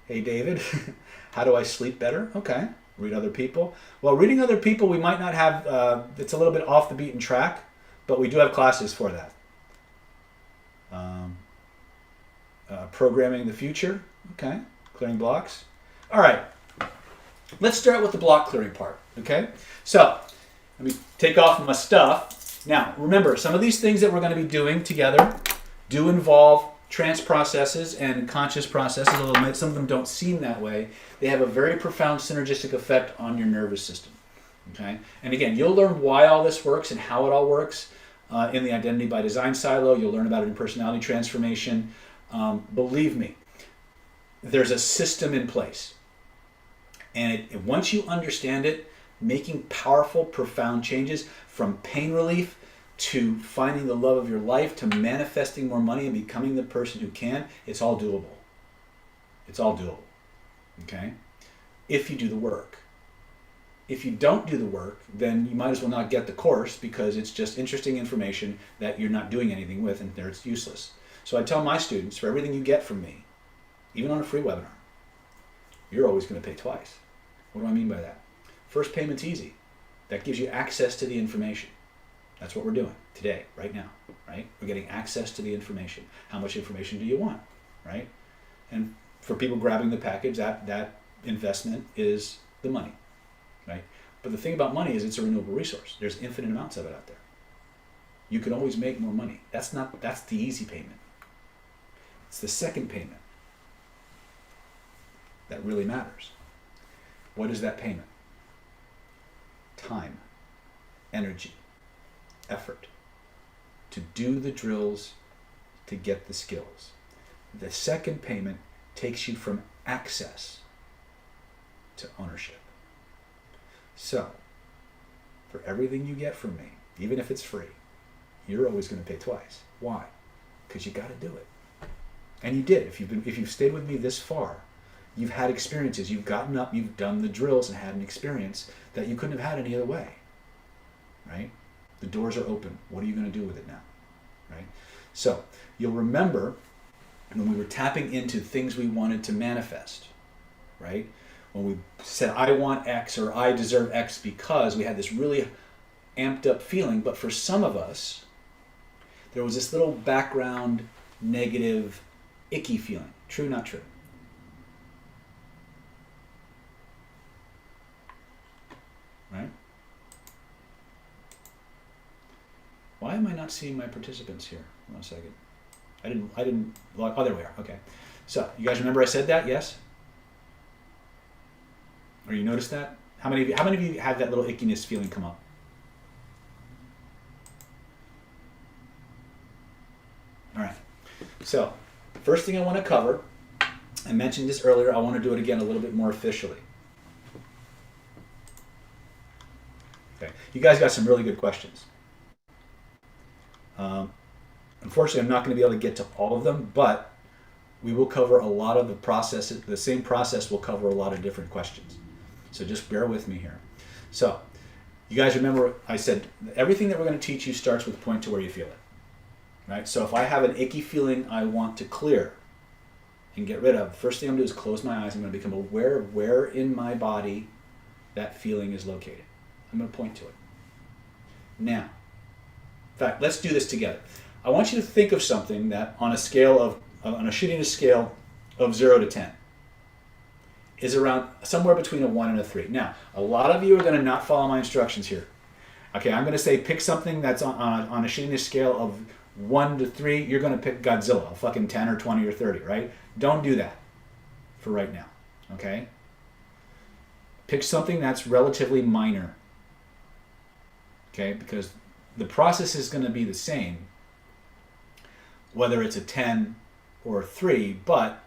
Hey, David. How do I sleep better? Okay. Read other people. Well, reading other people, we might not have, it's a little bit off the beaten track, but we do have classes for that. Programming the future. Okay. Clearing blocks. All right. Let's start with the block clearing part. Okay. So let me take off my stuff. Now, remember, some of these things that we're going to be doing together do involve trance processes and conscious processes, although some of them don't seem that way. They have a very profound synergistic effect on your nervous system. Okay. And again, you'll learn why all this works and how it all works in the Identity by Design silo. You'll learn about it in Personality Transformation. Believe me, there's a system in place. And once you understand it, making powerful, profound changes from pain relief to finding the love of your life to manifesting more money and becoming the person who can, it's all doable. It's all doable. Okay? If you do the work. If you don't do the work, then you might as well not get the course because it's just interesting information that you're not doing anything with and there it's useless. So I tell my students, for everything you get from me, even on a free webinar, you're always going to pay twice. What do I mean by that? First payment's easy. That gives you access to the information. That's what we're doing today, right now, right? We're getting access to the information. How much information do you want, right? And for people grabbing the package, that investment is the money, right? But the thing about money is it's a renewable resource. There's infinite amounts of it out there, You can always make more money. That's the easy payment. It's the second payment that really matters. What is that payment? Time, energy, effort to do the drills, to get the skills. The second payment takes you from access to ownership. So, for everything you get from me, even if it's free, you're always going to pay twice. Why? Because you got to do it. And you did. If you've stayed with me this far, you've had experiences. You've gotten up, you've done the drills and had an experience that you couldn't have had any other way. Right? The doors are open. What are you going to do with it now? Right? So, you'll remember when we were tapping into things we wanted to manifest, right? When we said, I want X or I deserve X, because we had this really amped up feeling, but for some of us, there was this little background, negative, icky feeling. True, not true? Right? Why am I not seeing my participants here? One second. I didn't log, oh, there we are, okay. So, you guys remember I said that, yes? Or you noticed that? How many of you had that little ickiness feeling come up? All right. So, first thing I want to cover, I mentioned this earlier, I want to do it again a little bit more officially. Okay. You guys got some really good questions. Unfortunately, I'm not going to be able to get to all of them, but we will cover a lot of the processes. The same process will cover a lot of different questions. So just bear with me here. So, you guys remember I said everything that we're going to teach you starts with point to where you feel it. Right? So if I have an icky feeling I want to clear and get rid of, first thing I'm going to do is close my eyes. I'm going to become aware of where in my body that feeling is located. I'm going to point to it. Now, in fact, let's do this together. I want you to think of something that on a shittiness scale of 0 to 10 is around somewhere between a 1 and a 3. Now, a lot of you are going to not follow my instructions here. Okay, I'm going to say pick something that's on a shittiness scale of 1 to 3. You're going to pick Godzilla, a fucking 10 or 20 or 30, right? Don't do that for right now, okay? Pick something that's relatively minor, okay? Because the process is going to be the same, whether it's a 10 or a 3, but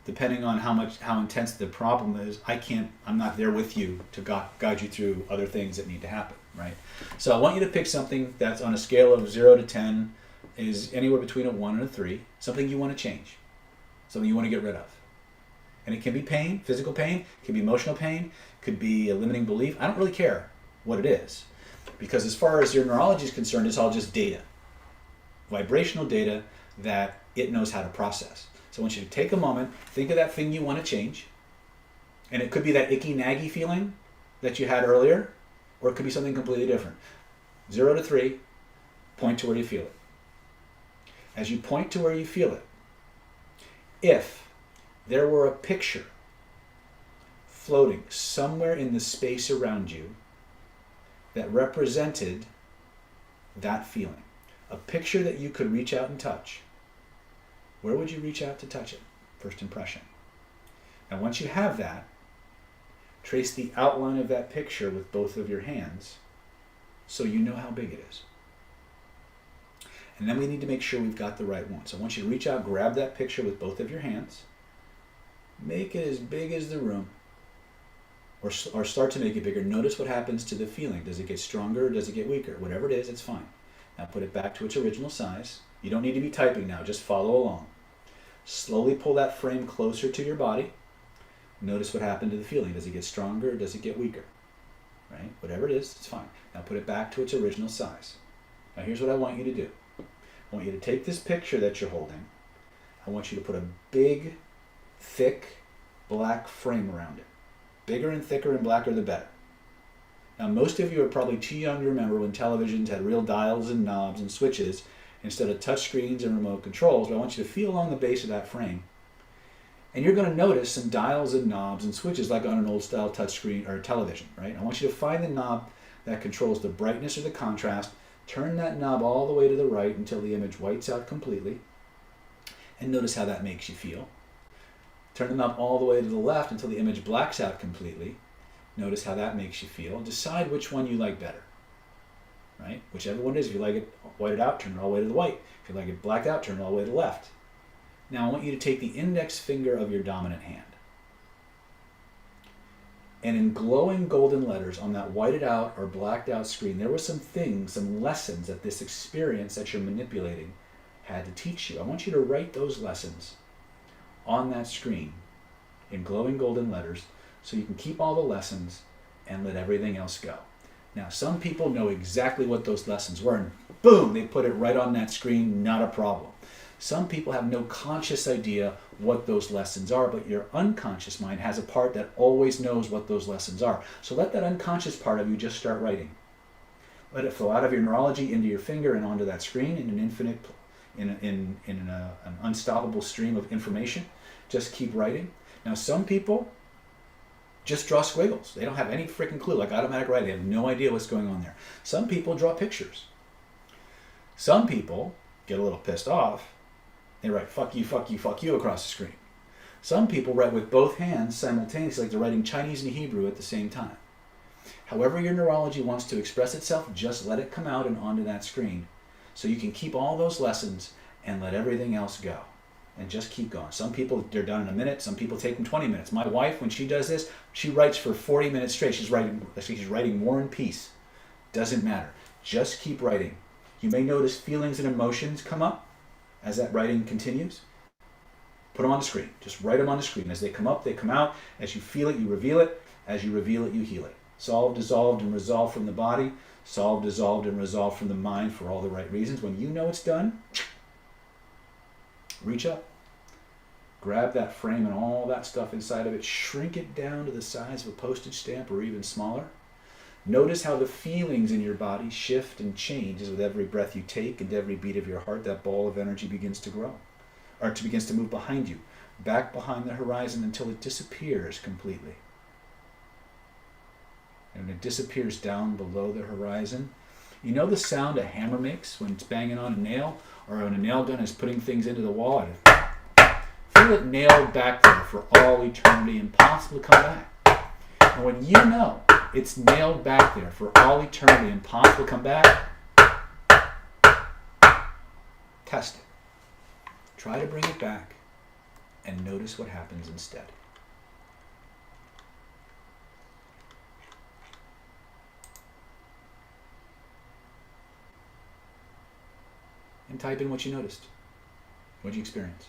depending on how intense the problem is, I'm not there with you to guide you through other things that need to happen, right? So I want you to pick something that's on a scale of 0 to 10 is anywhere between a 1 and a 3, something you want to change, something you want to get rid of. And it can be pain, physical pain, it can be emotional pain, it could be a limiting belief. I don't really care what it is, because as far as your neurology is concerned, it's all just data, vibrational data that it knows how to process. So I want you to take a moment, think of that thing you want to change, and it could be that icky, naggy feeling that you had earlier, or it could be something completely different. 0 to 3, point to where you feel it. As you point to where you feel it, if there were a picture floating somewhere in the space around you that represented that feeling, a picture that you could reach out and touch, where would you reach out to touch it? First impression. Now once you have that, trace the outline of that picture with both of your hands so you know how big it is. And then we need to make sure we've got the right one. So I want you to reach out, grab that picture with both of your hands, make it as big as the room, or start to make it bigger. Notice what happens to the feeling. Does it get stronger or does it get weaker? Whatever it is, it's fine. Now put it back to its original size. You don't need to be typing now, just follow along. Slowly pull that frame closer to your body. Notice what happened to the feeling. Does it get stronger or does it get weaker? Right? Whatever it is, it's fine. Now put it back to its original size. Now here's what I want you to do. I want you to take this picture that you're holding. I want you to put a big, thick, black frame around it. Bigger and thicker and blacker the better. Now most of you are probably too young to remember when televisions had real dials and knobs and switches instead of touch screens and remote controls, but I want you to feel along the base of that frame. And you're going to notice some dials and knobs and switches like on an old style touch screen or television, right? I want you to find the knob that controls the brightness or the contrast, Turn that knob all the way to the right until the image whites out completely. And notice how that makes you feel. Turn the knob all the way to the left until the image blacks out completely. Notice how that makes you feel. Decide which one you like better. Right? Whichever one it is. If you like it whited out, turn it all the way to the white. If you like it blacked out, turn it all the way to the left. Now I want you to take the index finger of your dominant hand. And in glowing golden letters on that whited out or blacked out screen, there were some things, some lessons that this experience that you're manipulating had to teach you. I want you to write those lessons on that screen in glowing golden letters so you can keep all the lessons and let everything else go. Now, some people know exactly what those lessons were, and boom, they put it right on that screen, not a problem. Some people have no conscious idea what those lessons are, but your unconscious mind has a part that always knows what those lessons are. So let that unconscious part of you just start writing. Let it flow out of your neurology into your finger and onto that screen in an unstoppable stream of information. Just keep writing. Now, some people just draw squiggles. They don't have any freaking clue, like automatic writing. They have no idea what's going on there. Some people draw pictures. Some people get a little pissed off. They write fuck you, fuck you, fuck you across the screen. Some people write with both hands simultaneously, like they're writing Chinese and Hebrew at the same time. However your neurology wants to express itself, just let it come out and onto that screen so you can keep all those lessons and let everything else go. And just keep going. Some people, they're done in a minute. Some people take them 20 minutes. My wife, when she does this, she writes for 40 minutes straight. She's writing War and Peace. Doesn't matter. Just keep writing. You may notice feelings and emotions come up as that writing continues. Put them on the screen. Just write them on the screen. As they come up, they come out. As you feel it, you reveal it. As you reveal it, you heal it. Solved, dissolved, and resolved from the body. Solved, dissolved, and resolved from the mind for all the right reasons. When you know it's done, reach up. Grab that frame and all that stuff inside of it. Shrink it down to the size of a postage stamp or even smaller. Notice how the feelings in your body shift and change as with every breath you take and every beat of your heart. That ball of energy begins to grow, or it begins to move behind you, back behind the horizon until it disappears completely. And when it disappears down below the horizon, you know the sound a hammer makes when it's banging on a nail, or when a nail gun is putting things into the wall? Feel it nailed back there for all eternity, impossible to come back. And when you know it's nailed back there for all eternity, impossible to come back, test it. Try to bring it back and notice what happens instead. And type in what you noticed. What did you experience?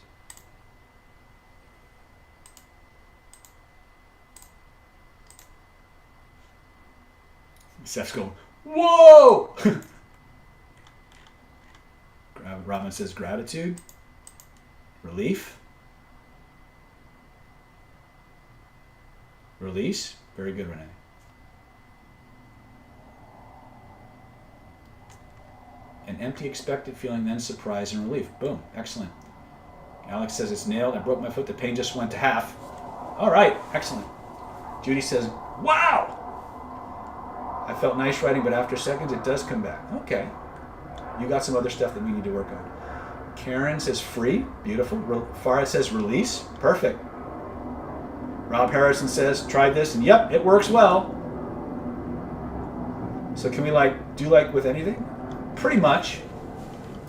Seth's going, whoa! Robin says gratitude, relief, release. Very good, Renee. An empty, expected feeling, then surprise and relief. Boom, excellent. Alex says it's nailed. I broke my foot. The pain just went to half. All right, excellent. Judy says, wow! I felt nice writing, but after seconds, it does come back. Okay. You got some other stuff that we need to work on. Karen says free. Beautiful. Farah says release. Perfect. Rob Harrison says, tried this, and yep, it works well. So can we do with anything? Pretty much.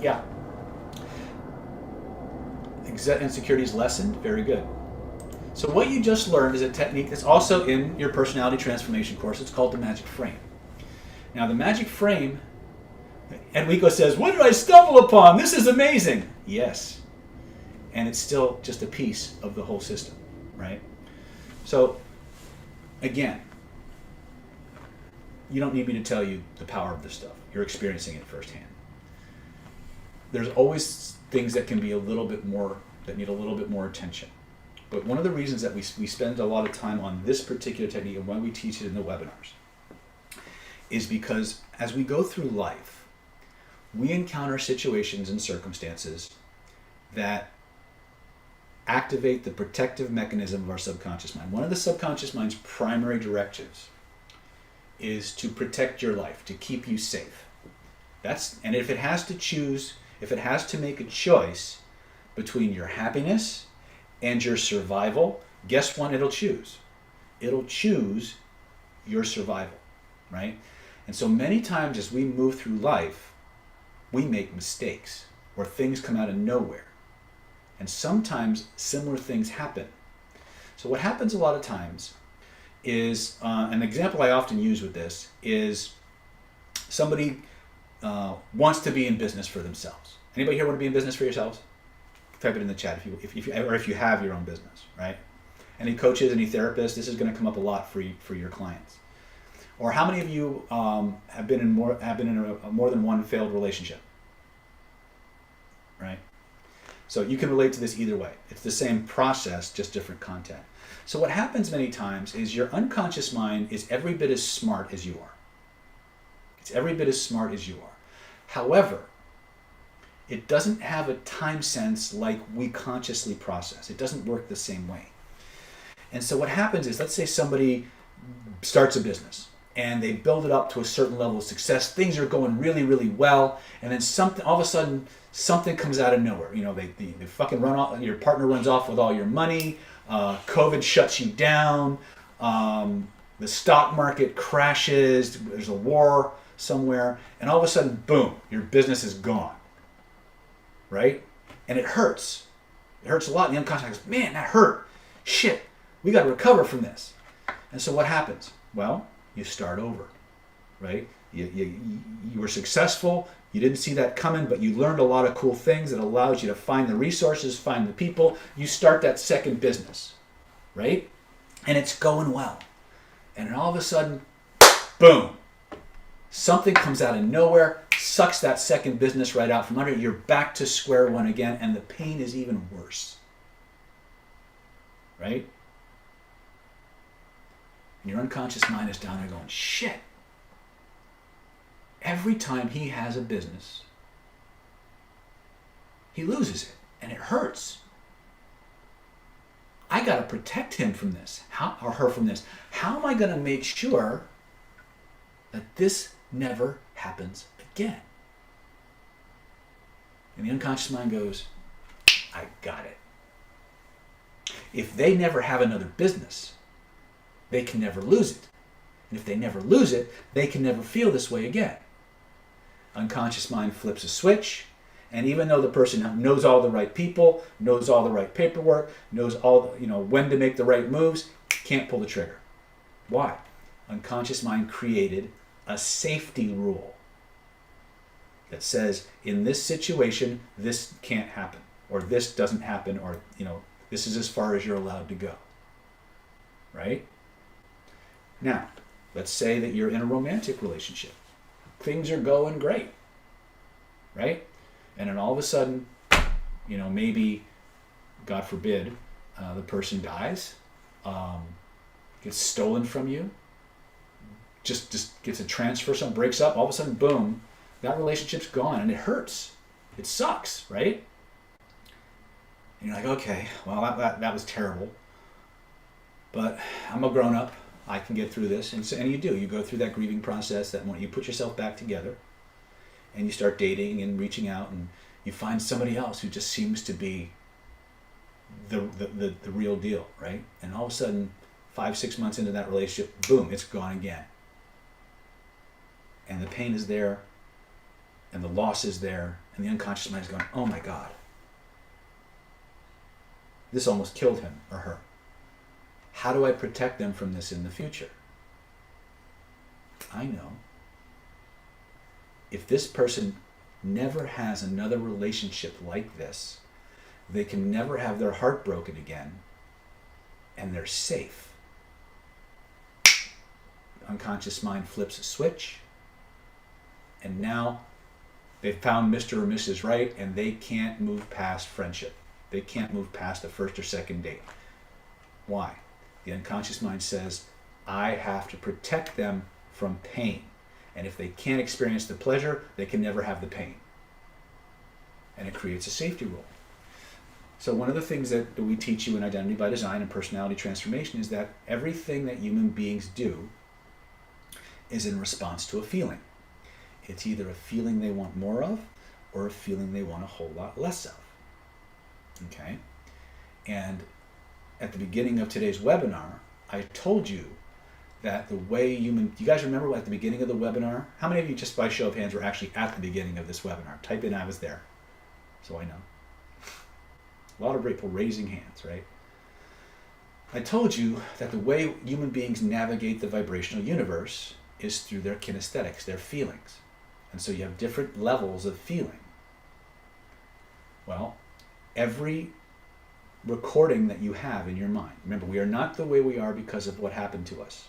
Yeah. Insecurities lessened. Very good. So what you just learned is a technique that's also in your personality transformation course. It's called the magic frame. Now the magic frame, Enrico says, what did I stumble upon? This is amazing. Yes. And it's still just a piece of the whole system, right? So again, you don't need me to tell you the power of this stuff. You're experiencing it firsthand. There's always things that can be a little bit more, that need a little bit more attention. But one of the reasons that we spend a lot of time on this particular technique and why we teach it in the webinars is because as we go through life, we encounter situations and circumstances that activate the protective mechanism of our subconscious mind. One of the subconscious mind's primary directives is to protect your life, to keep you safe. And if it has to make a choice between your happiness and your survival, guess what it'll choose? It'll choose your survival, right? And so many times as we move through life, we make mistakes or things come out of nowhere. And sometimes similar things happen. So what happens a lot of times is, an example I often use with this is somebody wants to be in business for themselves. Anybody here want to be in business for yourselves? Type it in the chat if you have your own business, right? Any coaches, any therapists, this is going to come up a lot for your clients. Or how many of you have been in more than one failed relationship, right? So you can relate to this either way. It's the same process, just different content. So what happens many times is your unconscious mind is every bit as smart as you are. It's every bit as smart as you are. However, it doesn't have a time sense like we consciously process. It doesn't work the same way. And so what happens is, let's say somebody starts a business and they build it up to a certain level of success. Things are going really, really well. And then all of a sudden, something comes out of nowhere. You know, they fucking run off, your partner runs off with all your money. COVID shuts you down. The stock market crashes. There's a war somewhere. And all of a sudden, boom, your business is gone. Right? And it hurts. It hurts a lot. And the unconscious goes, man, that hurt. Shit, we got to recover from this. And so what happens? Well, you start over, right? You were successful. You didn't see that coming, but you learned a lot of cool things that allows you to find the resources, find the people. You start that second business, right? And it's going well. And then all of a sudden, boom, something comes out of nowhere, sucks that second business right out from under you. You're back to square one again, and the pain is even worse, right? And your unconscious mind is down there going, shit. Every time he has a business, he loses it, and it hurts. I got to protect him from this, or her from this. How am I going to make sure that this never happens again? And the unconscious mind goes, I got it. If they never have another business, they can never lose it. And if they never lose it, they can never feel this way again. Unconscious mind flips a switch, and even though the person knows all the right people, knows all the right paperwork, knows when to make the right moves, can't pull the trigger. Why? Unconscious mind created a safety rule that says, in this situation, this can't happen, or this doesn't happen, or this is as far as you're allowed to go. Right? Now, let's say that you're in a romantic relationship. Things are going great, right? And then all of a sudden, maybe, God forbid, the person dies, gets stolen from you, just gets a transfer, something breaks up, all of a sudden, boom, that relationship's gone, and it hurts. It sucks, right? And you're like, okay, well, that was terrible, but I'm a grown-up. I can get through this. And you do. You go through that grieving process, that when you put yourself back together and you start dating and reaching out, and you find somebody else who just seems to be the real deal, right? And all of a sudden, 5-6 months into that relationship, boom, it's gone again. And the pain is there, and the loss is there, and the unconscious mind is going, oh my God, this almost killed him or her. How do I protect them from this in the future? I know. If this person never has another relationship like this, they can never have their heart broken again, and they're safe. Unconscious mind flips a switch, and now they've found Mr. or Mrs. Right, and they can't move past friendship. They can't move past the first or second date. Why? The unconscious mind says, I have to protect them from pain. And if they can't experience the pleasure, they can never have the pain. And it creates a safety rule. So one of the things that we teach you in Identity by Design and Personality Transformation is that everything that human beings do is in response to a feeling. It's either a feeling they want more of or a feeling they want a whole lot less of. Okay? And at the beginning of today's webinar, I told you that the way you guys remember at the beginning of the webinar? How many of you, just by show of hands, were actually at the beginning of this webinar? Type in, I was there, so I know. A lot of people raising hands, right? I told you that the way human beings navigate the vibrational universe is through their kinesthetics, their feelings. And so you have different levels of feeling. Well, every recording that you have in your mind, remember, we are not the way we are because of what happened to us.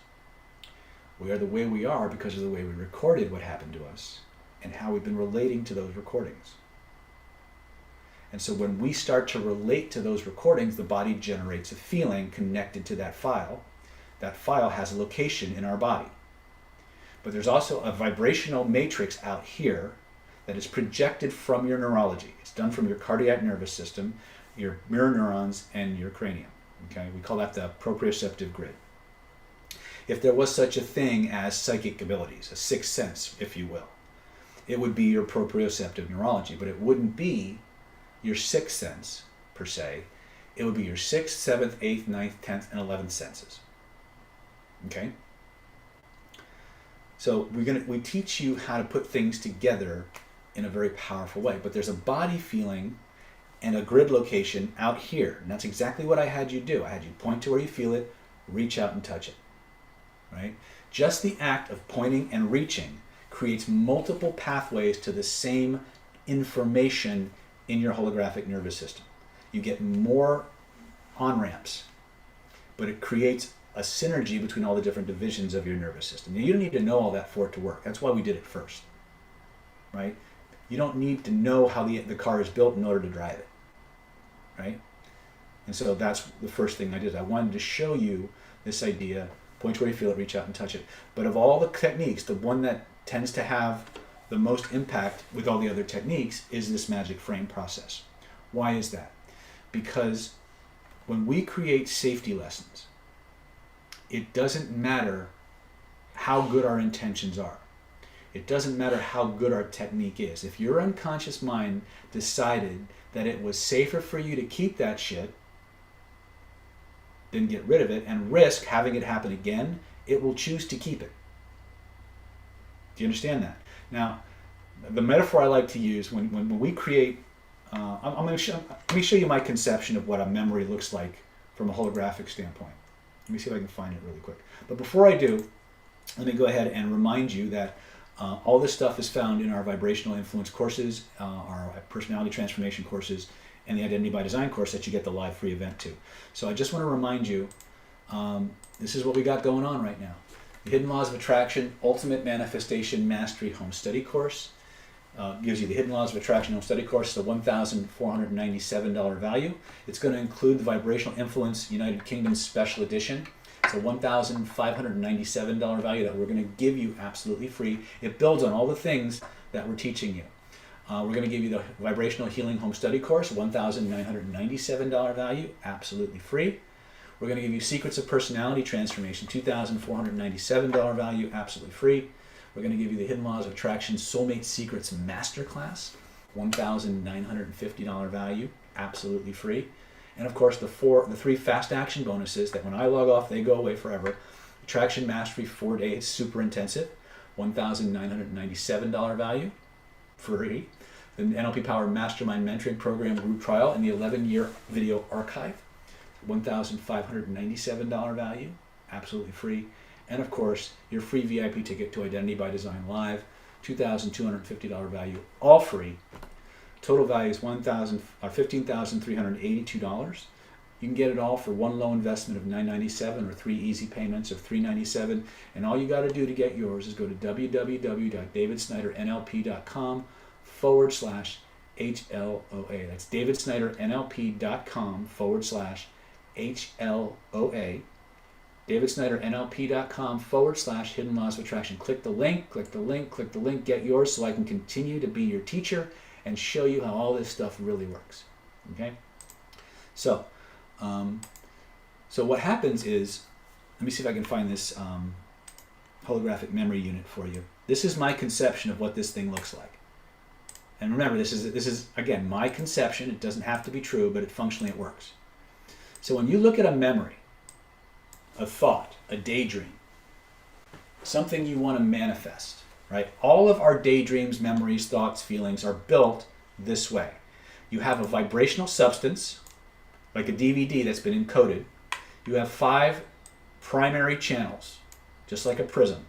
We are the way we are because of the way we recorded what happened to us and how we've been relating to those recordings. And so when we start to relate to those recordings, the body generates a feeling connected to that file. That file has a location in our body. But there's also a vibrational matrix out here that is projected from your neurology. It's done from your cardiac nervous system, your mirror neurons, and your cranium. Okay? We call that the proprioceptive grid. If there was such a thing as psychic abilities, a sixth sense, if you will, it would be your proprioceptive neurology, but it wouldn't be your sixth sense, per se. It would be your 6th, 7th, 8th, 9th, 10th, and 11th senses. Okay? So we teach you how to put things together in a very powerful way, but there's a body feeling and a grid location out here, and that's exactly what I had you do. I had you point to where you feel it, reach out and touch it. Right? Just the act of pointing and reaching creates multiple pathways to the same information in your holographic nervous system. You get more on-ramps, but it creates a synergy between all the different divisions of your nervous system. Now, you don't need to know all that for it to work. That's why we did it first. Right? You don't need to know how the car is built in order to drive it. Right? And so that's the first thing I did. I wanted to show you this idea. Point where you feel it, reach out and touch it. But of all the techniques, the one that tends to have the most impact with all the other techniques is this magic frame process. Why is that? Because when we create safety lessons, it doesn't matter how good our intentions are. It doesn't matter how good our technique is. If your unconscious mind decided that it was safer for you to keep that shit than get rid of it and risk having it happen again, it will choose to keep it. Do you understand that? Now, the metaphor I like to use when we create, let me show you my conception of what a memory looks like from a holographic standpoint. Let me see if I can find it really quick. But before I do, let me go ahead and remind you that all this stuff is found in our vibrational influence courses, our personality transformation courses, and the Identity by Design course that you get the live free event to. So I just want to remind you, this is what we got going on right now. The Hidden Laws of Attraction Ultimate Manifestation Mastery Home Study Course gives you the Hidden Laws of Attraction Home Study Course. It's a $1,497 value. It's going to include the Vibrational Influence United Kingdom Special Edition. It's a $1,597 value that we're going to give you absolutely free. It builds on all the things that we're teaching you. We're going to give you the Vibrational Healing Home Study Course, $1,997 value, absolutely free. We're going to give you Secrets of Personality Transformation, $2,497 value, absolutely free. We're going to give you the Hidden Laws of Attraction Soulmate Secrets Masterclass, $1,950 value, absolutely free. And of course, the three fast action bonuses that when I log off, they go away forever. Attraction Mastery 4 days, super intensive, $1,997 value, free. The NLP Power Mastermind Mentoring Program Group Trial and the 11-year video archive, $1,597 value, absolutely free. And of course, your free VIP ticket to Identity by Design Live, $2,250 value, all free. Total value is $15,382. You can get it all for one low investment of $997 or 3 easy payments of $397. And all you got to do to get yours is go to www.davidsnydernlp.com/HLOA. That's davidsnydernlp.com/HLOA. davidsnydernlp.com/Hidden Laws of Attraction. Click the link, click the link, click the link, get yours so I can continue to be your teacher and show you how all this stuff really works. Okay? So what happens is, let me see if I can find this holographic memory unit for you. This is my conception of what this thing looks like. And remember, this is again my conception. It doesn't have to be true, but functionally it works. So when you look at a memory, a thought, a daydream, something you want to manifest, right? All of our daydreams, memories, thoughts, feelings are built this way. You have a vibrational substance, like a DVD that's been encoded. You have 5 primary channels, just like a prism.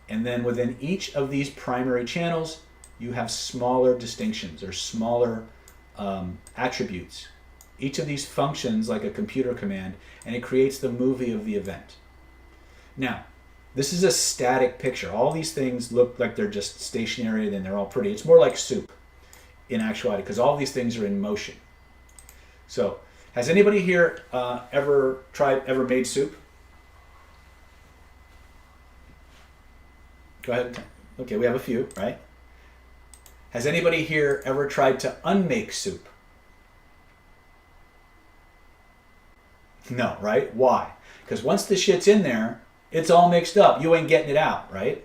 And then within each of these primary channels, you have smaller distinctions or smaller attributes. Each of these functions like a computer command, and it creates the movie of the event. Now, this is a static picture. All these things look like they're just stationary, and they're all pretty. It's more like soup in actuality, because all these things are in motion. So, has anybody here ever made soup? Go ahead. Okay, we have a few, right? Has anybody here ever tried to unmake soup? No, right? Why? Because once the shit's in there, it's all mixed up. You ain't getting it out, right?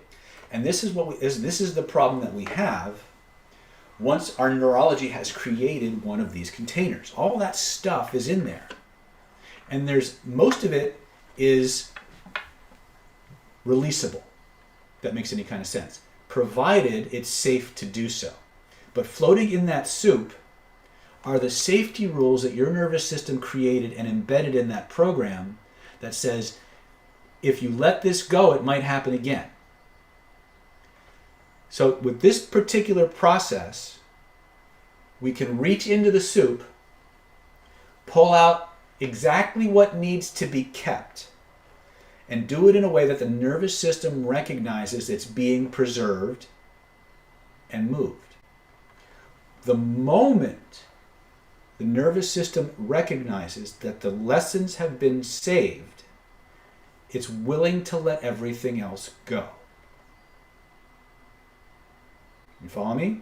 And this is this is the problem that we have once our neurology has created one of these containers. All that stuff is in there. And most of it is releasable. If that makes any kind of sense. Provided it's safe to do so. But floating in that soup are the safety rules that your nervous system created and embedded in that program that says, if you let this go, it might happen again. So with this particular process, we can reach into the soup, pull out exactly what needs to be kept, and do it in a way that the nervous system recognizes it's being preserved and moved. The moment the nervous system recognizes that the lessons have been saved, it's willing to let everything else go. You follow me?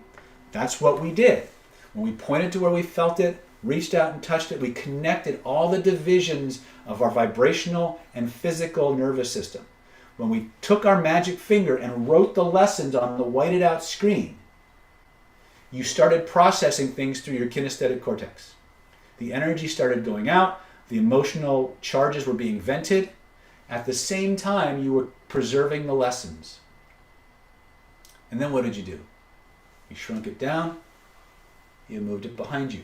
That's what we did. When we pointed to where we felt it, reached out and touched it, we connected all the divisions of our vibrational and physical nervous system. When we took our magic finger and wrote the lessons on the whited out screen, you started processing things through your kinesthetic cortex. The energy started going out, the emotional charges were being vented. At the same time, you were preserving the lessons. And then what did you do? You shrunk it down, you moved it behind you.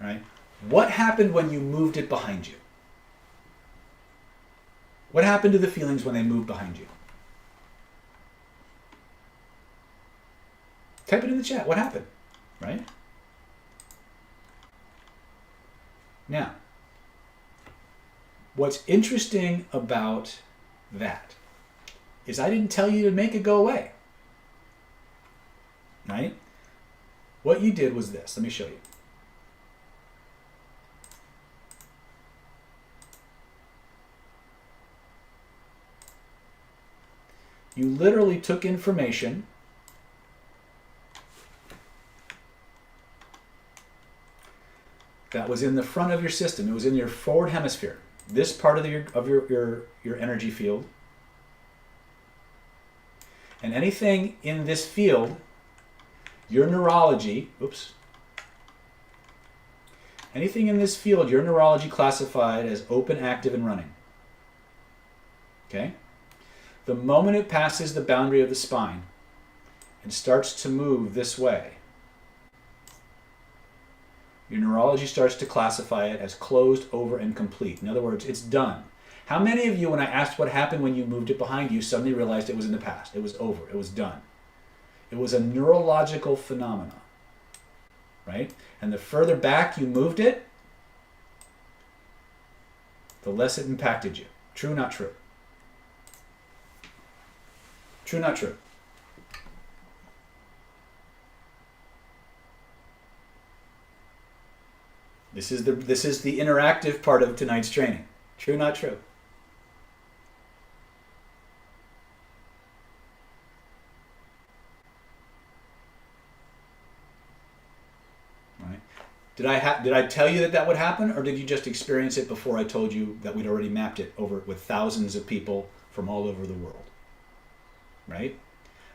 Right? What happened when you moved it behind you? What happened to the feelings when they moved behind you? Type it in the chat. What happened? Right? Now, what's interesting about that is I didn't tell you to make it go away. Right? What you did was this. Let me show you. You literally took information that was in the front of your system. It was in your forward hemisphere. This part of your energy field. And anything in this field, your neurology, anything in this field, your neurology classified as open, active, and running. Okay? The moment it passes the boundary of the spine and starts to move this way, your neurology starts to classify it as closed, over, and complete. In other words, it's done. How many of you, when I asked what happened when you moved it behind you, suddenly realized it was in the past? It was over. It was done. It was a neurological phenomenon, right? And the further back you moved it, the less it impacted you. True, not true? True, not true? This is the interactive part of tonight's training. True, not true? Right? Did I tell you that would happen, or did you just experience it before I told you that we'd already mapped it over with thousands of people from all over the world? Right?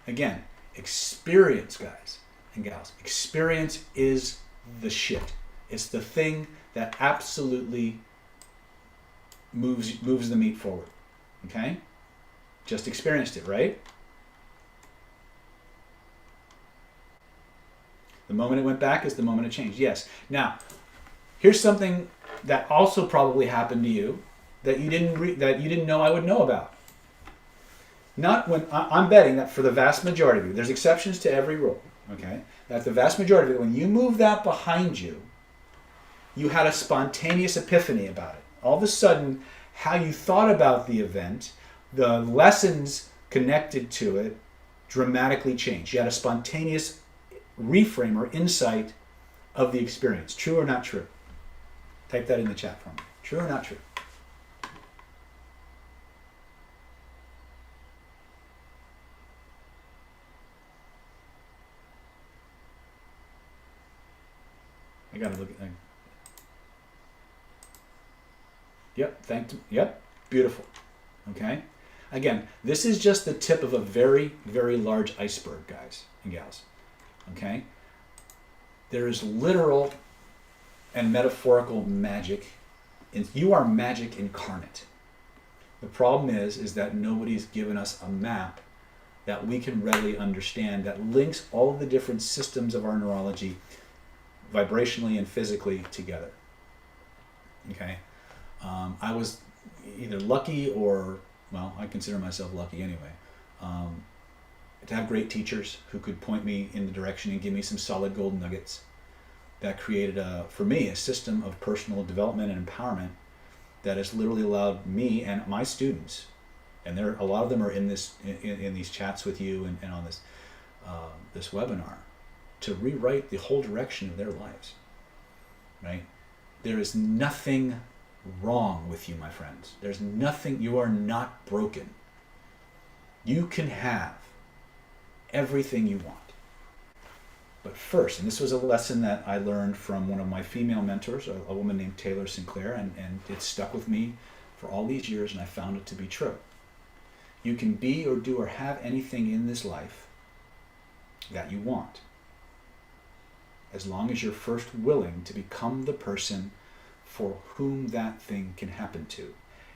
Again, experience, guys and gals. Experience is the shit. It's the thing that absolutely moves the meat forward. Okay? Just experienced it, right? The moment it went back is the moment it changed. Yes. Now, here's something that also probably happened to you that you didn't know I would know about. Not when I'm betting that for the vast majority of you, there's exceptions to every rule. Okay, that the vast majority of it, when you move that behind you, you had a spontaneous epiphany about it. All of a sudden, how you thought about the event, the lessons connected to it, dramatically changed. You had a spontaneous reframe or insight of the experience. True or not true? Type that in the chat for me. True or not true? I gotta look at that. Yep, yep, beautiful. Okay? Again, this is just the tip of a very, very large iceberg, guys and gals. Okay? There is literal and metaphorical magic. You are magic incarnate. The problem is that nobody's given us a map that we can readily understand that links all of the different systems of our neurology vibrationally and physically together. Okay? I was either lucky or, well, I consider myself lucky anyway, to have great teachers who could point me in the direction and give me some solid gold nuggets that created, for me, a system of personal development and empowerment that has literally allowed me and my students, and a lot of them are in these chats with you and on this webinar, to rewrite the whole direction of their lives. Right? There is nothing wrong with you, my friends. There's nothing. You are not broken. You can have everything you want. But first, and this was a lesson that I learned from one of my female mentors, a woman named Taylor Sinclair, and it stuck with me for all these years, and I found it to be true. You can be or do or have anything in this life that you want, as long as you're first willing to become the person for whom that thing can happen to.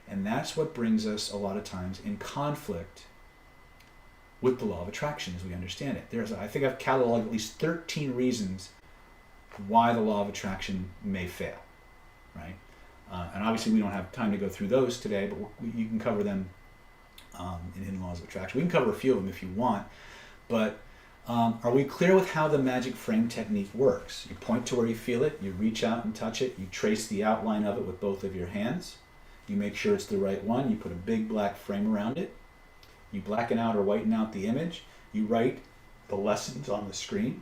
And that's what brings us a lot of times in conflict with the law of attraction as we understand it. I think I've cataloged at least 13 reasons why the law of attraction may fail, right? And obviously we don't have time to go through those today, but you can cover them in Hidden Laws of Attraction. We can cover a few of them if you want, but are we clear with how the magic frame technique works? You point to where you feel it, you reach out and touch it, you trace the outline of it with both of your hands, you make sure it's the right one, you put a big black frame around it, you blacken out or whiten out the image, you write the lessons on the screen,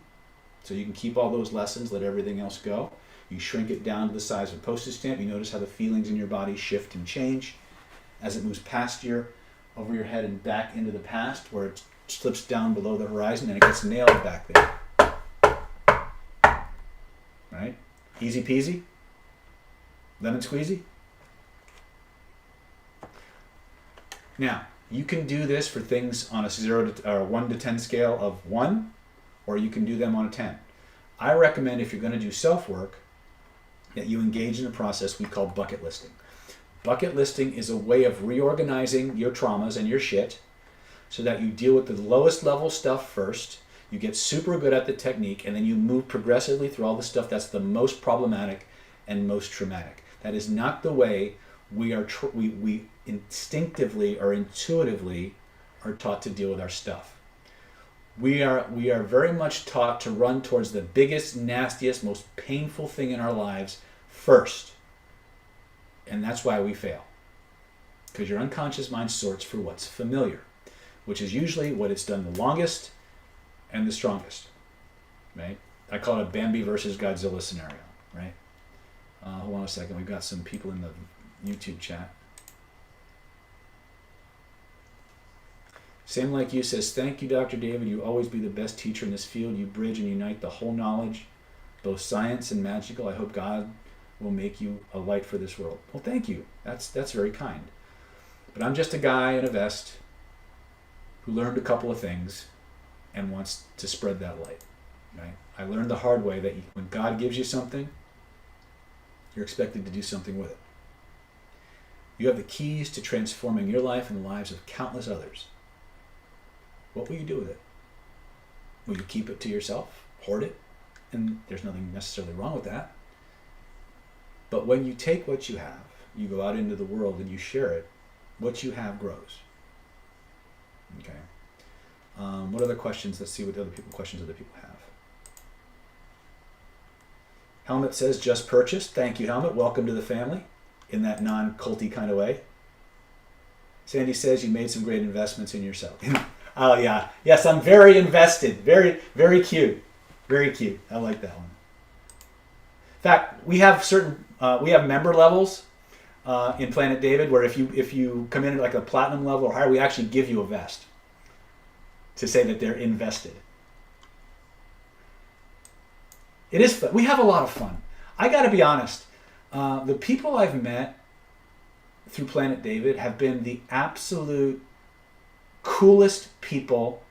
so you can keep all those lessons, let everything else go. You shrink it down to the size of a postage stamp, you notice how the feelings in your body shift and change as it moves past over your head and back into the past, where it slips down below the horizon and it gets nailed back there. Right? Easy peasy? Lemon squeezy? Now, you can do this for things on a 1 to 10 scale of 1, or you can do them on a 10. I recommend, if you're going to do self-work, that you engage in a process we call bucket listing. Bucket listing is a way of reorganizing your traumas and your shit so that you deal with the lowest level stuff first, you get super good at the technique, and then you move progressively through all the stuff that's the most problematic and most traumatic. That is not the way we instinctively or intuitively are taught to deal with our stuff. We are very much taught to run towards the biggest, nastiest, most painful thing in our lives first. And that's why we fail. Because your unconscious mind sorts for what's familiar, which is usually what it's done the longest and the strongest. Right? I call it a Bambi versus Godzilla scenario. Right? Hold on a second. We've got some people in the YouTube chat. Same Like You says, thank you, Dr. David. You always be the best teacher in this field. You bridge and unite the whole knowledge both science and magical. I hope God will make you a light for this world. Well, thank you. That's very kind. But I'm just a guy in a vest who learned a couple of things and wants to spread that light. Right? I learned the hard way that when God gives you something, you're expected to do something with it. You have the keys to transforming your life and the lives of countless others. What will you do with it? Will you keep it to yourself? Hoard it? And there's nothing necessarily wrong with that. But when you take what you have, you go out into the world and you share it, what you have grows. Okay. What other questions? Let's see what questions other people have. Helmet says, just purchased. Thank you, Helmet. Welcome to the family in that non-culty kind of way. Sandy says, you made some great investments in yourself. Oh, yeah. Yes, I'm very invested. Very, very cute. Very cute. I like that one. In fact, we have member levels in Planet David where if you come in at like a platinum level or higher, we actually give you a vest to say that they're invested. It is fun. We have a lot of fun. I got to be honest. The people I've met through Planet David have been the absolute coolest people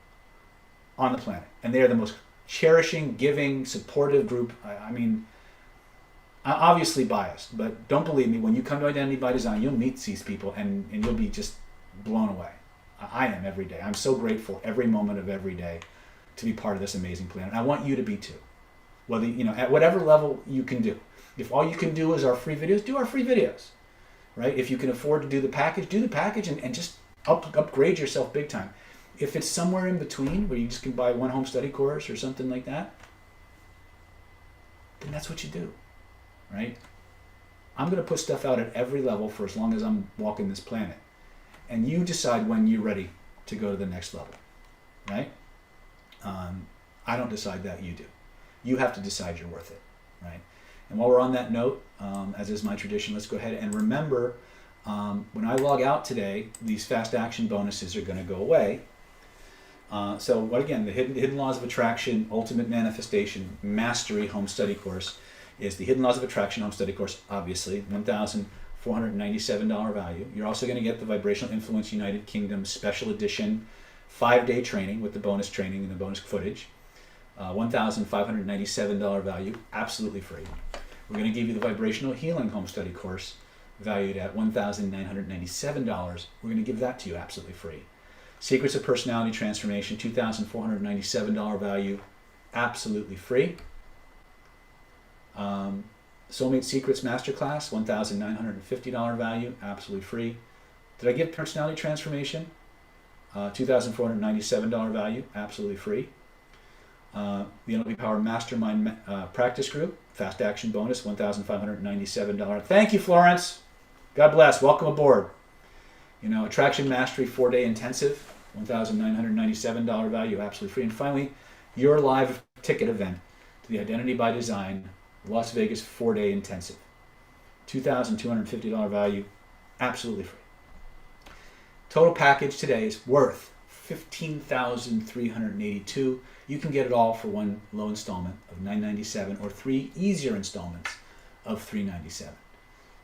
on the planet. And they are the most cherishing, giving, supportive group. I mean, I'm obviously biased, but don't believe me. When you come to Identity by Design, you'll meet these people and you'll be just blown away. I am every day. I'm so grateful every moment of every day to be part of this amazing planet. I want you to be too. Whether, at whatever level you can do. If all you can do is our free videos, do our free videos, right? If you can afford to do the package and just upgrade yourself big time. If it's somewhere in between where you just can buy one home study course or something like that, then that's what you do, right? I'm going to put stuff out at every level for as long as I'm walking this planet. And you decide when you're ready to go to the next level, right? I don't decide that, you do. You have to decide you're worth it, right? And while we're on that note, as is my tradition, let's go ahead and remember when I log out today, these fast action bonuses are going to go away. So what again, the Hidden Laws of Attraction, Ultimate Manifestation, Mastery Home Study Course is the Hidden Laws of Attraction Home Study Course, obviously, $1,497 value. You're also going to get the Vibrational Influence United Kingdom Special Edition 5-day training with the bonus training and the bonus footage. $1,597 value, absolutely free. We're going to give you the Vibrational Healing Home Study Course valued at $1,997. We're going to give that to you absolutely free. Secrets of Personality Transformation, $2,497 value, absolutely free. Soulmate Secrets Masterclass, $1,950 value, absolutely free. Did I give Personality Transformation? $2,497 value, absolutely free. The NLP Power Mastermind Practice Group, Fast Action Bonus, $1,597. Thank you, Florence. God bless. Welcome aboard. Attraction Mastery 4-day intensive, $1,997 value, absolutely free. And finally, your live ticket event to the Identity by Design Las Vegas 4-day intensive, $2,250 value, absolutely free. Total package today is worth $15,382. You can get it all for one low installment of $997 or 3 easier installments of $397.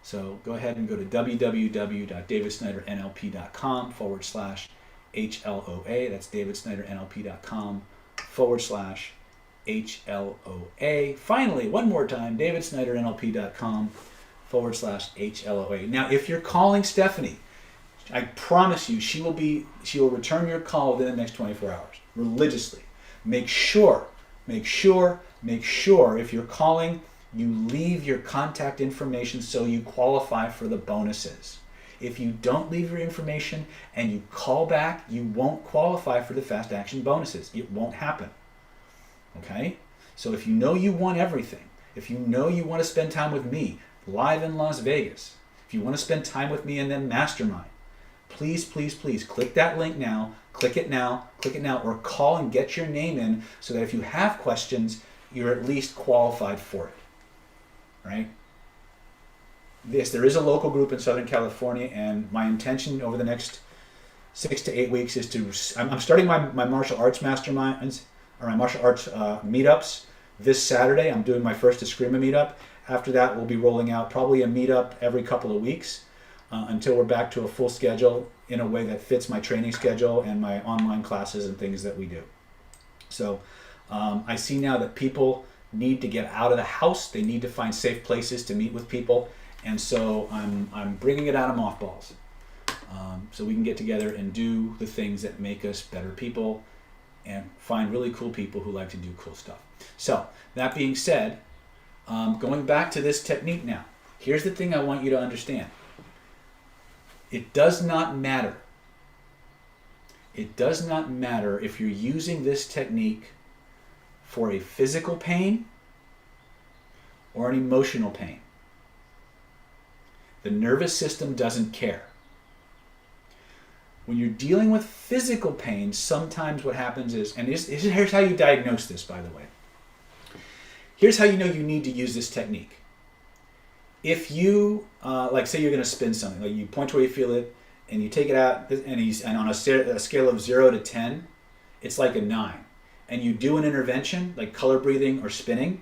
So go ahead and go to www.davidsnydernlp.com/HLOA. That's davidsnydernlp.com/HLOA. Finally, one more time, davidsnydernlp.com/HLOA. Now, if you're calling Stephanie, I promise you she will return your call within the next 24 hours, religiously. Make sure if you're calling, you leave your contact information so you qualify for the bonuses. If you don't leave your information and you call back, you won't qualify for the fast action bonuses. It won't happen. Okay? So if you know you want everything, if you know you want to spend time with me live in Las Vegas, if you want to spend time with me in then Mastermind, please click that link now, click it now, or call and get your name in so that if you have questions, you're at least qualified for it, right? There is a local group in Southern California, and my intention over the next 6 to 8 weeks is I'm starting my martial arts masterminds, or my martial arts meetups This Saturday, I'm doing my first Eskrima meetup. After that, we'll be rolling out probably a meetup every couple of weeks until we're back to a full schedule in a way that fits my training schedule and my online classes and things that we do. So I see now that people need to get out of the house. They need to find safe places to meet with people. And so I'm bringing it out of mothballs so we can get together and do the things that make us better people and find really cool people who like to do cool stuff. So that being said, going back to this technique now, here's the thing I want you to understand. It does not matter. It does not matter if you're using this technique for a physical pain or an emotional pain. The nervous system doesn't care. When you're dealing with physical pain, sometimes what happens is, and here's how you diagnose this, by the way. Here's how you know you need to use this technique. If you, like say you're going to spin something, like you point where you feel it, and you take it out, and on a scale of 0 to 10, it's like a 9. And you do an intervention, like color breathing or spinning,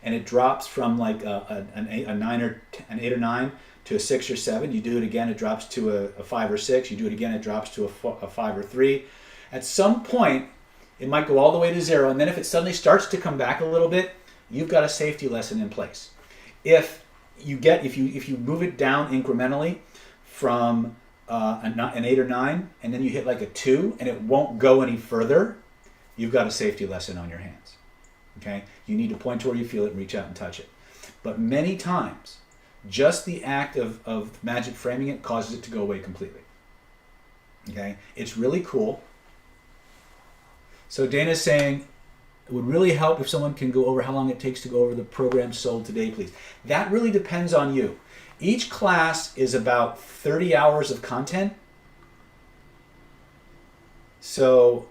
and it drops from like an 8 or 9 to a 6 or 7. You do it again, it drops to a 5 or 6. You do it again, it drops to a 5 or 3. At some point, it might go all the way to 0, and then if it suddenly starts to come back a little bit, you've got a safety lesson in place. If you move it down incrementally from an 8 or 9, and then you hit like a 2, and it won't go any further, you've got a safety lesson on your hands. Okay? You need to point to where you feel it and reach out and touch it. But many times, just the act of magic framing it causes it to go away completely. Okay? It's really cool. So Dana's saying, it would really help if someone can go over how long it takes to go over the program sold today, please. That really depends on you. Each class is about 30 hours of content. So,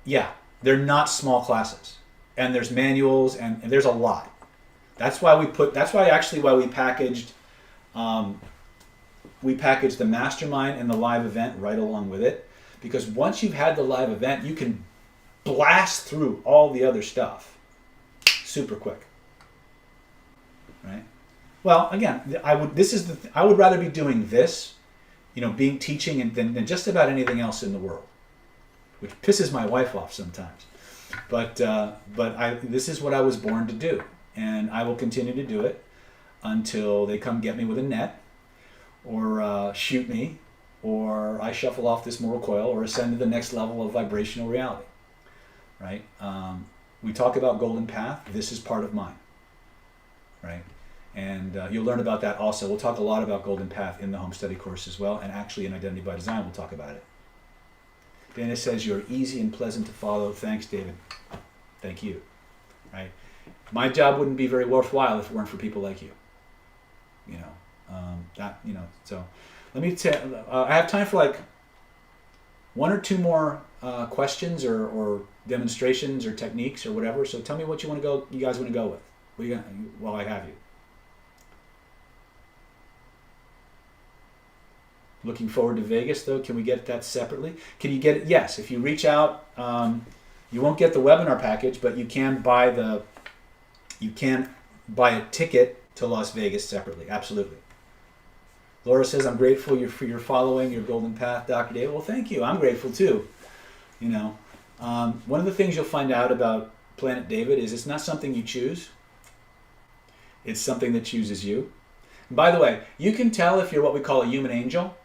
yeah, they're not small classes. And there's manuals and there's a lot. That's why we packaged the Mastermind and the live event right along with it. Because once you've had the live event, you can blast through all the other stuff super quick, right? Well, again, I would rather be doing this, being teaching than just about anything else in the world, which pisses my wife off sometimes. But this is what I was born to do, and I will continue to do it until they come get me with a net, or shoot me, or I shuffle off this mortal coil, or ascend to the next level of vibrational reality. Right? We talk about Golden Path. This is part of mine. Right? And you'll learn about that also. We'll talk a lot about Golden Path in the home study course as well, and actually in Identity by Design we'll talk about it. Dana says, you're easy and pleasant to follow. Thanks, David. Thank you. Right? My job wouldn't be very worthwhile if it weren't for people like you. So let me tell, I have time for like one or two more questions or demonstrations or techniques or whatever. So tell me what you guys want to go with. What are you gonna, while I have you? Looking forward to Vegas though. Can we get that separately? Can you get it? Yes. If you reach out, you won't get the webinar package, but you can buy a ticket to Las Vegas separately. Absolutely. Laura says, I'm grateful for your following your Golden Path, Dr. David. Well, thank you. I'm grateful too. One of the things you'll find out about Planet David is it's not something you choose. It's something that chooses you. And by the way, you can tell if you're what we call a human angel.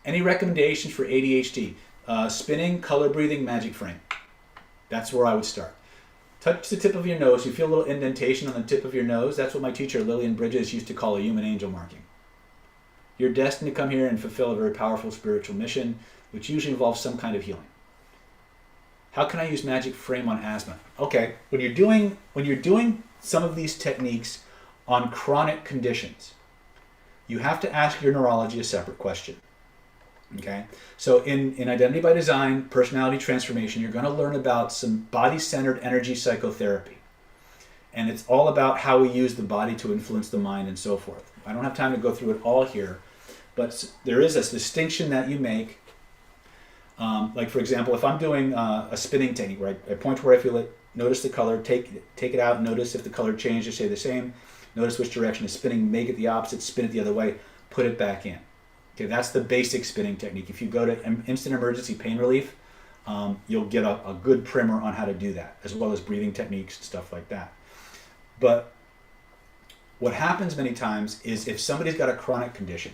Any recommendations for ADHD? Spinning, color breathing, magic frame. That's where I would start. Touch the tip of your nose. You feel a little indentation on the tip of your nose. That's what my teacher Lillian Bridges used to call a human angel marking. You're destined to come here and fulfill a very powerful spiritual mission, which usually involves some kind of healing. How can I use magic frame on asthma? Okay, when you're doing some of these techniques on chronic conditions, you have to ask your neurology a separate question. Okay, so in Identity by Design, personality transformation, you're going to learn about some body-centered energy psychotherapy. And it's all about how we use the body to influence the mind and so forth. I don't have time to go through it all here, but there is a distinction that you make. Like for example, if I'm doing a spinning technique, right, I point where I feel it, notice the color, take it out, notice if the color changed or stay the same, notice which direction it's spinning, make it the opposite, spin it the other way, put it back in. Okay, that's the basic spinning technique. If you go to instant emergency pain relief, you'll get a good primer on how to do that, as well as breathing techniques and stuff like that. But what happens many times is if somebody's got a chronic condition,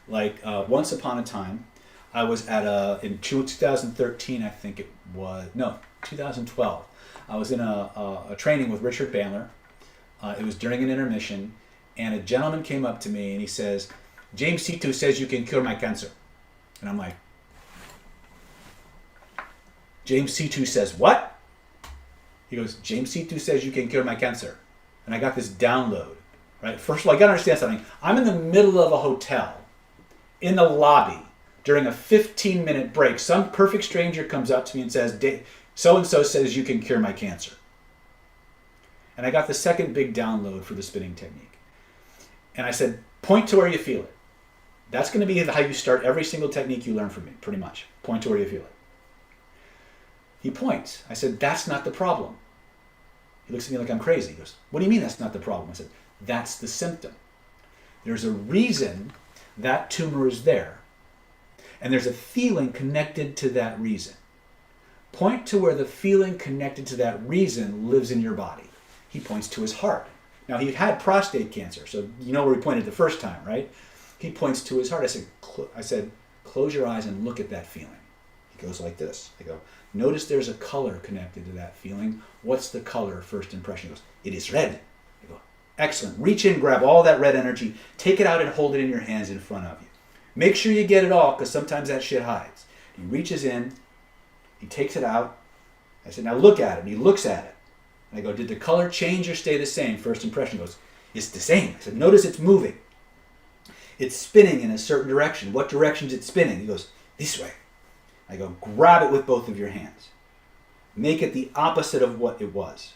like once upon a time, I was in 2013, I think it was, no, 2012. I was in a training with Richard Bandler. It was during an intermission, and a gentleman came up to me and he says, James C2 says you can cure my cancer. And I'm like, James C2 says what? He goes, James C2 says you can cure my cancer. And I got this download, right? First of all, I gotta understand something. I'm in the middle of a hotel, in the lobby, during a 15-minute break. Some perfect stranger comes up to me and says, so-and-so says you can cure my cancer. And I got the second big download for the spinning technique. And I said, point to where you feel it. That's going to be how you start every single technique you learn from me, pretty much. Point to where you feel it. He points. I said, that's not the problem. He looks at me like I'm crazy. He goes, what do you mean that's not the problem? I said, that's the symptom. There's a reason that tumor is there. And there's a feeling connected to that reason. Point to where the feeling connected to that reason lives in your body. He points to his heart. Now, he had prostate cancer, so you know where he pointed the first time, right? He points to his heart. I said, close your eyes and look at that feeling. He goes like this. I go, notice there's a color connected to that feeling. What's the color, first impression? He goes, it is red. I go, excellent. Reach in, grab all that red energy, take it out and hold it in your hands in front of you. Make sure you get it all, because sometimes that shit hides. He reaches in, he takes it out. I said, now look at it. And he looks at it. And I go, did the color change or stay the same? First impression. He goes, it's the same. I said, notice it's moving. It's spinning in a certain direction. What direction is it spinning? He goes, this way. I go, grab it with both of your hands. Make it the opposite of what it was.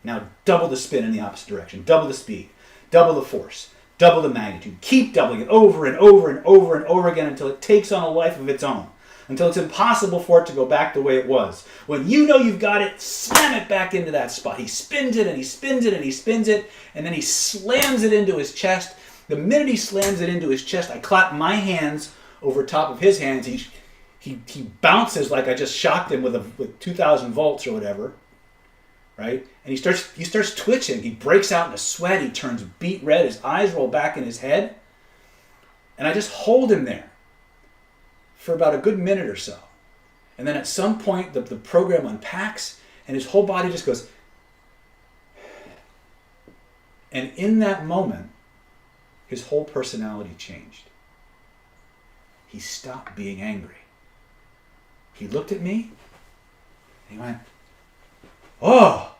Now double the spin in the opposite direction. Double the speed. Double the force. Double the magnitude. Keep doubling it over and over and over and over again until it takes on a life of its own. Until it's impossible for it to go back the way it was. When you know you've got it, slam it back into that spot. He spins it and he spins it and he spins it, and then he slams it into his chest. The minute he slams it into his chest, I clap my hands over top of his hands. He bounces like I just shocked him with 2,000 volts or whatever, right? And he starts twitching. He breaks out in a sweat. He turns beet red. His eyes roll back in his head, and I just hold him there for about a good minute or so. And then at some point, the program unpacks, and his whole body just goes. And in that moment, his whole personality changed. He stopped being angry. He looked at me, and he went, oh!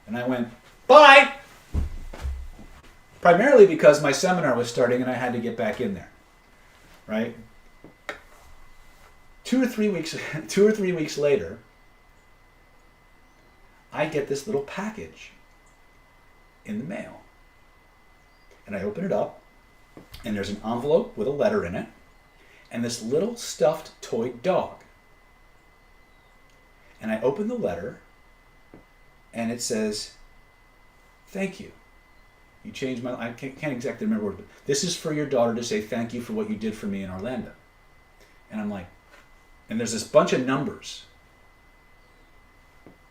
And I went, bye! Primarily because my seminar was starting and I had to get back in there, right? 2 or 3 weeks later, I get this little package in the mail. And I open it up, and there's an envelope with a letter in it, and this little stuffed toy dog. And I open the letter, and it says, thank you. You changed my life. I can't exactly remember what, but this is for your daughter to say thank you for what you did for me in Orlando. And I'm like, and there's this bunch of numbers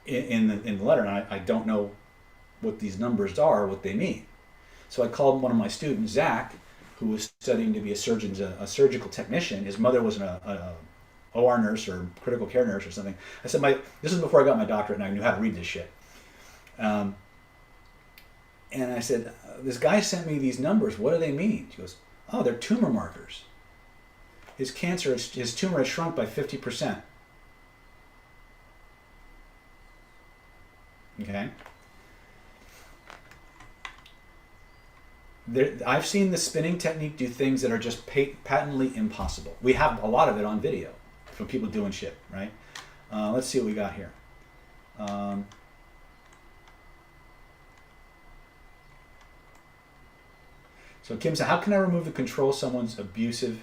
in the letter, and I don't know what these numbers are, or what they mean. So I called one of my students, Zach, who was studying to be a surgeon, a surgical technician. His mother was an OR nurse or critical care nurse or something. I said, this is before I got my doctorate and I knew how to read this shit. And I said, this guy sent me these numbers. What do they mean? She goes, oh, they're tumor markers. His tumor has shrunk by 50%. Okay. I've seen the spinning technique do things that are just patently impossible. We have a lot of it on video from people doing shit, right? Let's see what we got here. So Kim said, how can I remove the control someone's abusive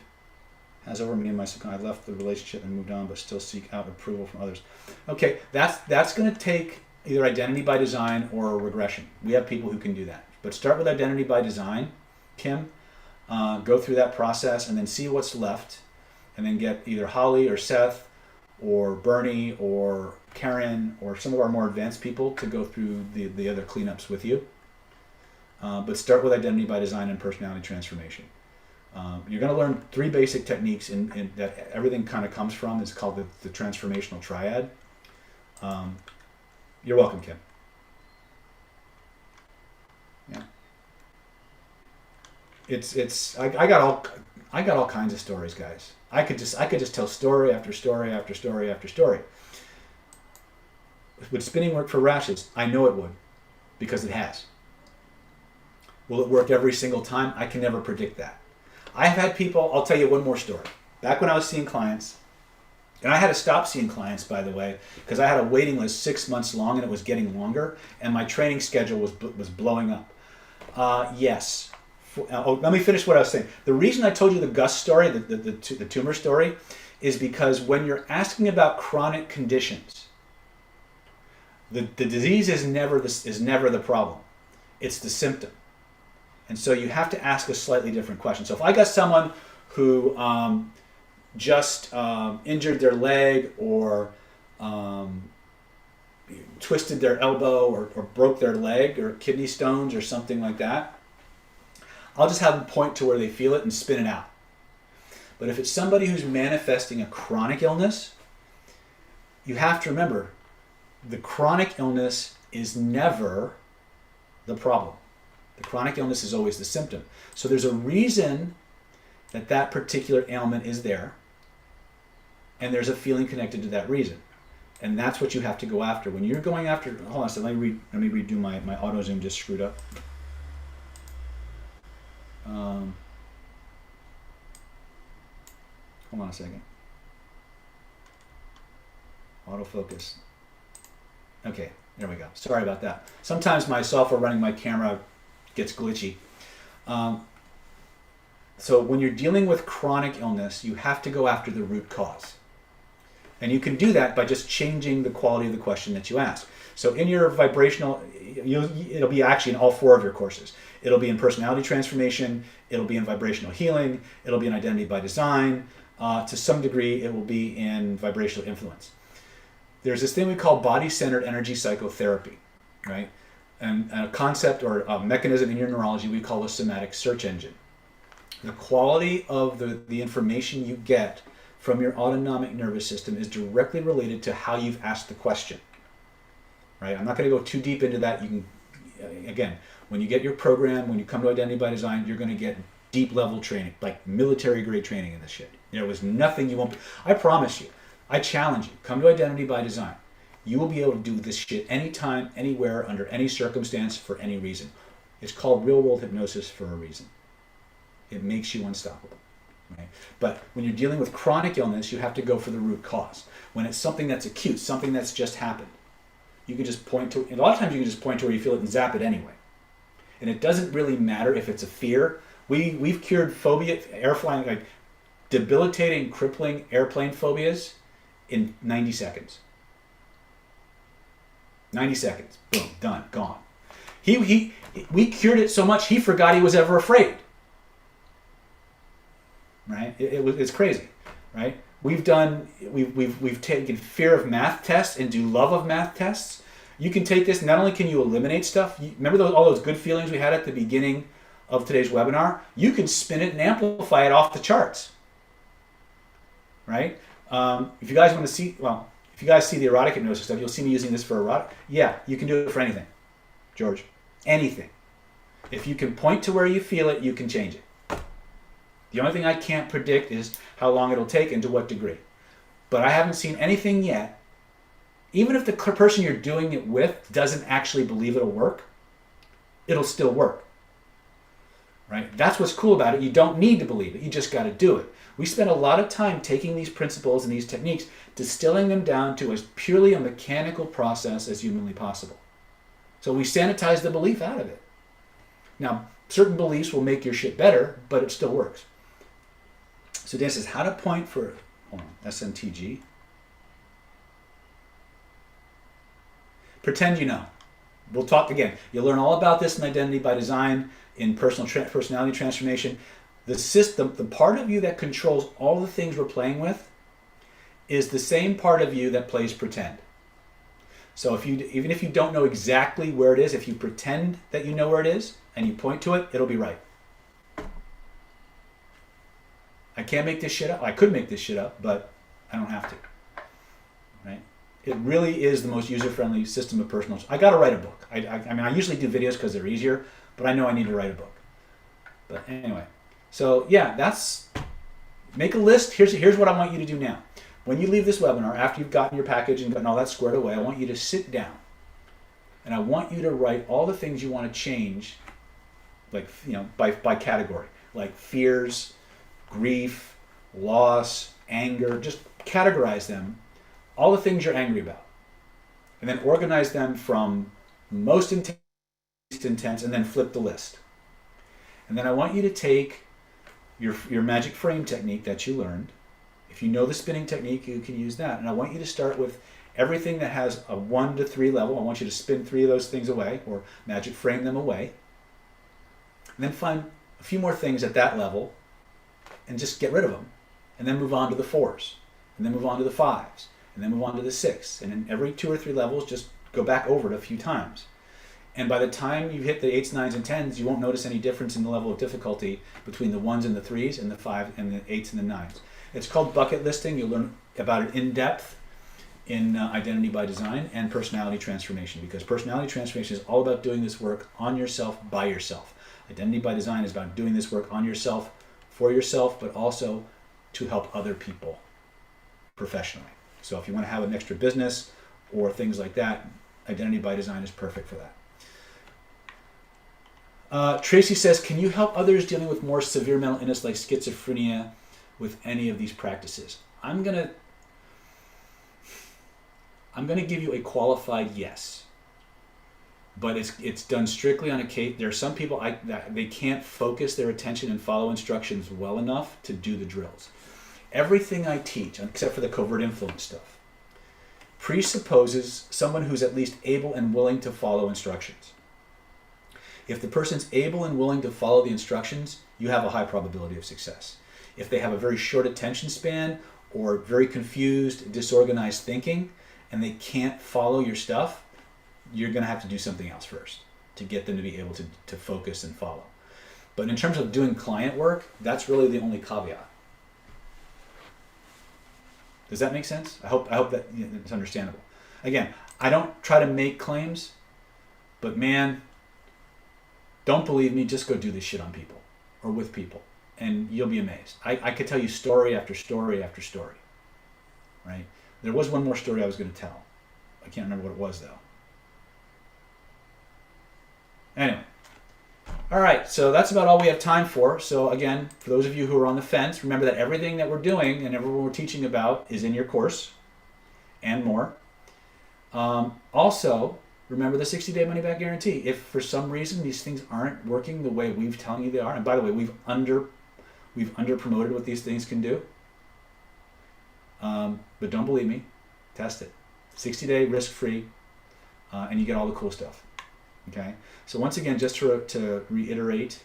has over me and my son? I left the relationship and moved on, but still seek out approval from others. Okay, that's going to take either identity by design or regression. We have people who can do that. But start with identity by design, Kim. Go through that process and then see what's left. And then get either Holly or Seth or Bernie or Karen or some of our more advanced people to go through the other cleanups with you. But start with identity by design and personality transformation. You're going to learn 3 basic techniques in that everything kind of comes from. It's called the transformational triad. You're welcome, Kim. Yeah. I got all kinds of stories, guys. I could just tell story after story after story after story. Would spinning work for rashes? I know it would, because it has. Will it work every single time? I can never predict that. I've had people, I'll tell you one more story. Back when I was seeing clients, and I had to stop seeing clients, by the way, because I had a waiting list 6 months long and it was getting longer, and my training schedule was blowing up. Yes. Let me finish what I was saying. The reason I told you the Gus story, the tumor story, is because when you're asking about chronic conditions, the disease is never the problem. It's the symptom. And so you have to ask a slightly different question. So if I got someone who just injured their leg or twisted their elbow or broke their leg or kidney stones or something like that, I'll just have them point to where they feel it and spin it out. But if it's somebody who's manifesting a chronic illness, you have to remember the chronic illness is never the problem. The chronic illness is always the symptom. So there's a reason that particular ailment is there, and there's a feeling connected to that reason. And that's what you have to go after. When you're going after, hold on a second, let me redo my auto zoom just screwed up. Hold on a second. Autofocus. Okay, there we go. Sorry about that. Sometimes my software running my camera gets glitchy. So when you're dealing with chronic illness, you have to go after the root cause. And you can do that by just changing the quality of the question that you ask. So in your vibrational, it'll be actually in all 4 of your courses. It'll be in personality transformation, it'll be in vibrational healing, it'll be in identity by design. To some degree, it will be in vibrational influence. There's this thing we call body-centered energy psychotherapy, right? And a concept or a mechanism in your neurology we call a somatic search engine. The quality of the information you get from your autonomic nervous system is directly related to how you've asked the question, right? I'm not going to go too deep into that. You can, again, when you get your program, when you come to Identity by Design, you're going to get deep level training, like military grade training in this shit. There was nothing you won't, I promise you, I challenge you, come to Identity by Design. You will be able to do this shit anytime, anywhere, under any circumstance, for any reason. It's called real world hypnosis for a reason. It makes you unstoppable. Right? But when you're dealing with chronic illness, you have to go for the root cause. When it's something that's acute, something that's just happened, you can just point to, and a lot of times you can just point to where you feel it and zap it anyway. And it doesn't really matter if it's a fear. We've cured phobia, air flying, like debilitating, crippling airplane phobias in 90 seconds. 90 seconds, boom, done, gone. We cured it so much he forgot he was ever afraid. Right? It's crazy, right? We've taken fear of math tests and do love of math tests. You can take this. Not only can you eliminate stuff. Remember all those good feelings we had at the beginning of today's webinar? You can spin it and amplify it off the charts. Right? If you guys want to see, well, if you guys see the erotic hypnosis stuff, you'll see me using this for erotic. Yeah, you can do it for anything, George. Anything. If you can point to where you feel it, you can change it. The only thing I can't predict is how long it'll take and to what degree. But I haven't seen anything yet. Even if the person you're doing it with doesn't actually believe it'll work, it'll still work. Right? That's what's cool about it. You don't need to believe it. You just got to do it. We spend a lot of time taking these principles and these techniques, distilling them down to as purely a mechanical process as humanly possible. So we sanitize the belief out of it. Now, certain beliefs will make your shit better, but it still works. So Dan says, how to point for, hold on, SMTG. pretend you know. We'll talk again. You'll learn all about this in Identity by Design, in personality transformation. The system, the part of you that controls all the things we're playing with, is the same part of you that plays pretend. So even if you don't know exactly where it is, if you pretend that you know where it is and you point to it, it'll be right. I can't make this shit up. I could make this shit up, but I don't have to. Right? It really is the most user-friendly system of personal. I got to write a book. I mean, I usually do videos because they're easier, but I know I need to write a book. But anyway, so yeah, make a list. Here's what I want you to do now. When you leave this webinar, after you've gotten your package and gotten all that squared away, I want you to sit down and I want you to write all the things you want to change, like, by category, like fears, grief, loss, anger. Just categorize them, all the things you're angry about, and then organize them from most intense, and then flip the list. And then I want you to take your magic frame technique that you learned. If you know the spinning technique, you can use that. And I want you to start with everything that has a 1 to 3 level. I want you to spin 3 of those things away, or magic frame them away. And then find a few more things at that level and just get rid of them. And then move on to the 4s. And then move on to the 5s. And then move on to the 6. And then every 2 or 3 levels, just go back over it a few times. And by the time you hit the 8s, 9s, and 10s, you won't notice any difference in the level of difficulty between the 1s and the 3s and the 5s and the 8s and the 9s. It's called bucket listing. You'll learn about it in depth in Identity by Design and Personality Transformation, because Personality Transformation is all about doing this work on yourself, by yourself. Identity by Design is about doing this work on yourself, for yourself, but also to help other people professionally. So if you want to have an extra business or things like that, Identity by Design is perfect for that. Tracy says, can you help others dealing with more severe mental illness like schizophrenia with any of these practices? I'm gonna give you a qualified yes, but it's done strictly on a case. There are some people that they can't focus their attention and follow instructions well enough to do the drills. Everything I teach, except for the covert influence stuff, presupposes someone who's at least able and willing to follow instructions. If the person's able and willing to follow the instructions, you have a high probability of success. If they have a very short attention span or very confused, disorganized thinking, and they can't follow your stuff, you're going to have to do something else first to get them to be able to focus and follow. But in terms of doing client work, that's really the only caveat. Does that make sense? I hope that it's understandable. Again, I don't try to make claims, but man, don't believe me, just go do this shit on people or with people, and you'll be amazed. I could tell you story after story after story, right? There was one more story I was going to tell. I can't remember what it was, though. Anyway. All right, so that's about all we have time for. So again, for those of you who are on the fence, remember that everything that we're doing and everything we're teaching about is in your course and more. Also, remember the 60-day money-back guarantee. If for some reason these things aren't working the way we've telling you they are, and by the way, we've under-promoted what these things can do, but don't believe me, test it. 60-day risk-free, and you get all the cool stuff. Okay, so once again, just to reiterate,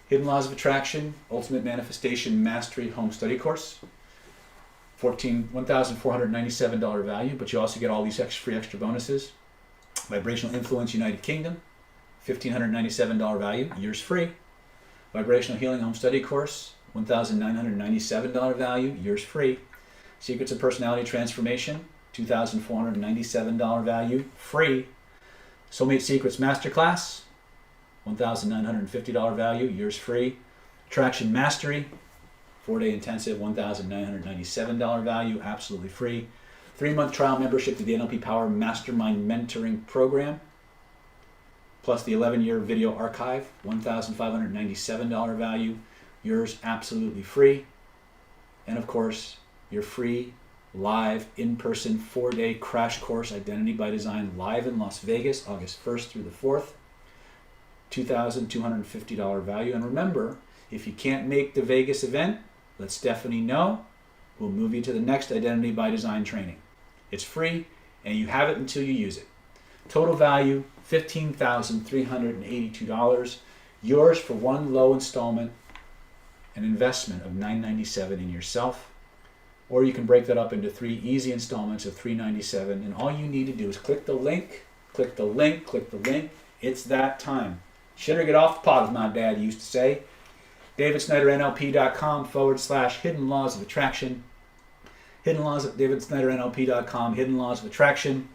Hidden Laws of Attraction, Ultimate Manifestation Mastery Home Study Course, $1,497 value, but you also get all these free extra bonuses. Vibrational Influence United Kingdom, $1,597 value, years free. Vibrational Healing Home Study Course, $1,997 value, years free. Secrets of Personality Transformation, $2,497 value, free. Soulmate Secrets Masterclass, $1,950 value, years free. Attraction Mastery, 4-day intensive, $1,997 value, absolutely free. 3-month trial membership to the NLP Power Mastermind Mentoring Program, plus the 11-year video archive, $1,597 value, yours absolutely free. And of course, your free live in-person 4-day crash course, Identity by Design, live in Las Vegas, August 1st through the 4th, $2,250 value. And remember, if you can't make the Vegas event, let Stephanie know. We'll move you to the next Identity by Design training. It's free, and you have it until you use it. Total value, $15,382. Yours for one low installment, an investment of $997 in yourself. Or you can break that up into 3 easy installments of $397, and all you need to do is click the link, click the link, click the link. It's that time. Shit or get off the pot, as my dad used to say. DavidSnyderNLP.com/hidden laws of attraction. Hidden laws at DavidSnyderNLP.com, hidden laws of attraction.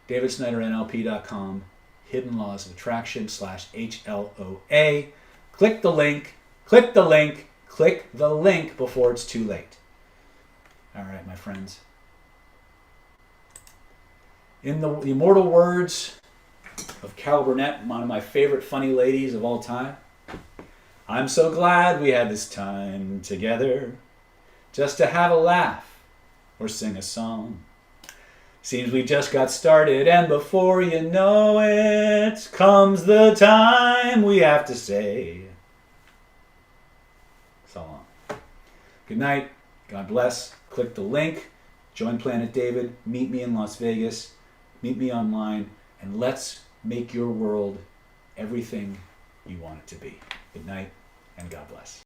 DavidSnyderNLP.com, hidden laws of attraction /HLOA. Click the link, click the link, click the link before it's too late. All right, my friends. In the immortal words of Carol Burnett, one of my favorite funny ladies of all time, I'm so glad we had this time together just to have a laugh or sing a song. Seems we just got started, and before you know it, comes the time we have to say so long. Good night. God bless. Click the link. Join Planet David. Meet me in Las Vegas. Meet me online. And let's make your world everything you want it to be. Good night, and God bless.